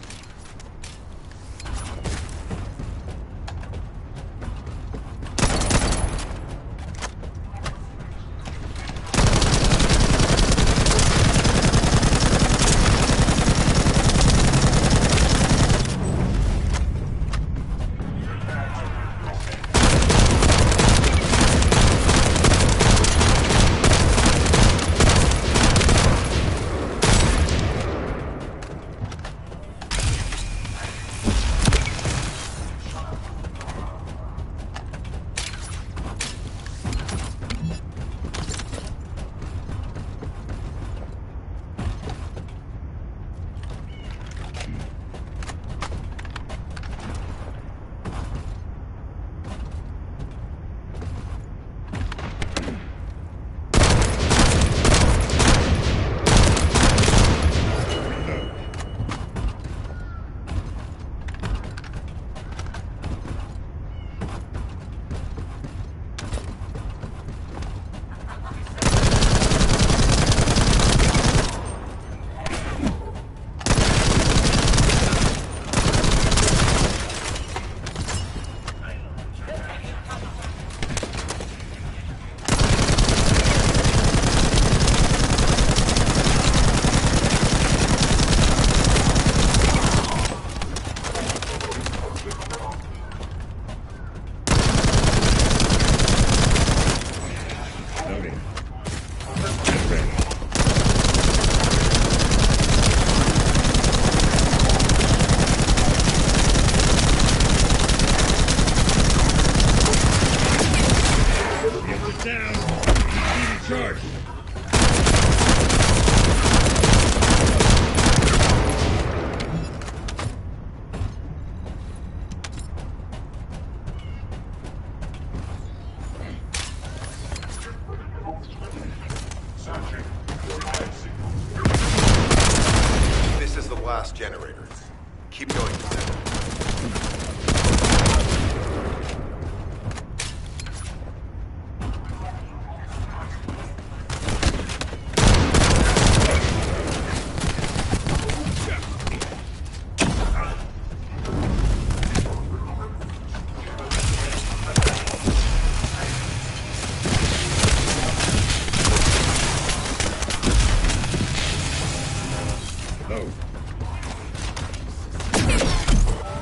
Go.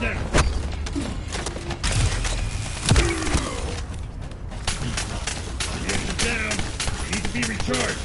Now. The down. Need to be recharged.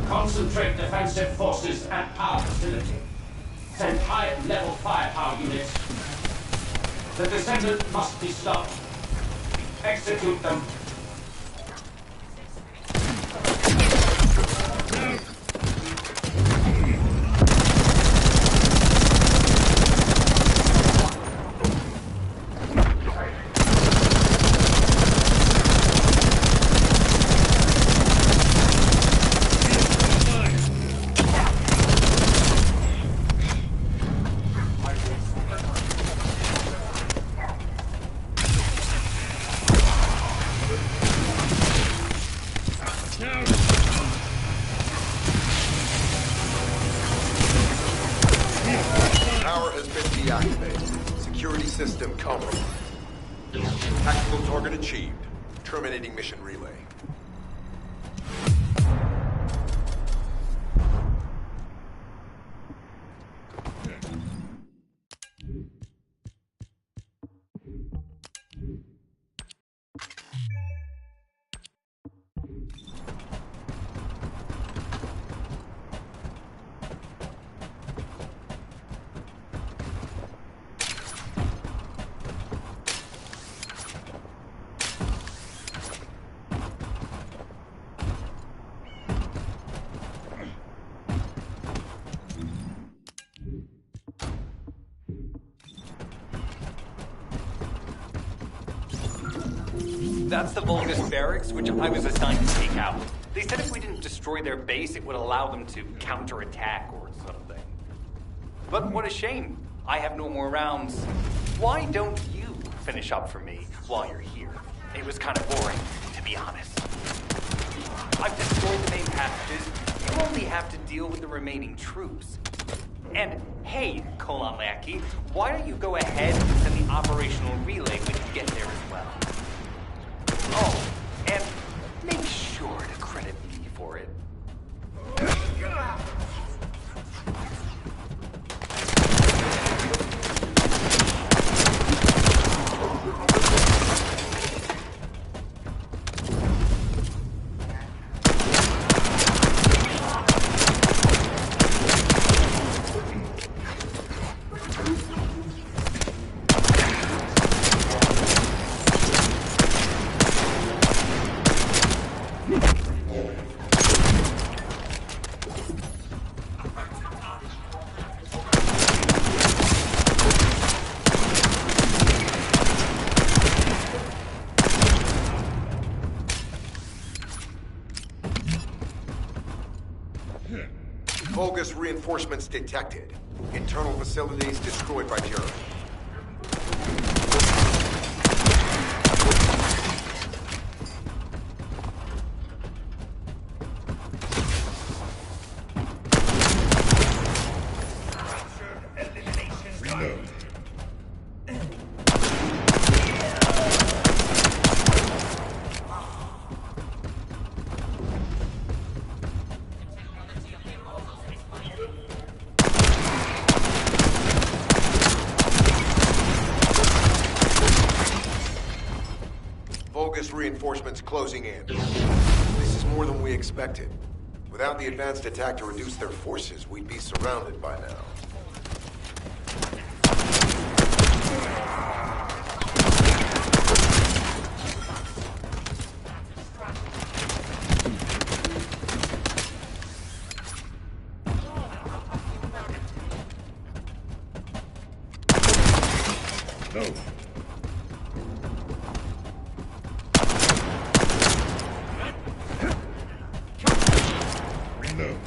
Concentrate defensive forces at our facility. Send high-level firepower units. The Descendant must be stopped. Execute them. Power has been deactivated. Security system compromised. Tactical target achieved. Terminating mission relay. That's the Vulgus barracks, which I was assigned to take out. They said if we didn't destroy their base, it would allow them to counterattack or something. But what a shame. I have no more rounds. Why don't you finish up for me while you're here? It was kind of boring, to be honest. I've destroyed the main passages. You only have to deal with the remaining troops. And hey, Colon Lackey, why don't you go ahead and send the operational relay when you get there as well? Oh, and make sure to credit me for it. Vulgus reinforcements detected. Internal facilities destroyed by terror. Vulgus reinforcements closing in. This is more than we expected. Without the advanced attack to reduce their forces, we'd be surrounded by now. No. Reload.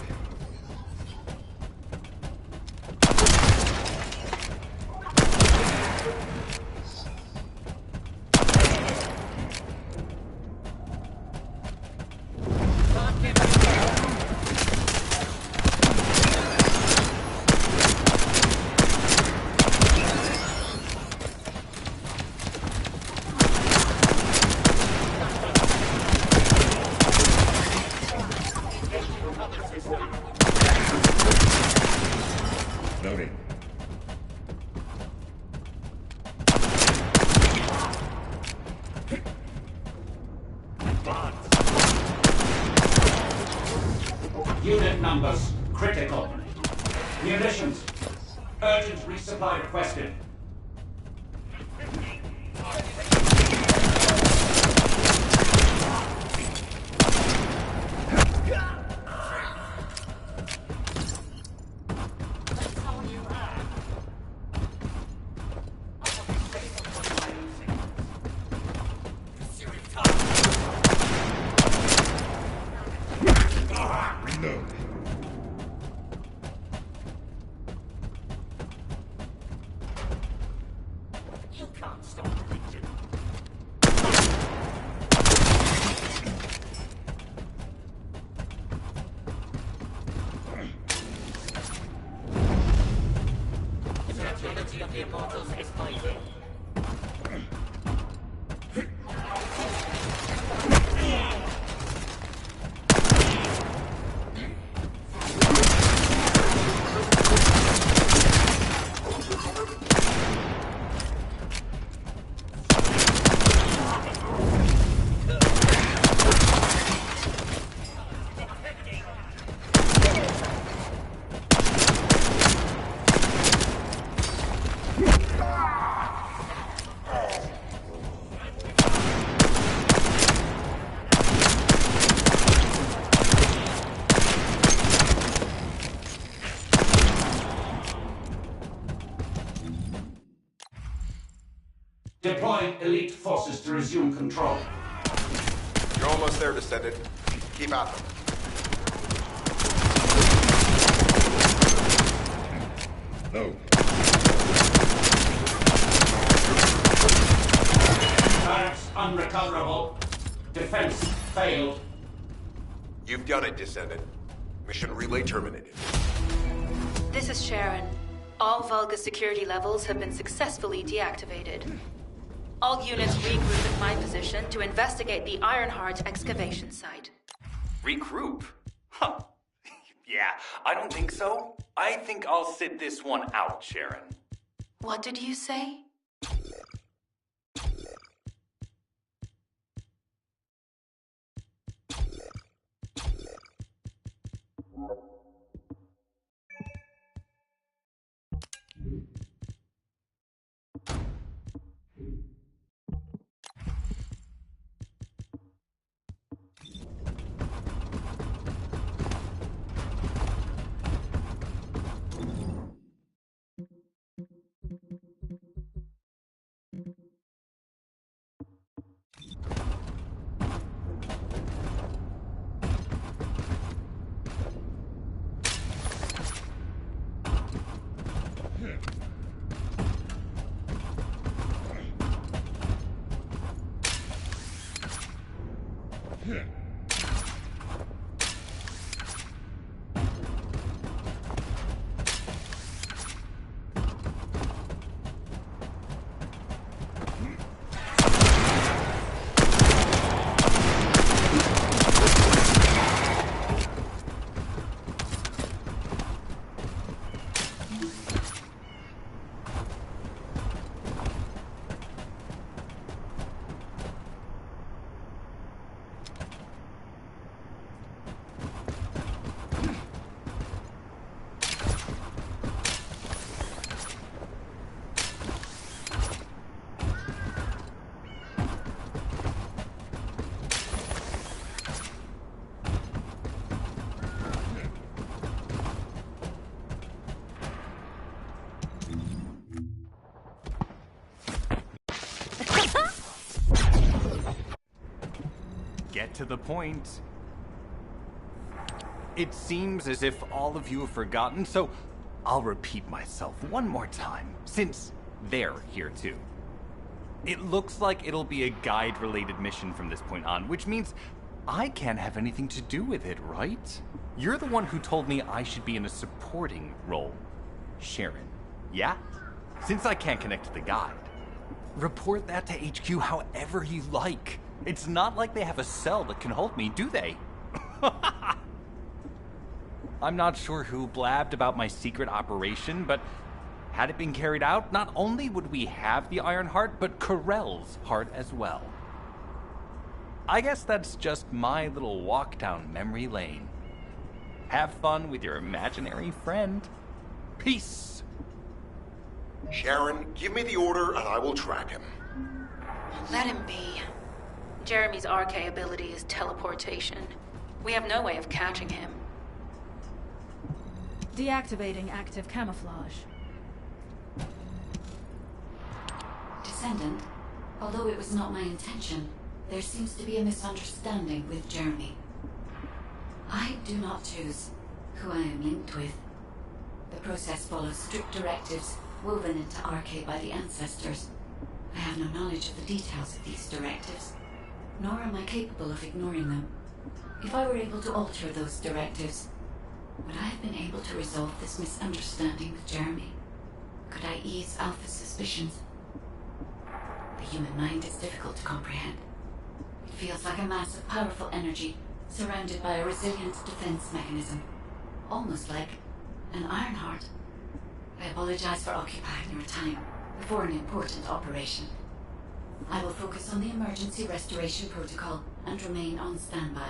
Loading. Unit numbers critical. Munitions. Urgent resupply requested. Reload. You can't stop the Legion. The fragility of the Immortals is fighting. Deploying elite forces to resume control. You're almost there, Descendant. Keep at them. No. Barracks unrecoverable. Defense failed. You've done it, Descendant. Mission relay terminated. This is Sharon. All Vulgus security levels have been successfully deactivated. All units regroup at my position to investigate the Ironheart excavation site. Regroup? Huh. Yeah, I don't think so. I think I'll sit this one out, Sharon. What did you say? get to the point. It seems as if all of you have forgotten, so I'll repeat myself one more time, since they're here too. It looks like it'll be a guide-related mission from this point on, which means I can't have anything to do with it, right? You're the one who told me I should be in a supporting role, Sharon. Yeah? Since I can't connect to the guide, report that to HQ however you like. It's not like they have a cell that can hold me, do they? I'm not sure who blabbed about my secret operation, but had it been carried out, not only would we have the Iron Heart, but Corell's heart as well. I guess that's just my little walk down memory lane. Have fun with your imaginary friend. Peace. Sharon, give me the order and I will track him. Let him be. Jeremy's RK ability is teleportation. We have no way of catching him. Deactivating active camouflage. Descendant, although it was not my intention, there seems to be a misunderstanding with Jeremy. I do not choose who I am linked with. The process follows strict directives woven into RK by the ancestors. I have no knowledge of the details of these directives, nor am I capable of ignoring them. If I were able to alter those directives, would I have been able to resolve this misunderstanding with Jeremy? Could I ease Alpha's suspicions? The human mind is difficult to comprehend. It feels like a mass of powerful energy surrounded by a resilient defense mechanism, almost like an Iron Heart. I apologize for occupying your time before an important operation. I will focus on the emergency restoration protocol and remain on standby.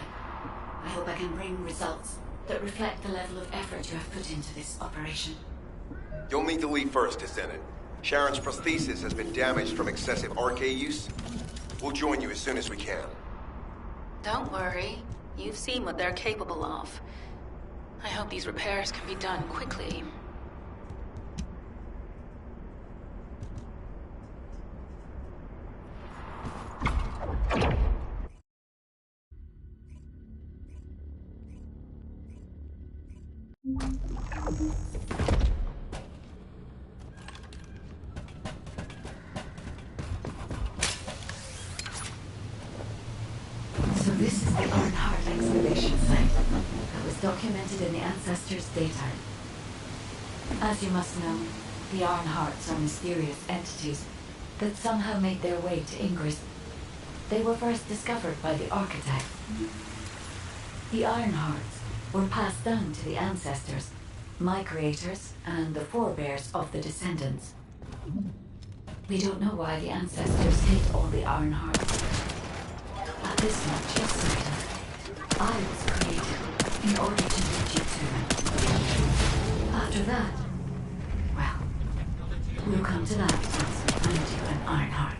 I hope I can bring results that reflect the level of effort you have put into this operation. You'll need to leave first, Descendant. Sharon's prosthesis has been damaged from excessive RK use. We'll join you as soon as we can. Don't worry. You've seen what they're capable of. I hope these repairs can be done quickly. So this is the Iron Heart excavation site that was documented in the Ancestors' data. As you must know, the Iron Hearts are mysterious entities that somehow made their way to Ingris. They were first discovered by the Architect. The Iron Hearts were passed down to the Ancestors, my creators, and the forebears of the Descendants. We don't know why the Ancestors hid all the Iron Hearts. But this much is certain. I was created in order to lead you to them. After that, well, we'll come to that once we find you an Iron Heart.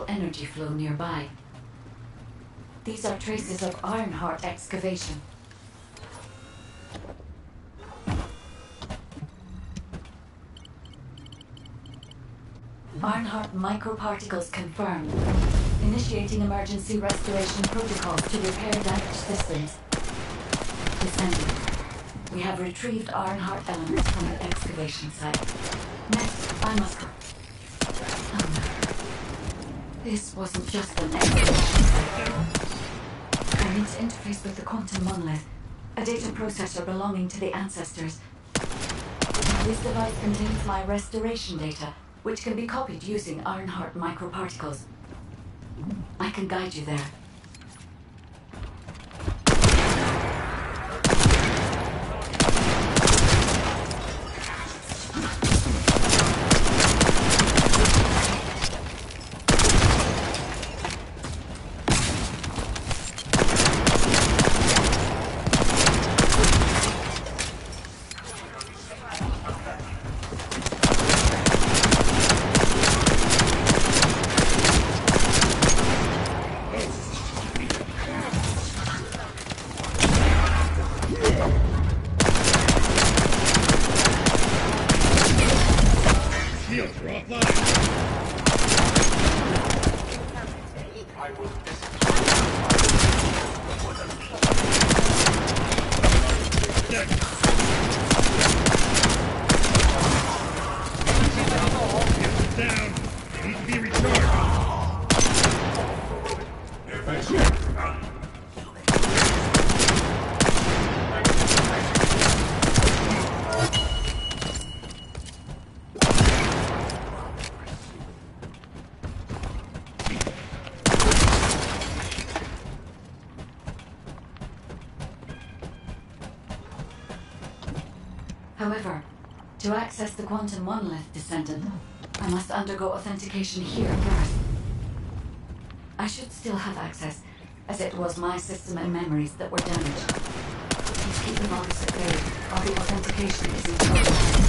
Energy flow nearby. These are traces of Ironheart excavation. Ironheart microparticles confirmed. Initiating emergency restoration protocols to repair damaged systems. Descendant. We have retrieved Ironheart elements from the excavation site. Next, I must... Oh no. This wasn't just an excavation site. I need to interface with the quantum monolith, a data processor belonging to the ancestors. This device contains my restoration data, which can be copied using Ironheart microparticles. I can guide you there. However, to access the quantum monolith, Descendant, I must undergo authentication here first. I should still have access, as it was my system and memories that were damaged. Please keep the Vulgus at bay, while the authentication is in progress.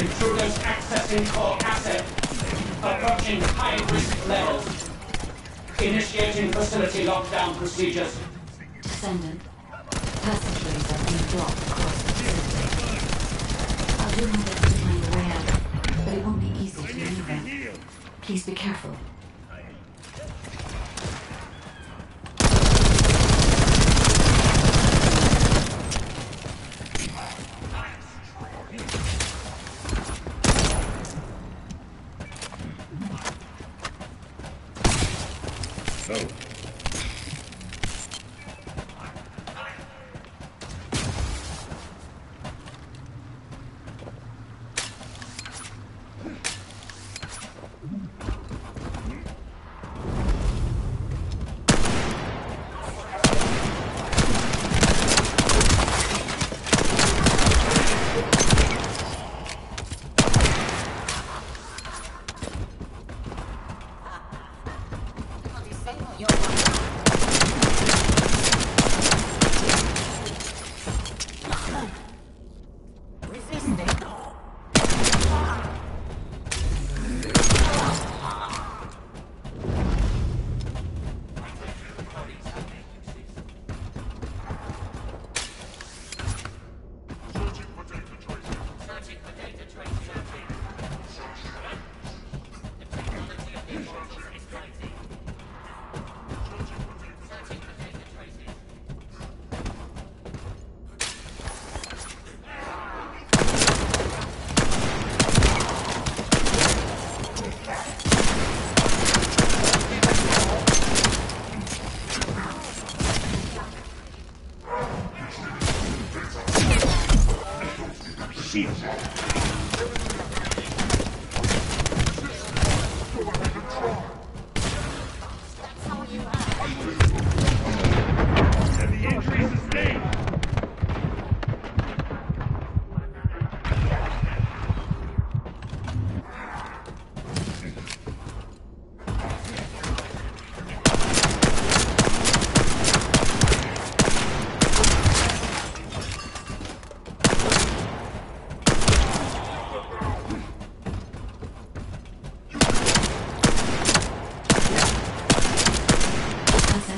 Intruders accessing core asset. Approaching high-risk levels. Initiating facility lockdown procedures. Descendant. Passageways are being blocked across the facility. I'll do my best to find a way out, but it won't be easy to maneuver. Please be careful.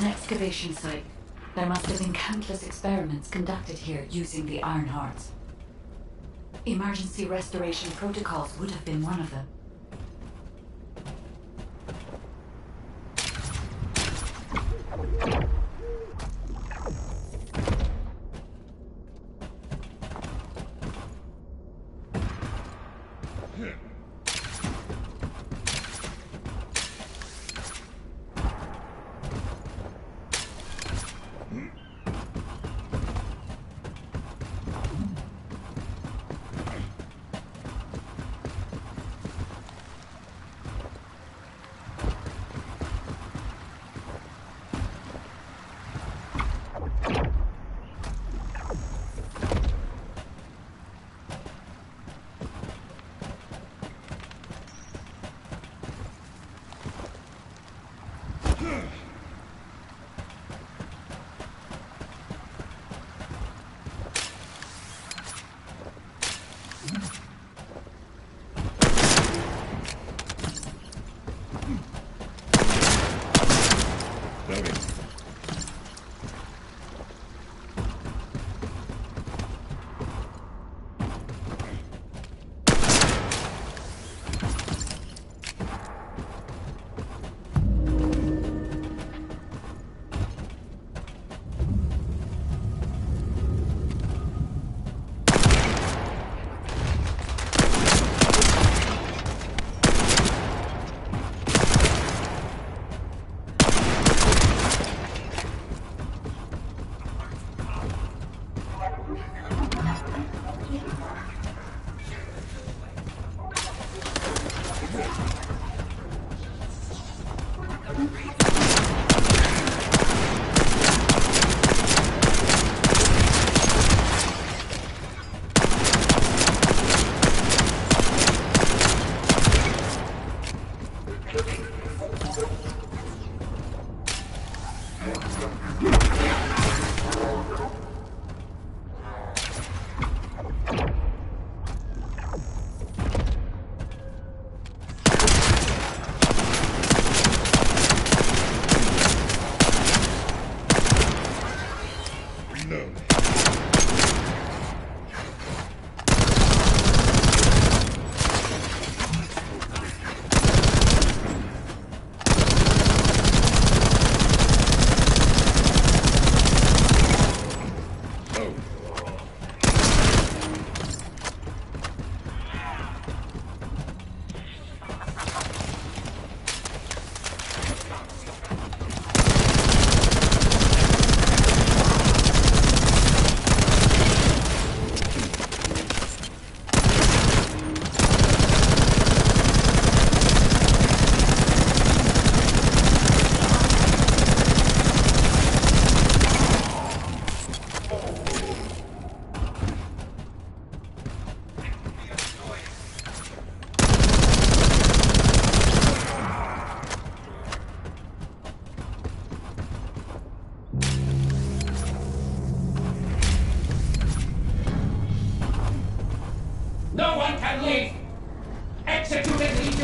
Excavation site. There must have been countless experiments conducted here using the Iron Hearts. Emergency restoration protocols would have been one of them.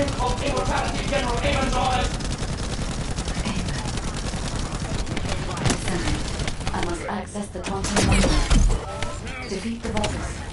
Ship of Immortality General Amon's orders! Descendant, I must access the quantum number. Defeat the Vulgus.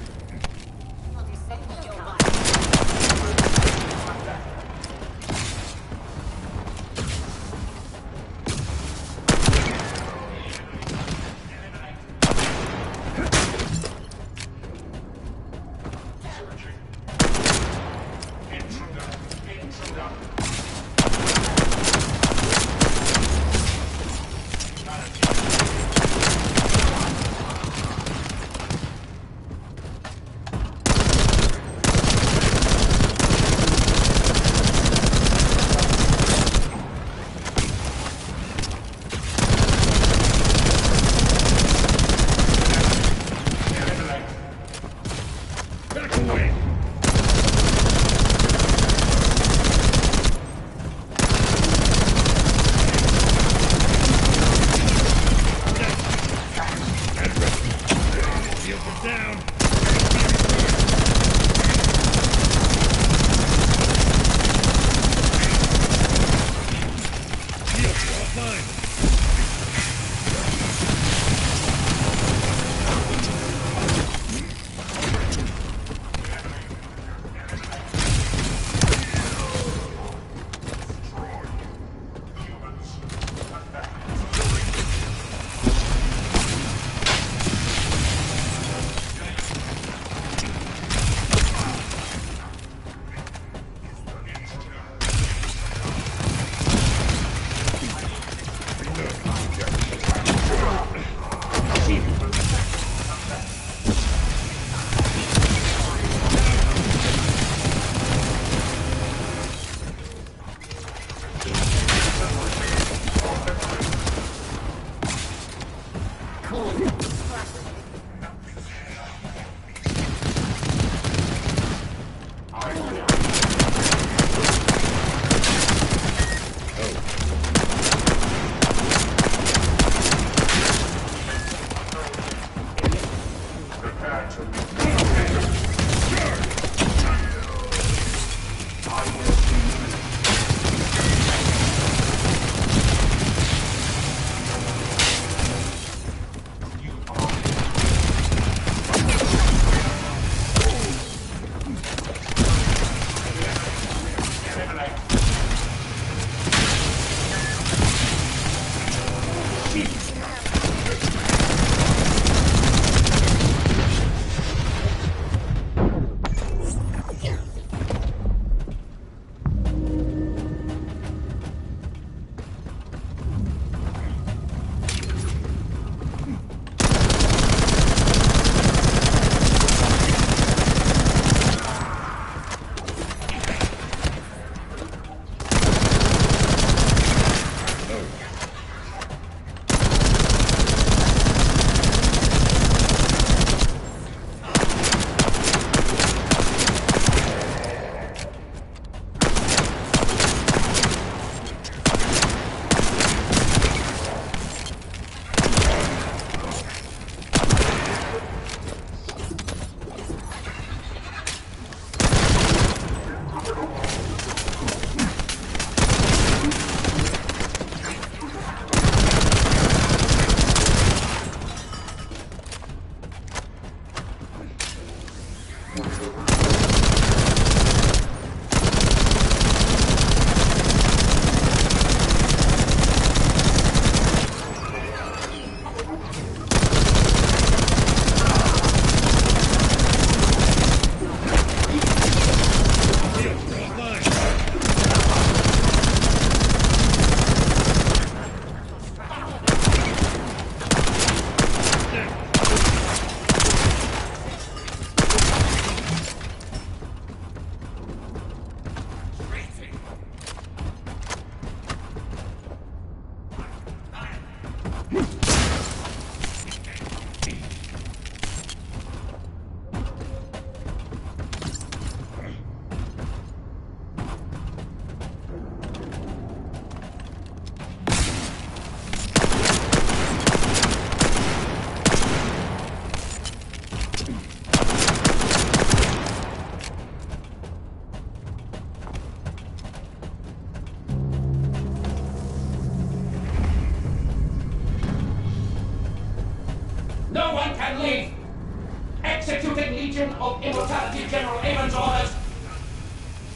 Legion of Immortality General Amon's orders.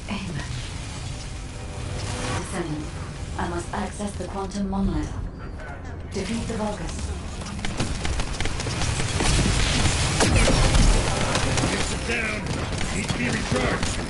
Amon. Descendant, I must access the quantum monolith. Defeat the Vulgus. Sit down. Need to be recharged.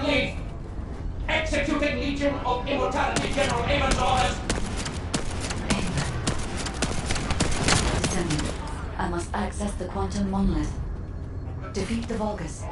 Lead! Executing Legion of Immortality General Amon's orders! Descendant, I must access the quantum monolith. Defeat the Vulgus.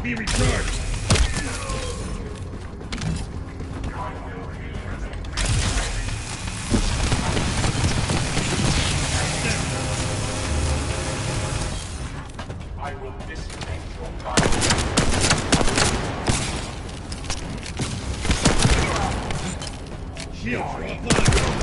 be recharged. I will disconnect your guide. Shields are offline.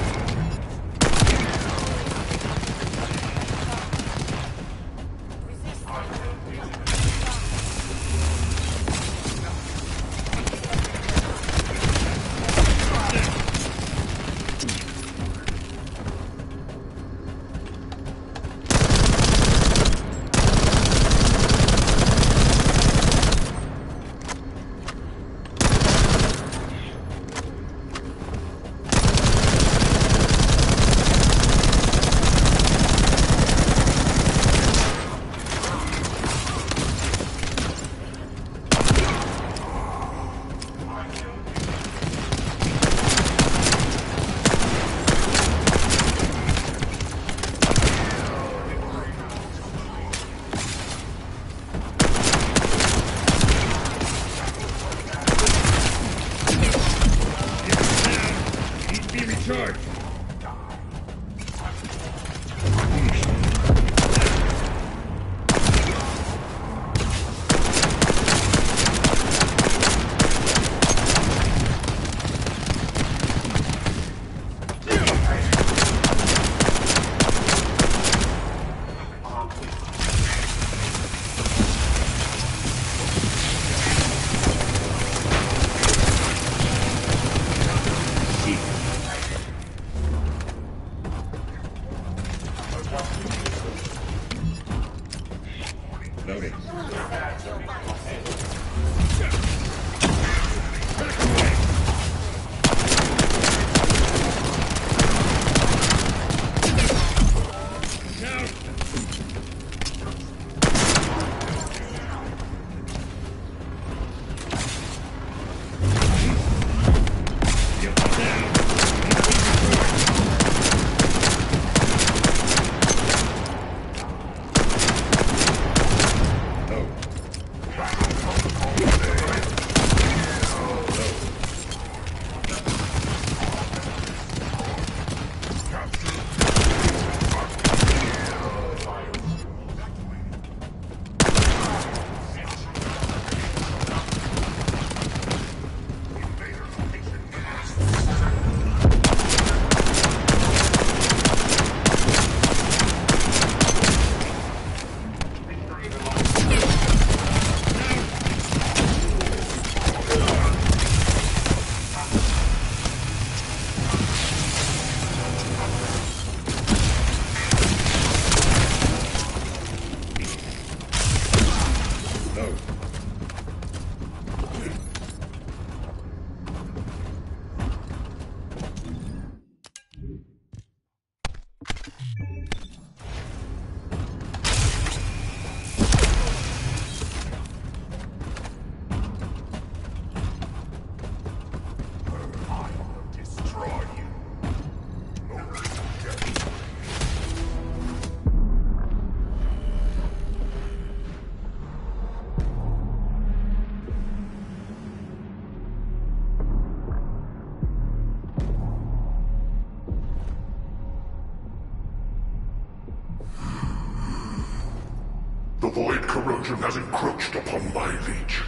The void corrosion has encroached upon my legion.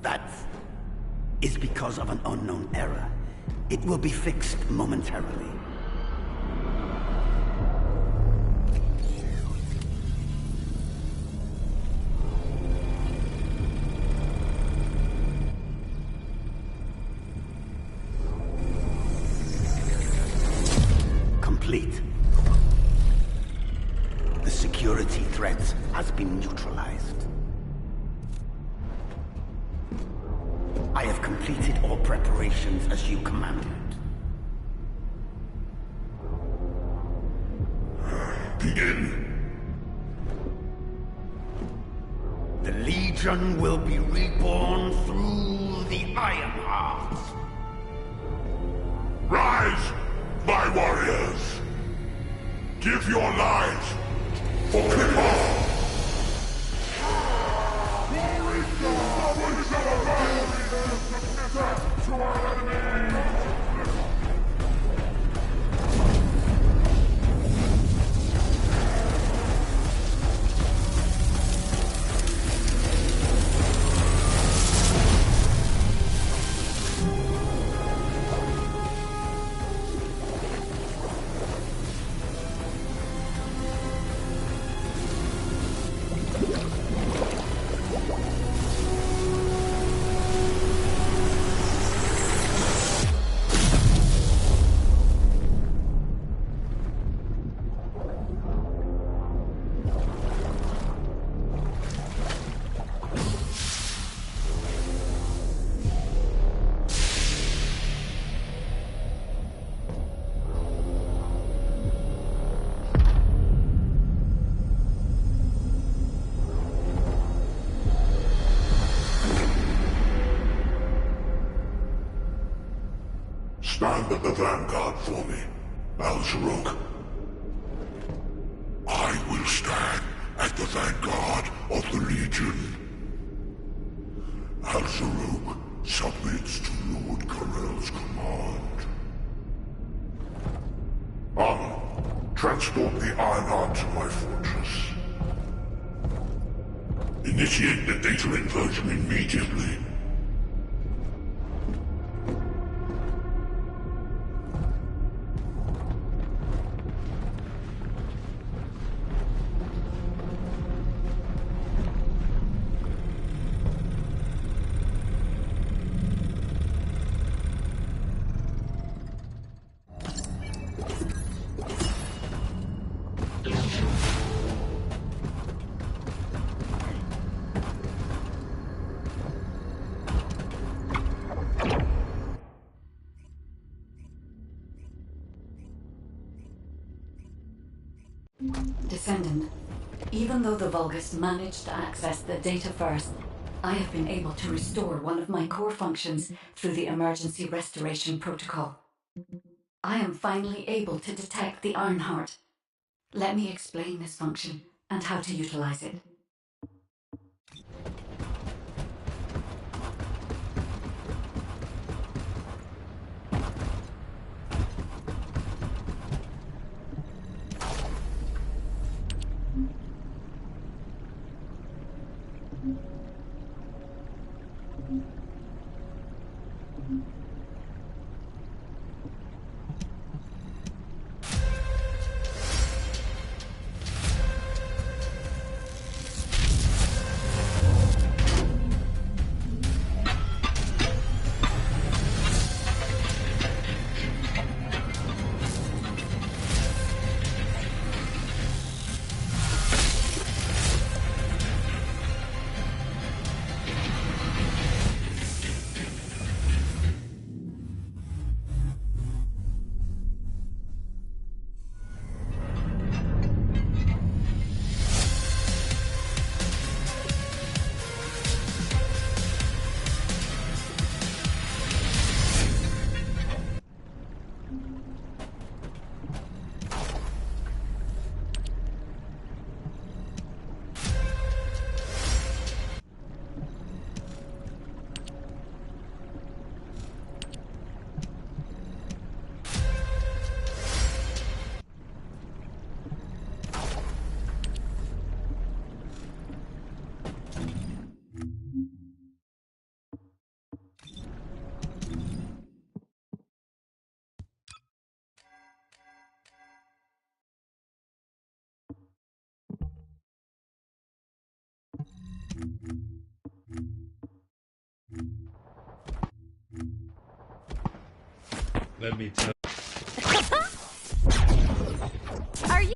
That is because of an unknown error. It will be fixed momentarily. Complete. The security threat has been neutralized. I have completed all preparations as you commanded. Begin. The Legion will be reborn through the Iron Heart. Rise, my warriors! Give your lives for Clipper! at the vanguard for me, Al-Zaruk. I will stand at the vanguard of the Legion. Al-Zaruk submits to Lord Karel's command. Transport the Ironheart to my fortress. Initiate the data inversion immediately. Descendant, even though the Vulgus managed to access the data first, I have been able to restore one of my core functions through the emergency restoration protocol. I am finally able to detect the Ironheart. Let me explain this function and how to utilize it. Let me tell. Are you?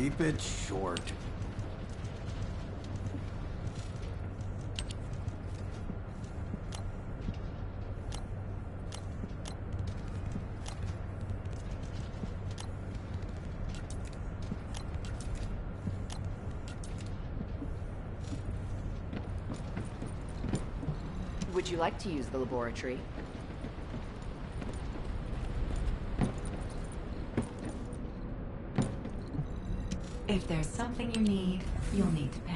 Keep it short. Would you like to use the laboratory? If there's something you need, you'll need to pay.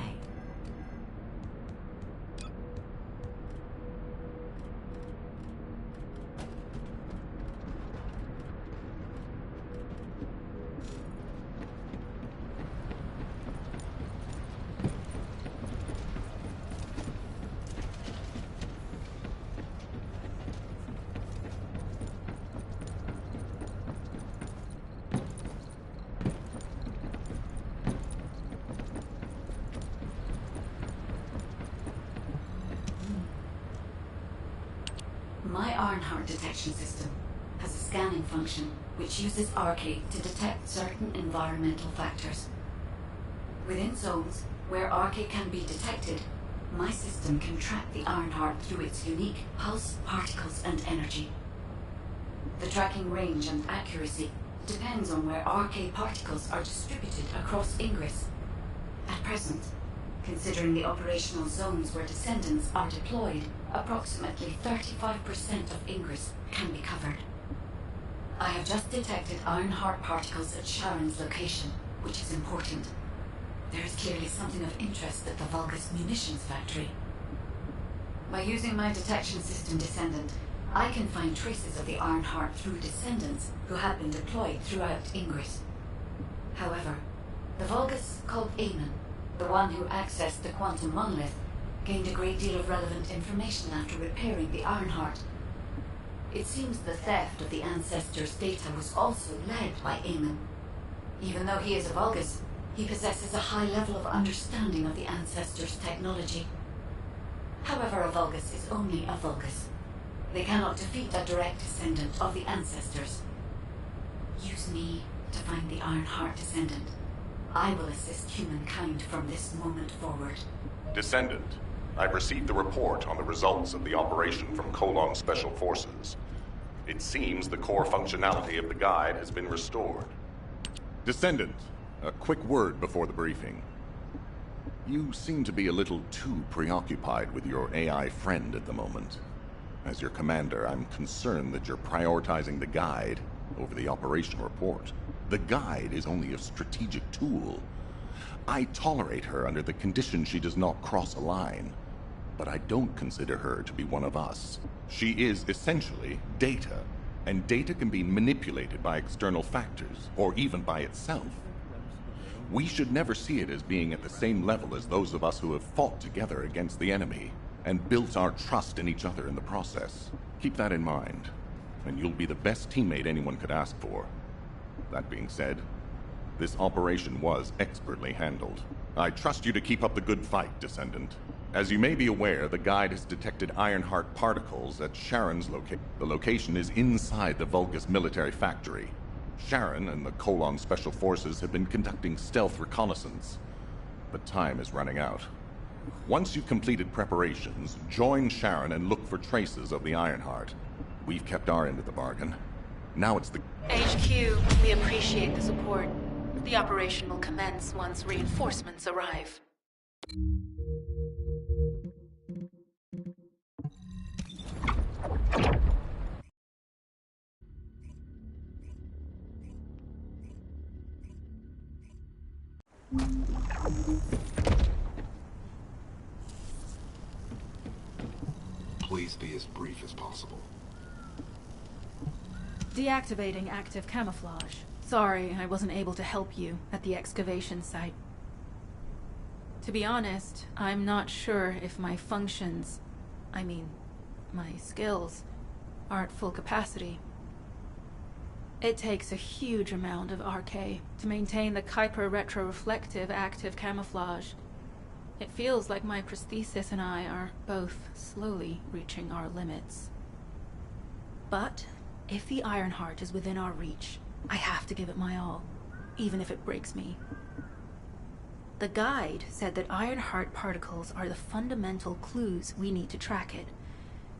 My Ironheart detection system has a scanning function which uses Arcade to detect certain environmental factors. Within zones where Arcade can be detected, my system can track the Ironheart through its unique pulse, particles, and energy. The tracking range and accuracy depends on where Arcade particles are distributed across Ingris. At present, considering the operational zones where Descendants are deployed, approximately 35% of Ingris can be covered. I have just detected Ironheart particles at Sharon's location, which is important. There is clearly something of interest at the Vulgus munitions factory. By using my detection system Descendant, I can find traces of the Ironheart through Descendants who have been deployed throughout Ingris. However, the Vulgus called Amon, the one who accessed the quantum monolith, gained a great deal of relevant information after repairing the Ironheart. It seems the theft of the Ancestors' data was also led by Amon. Even though he is a Vulgus, he possesses a high level of understanding of the Ancestors' technology. However, a Vulgus is only a Vulgus. They cannot defeat a direct descendant of the Ancestors. Use me to find the Ironheart descendant. I will assist humankind from this moment forward. Descendant, I've received the report on the results of the operation from Colon Special Forces. It seems the core functionality of the guide has been restored. Descendant, a quick word before the briefing. You seem to be a little too preoccupied with your AI friend at the moment. As your commander, I'm concerned that you're prioritizing the guide over the operation report. The guide is only a strategic tool. I tolerate her under the condition she does not cross a line, but I don't consider her to be one of us. She is essentially data, and data can be manipulated by external factors, or even by itself. We should never see it as being at the same level as those of us who have fought together against the enemy, and built our trust in each other in the process. Keep that in mind, and you'll be the best teammate anyone could ask for. That being said, this operation was expertly handled. I trust you to keep up the good fight, Descendant. As you may be aware, the guide has detected Ironheart particles at Sharon's location. The location is inside the Vulgus military factory. Sharon and the Colon Special Forces have been conducting stealth reconnaissance, but time is running out. Once you've completed preparations, join Sharon and look for traces of the Ironheart. We've kept our end of the bargain. Now it's the... HQ, we appreciate the support. The operation will commence once reinforcements arrive. Please be as brief as possible. Deactivating active camouflage. Sorry, I wasn't able to help you at the excavation site. To be honest, I'm not sure if my functions, my skills, are at full capacity. It takes a huge amount of RK to maintain the Kuiper retroreflective active camouflage. It feels like my prosthesis and I are both slowly reaching our limits. But if the Ironheart is within our reach, I have to give it my all, even if it breaks me. The guide said that Ironheart particles are the fundamental clues we need to track it.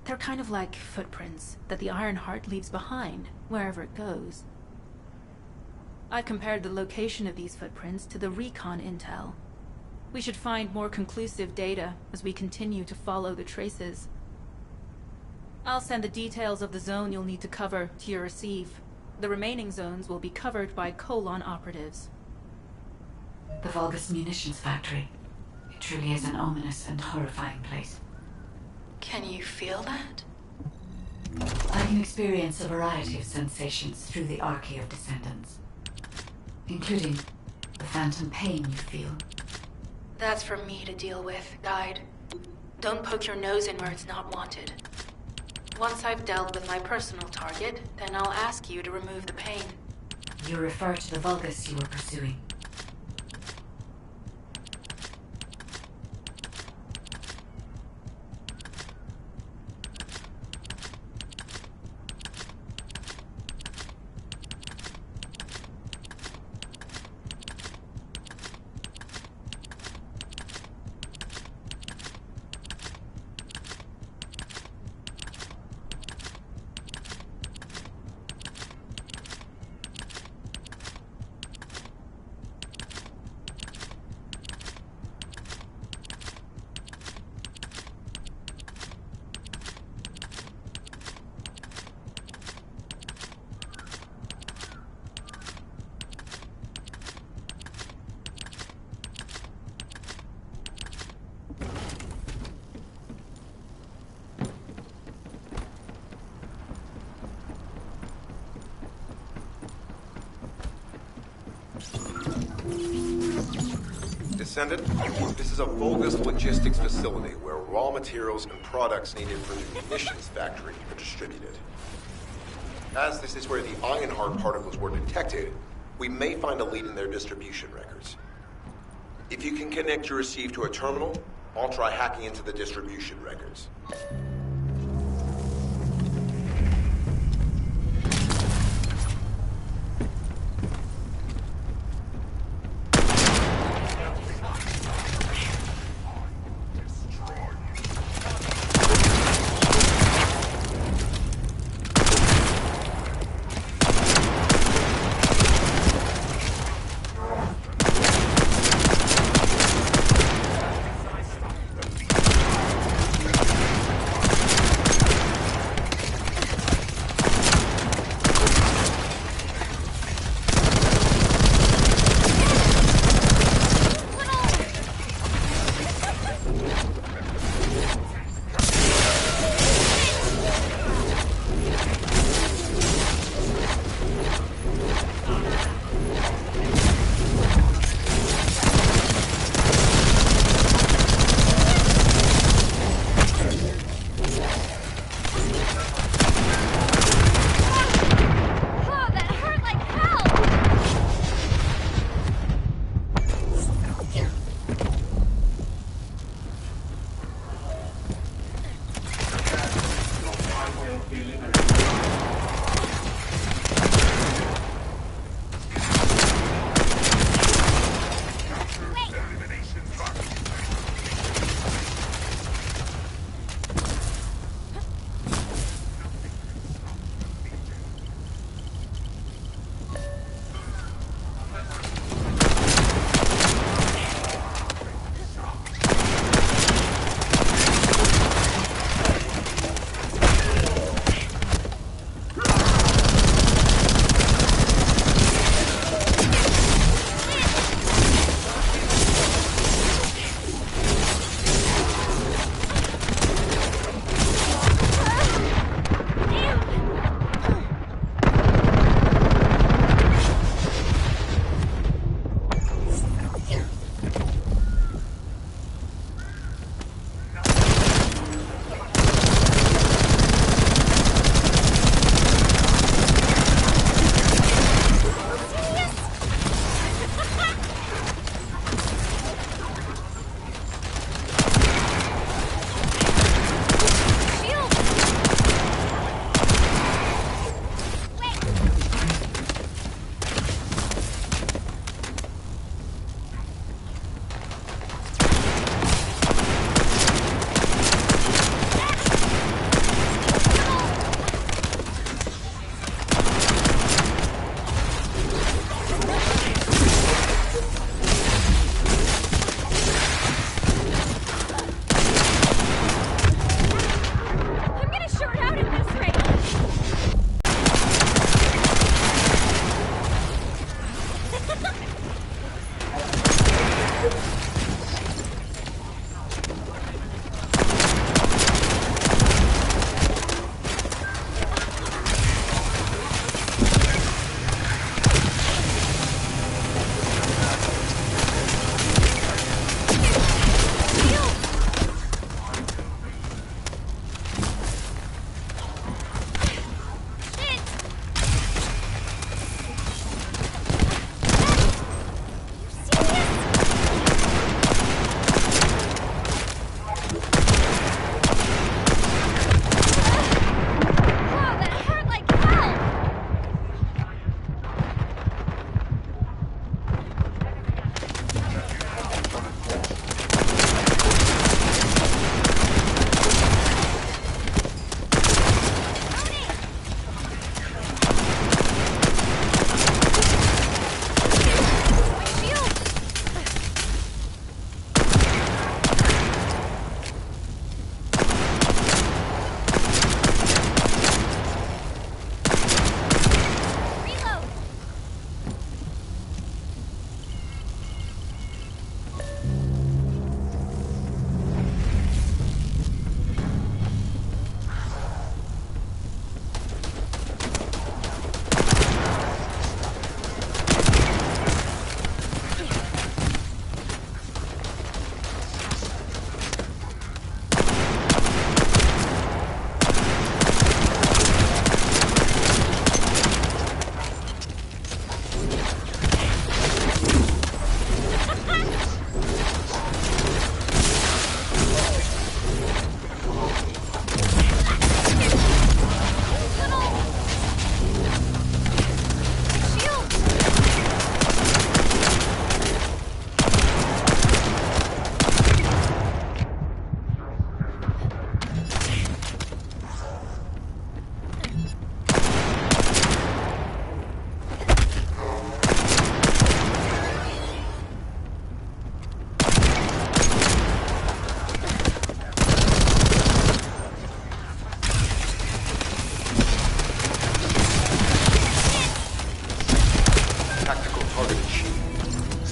They're kind of like footprints that the Ironheart leaves behind, wherever it goes. I've compared the location of these footprints to the recon intel. We should find more conclusive data as we continue to follow the traces. I'll send the details of the zone you'll need to cover to your receive. The remaining zones will be covered by Colon operatives. The Vulgus munitions factory. It truly is an ominous and horrifying place. Can you feel that? I can experience a variety of sensations through the archy of Descendants, including the phantom pain you feel. That's for me to deal with, Guide. Don't poke your nose in where it's not wanted. Once I've dealt with my personal target, then I'll ask you to remove the pain. You refer to the Vulgus you were pursuing. Descendant, this is a Vulgus logistics facility where raw materials and products needed for the munitions factory are distributed. As this is where the Ironheart particles were detected, we may find a lead in their distribution records. If you can connect your receive to a terminal, I'll try hacking into the distribution records.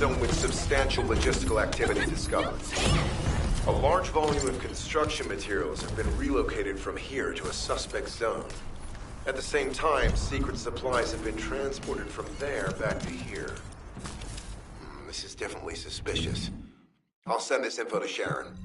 zone with substantial logistical activity discovered. A large volume of construction materials have been relocated from here to a suspect zone. At the same time, secret supplies have been transported from there back to here. This is definitely suspicious. I'll send this info to Sharon.